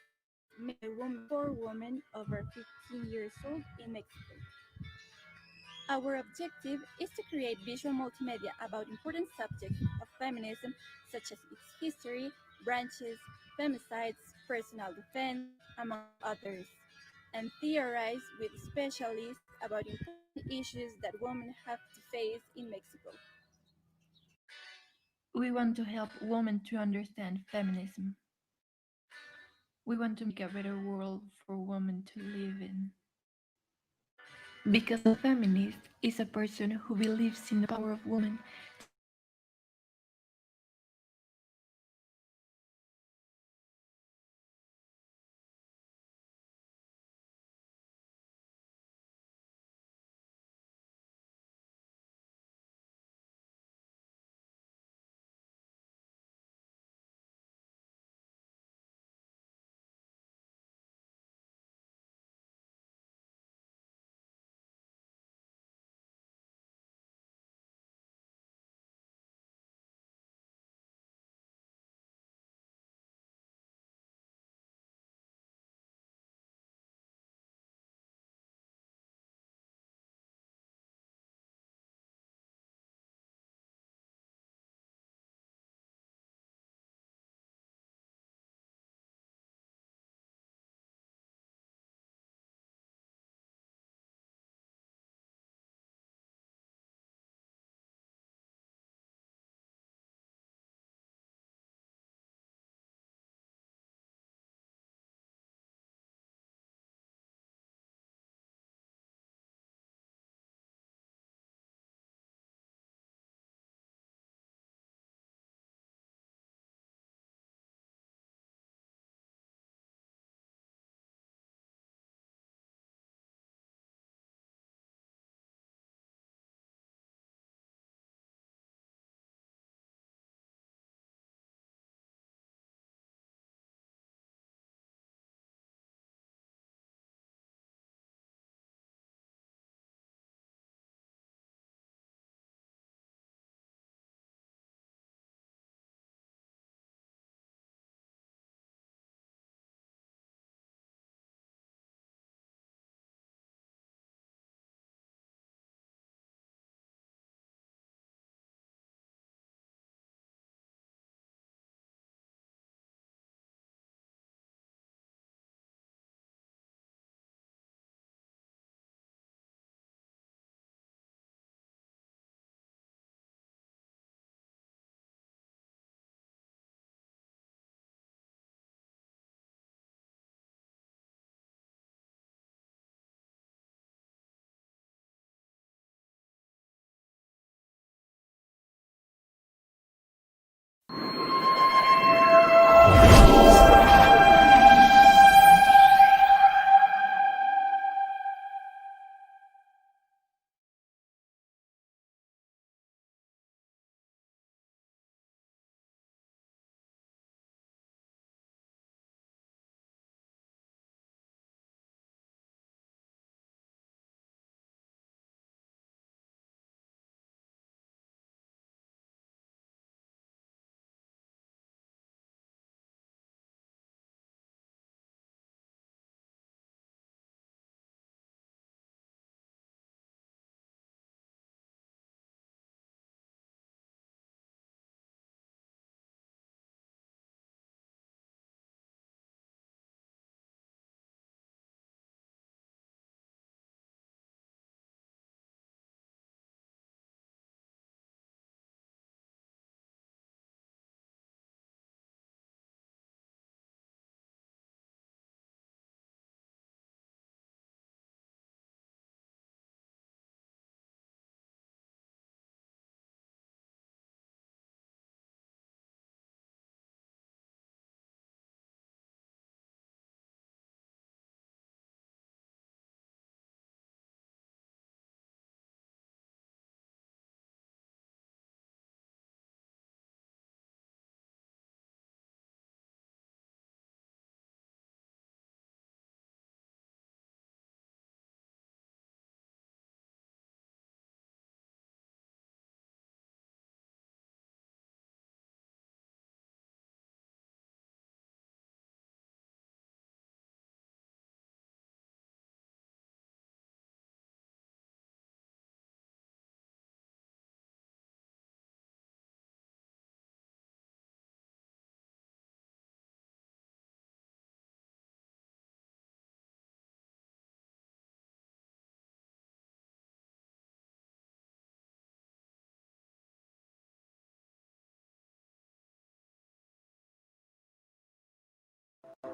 made by women for women over 15 years old in Mexico. Our objective is to create visual multimedia about important subjects of feminism, such as its history, branches, femicides, personal defense, among others, and theorize with specialists about important issues that women have to face in Mexico. We want to help women to understand feminism. We want to make a better world for women to live in. Because a feminist is a person who believes in the power of women to change the world.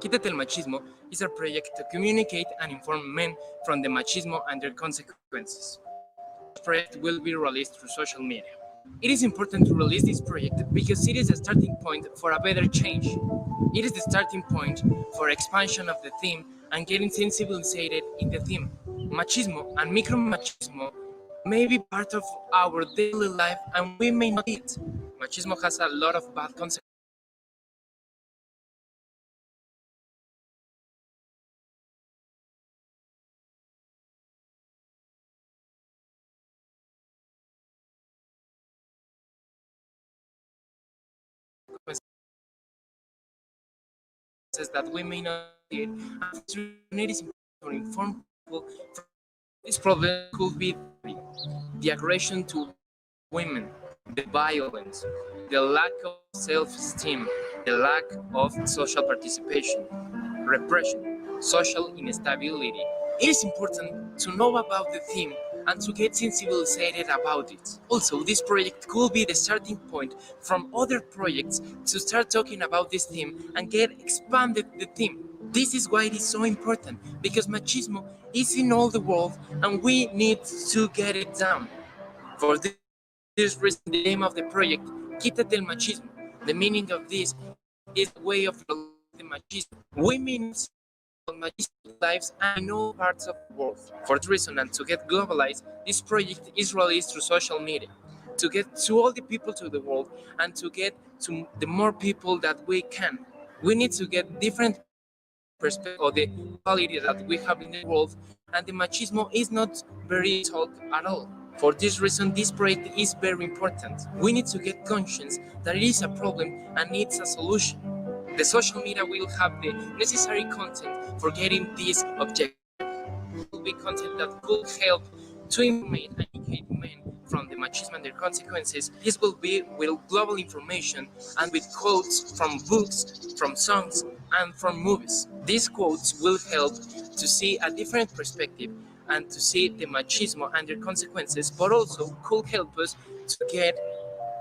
Quítate el machismo is a project to communicate and inform men from the machismo and their consequences. This project will be released through social media. It is important to release this project because it is a starting point for a better change. It is the starting point for expansion of the theme and getting sensibilized in the theme. Machismo and micromachismo may be part of our daily life and we may not see it. Machismo has a lot of bad consequences. That we may not see it. And it is important to inform people. This problem could be the aggression to women, the violence, the lack of self-esteem, the lack of social participation, repression, social instability. It is important to know about the theme and to get sensibilized about it. Also, this project could be the starting point from other projects to start talking about this theme and get expanded the theme. This is why it is so important, because machismo is in all the world and we need to get it down. For this reason, the name of the project, Quítate el machismo. The meaning of this is a way of the machismo. Women machismo lives and in all parts of the world. For this reason, and to get globalized, this project is released through social media. To get to all the people to the world and to get to the more people that we can. We need to get different perspective of the quality that we have in the world, and the machismo is not very talked at all. For this reason, this project is very important. We need to get conscious that it is a problem and needs a solution. The social media will have the necessary content for getting this objective. It will be content that could help to inform and educate men from the machismo and their consequences. This will be with global information and with quotes from books, from songs, and from movies. These quotes will help to see a different perspective and to see the machismo and their consequences, but also could help us to get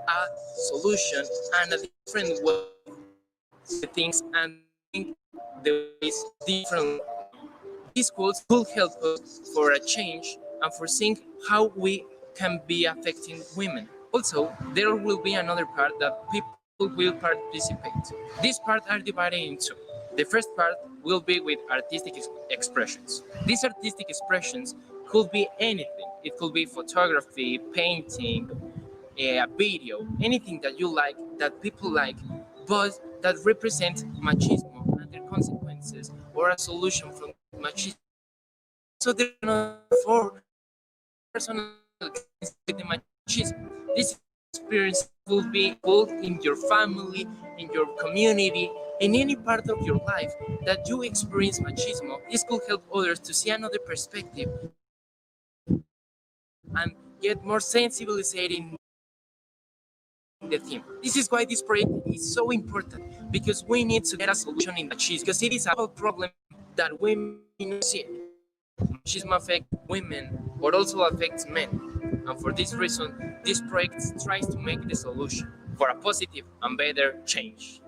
a solution and a different way to things and think the ways differently. These quotes could help us for a change and for seeing how we can be affecting women. Also, there will be another part that people will participate. These parts are divided into. The first part will be with artistic expressions. These artistic expressions could be anything. It could be photography, painting, a video, anything that you like, that people like, but that represent machismo and their consequences or a solution from machismo. So there are four personal experiences with the machismo. This experience will be both in your family, in your community, in any part of your life that you experience machismo. This could help others to see another perspective and get more sensibilized in the theme. This is why this project is so important, because we need to get a solution in machismo, because it is a problem that women see. Machismo affects women, but also affects men. And for this reason, this project tries to make the solution for a positive and better change.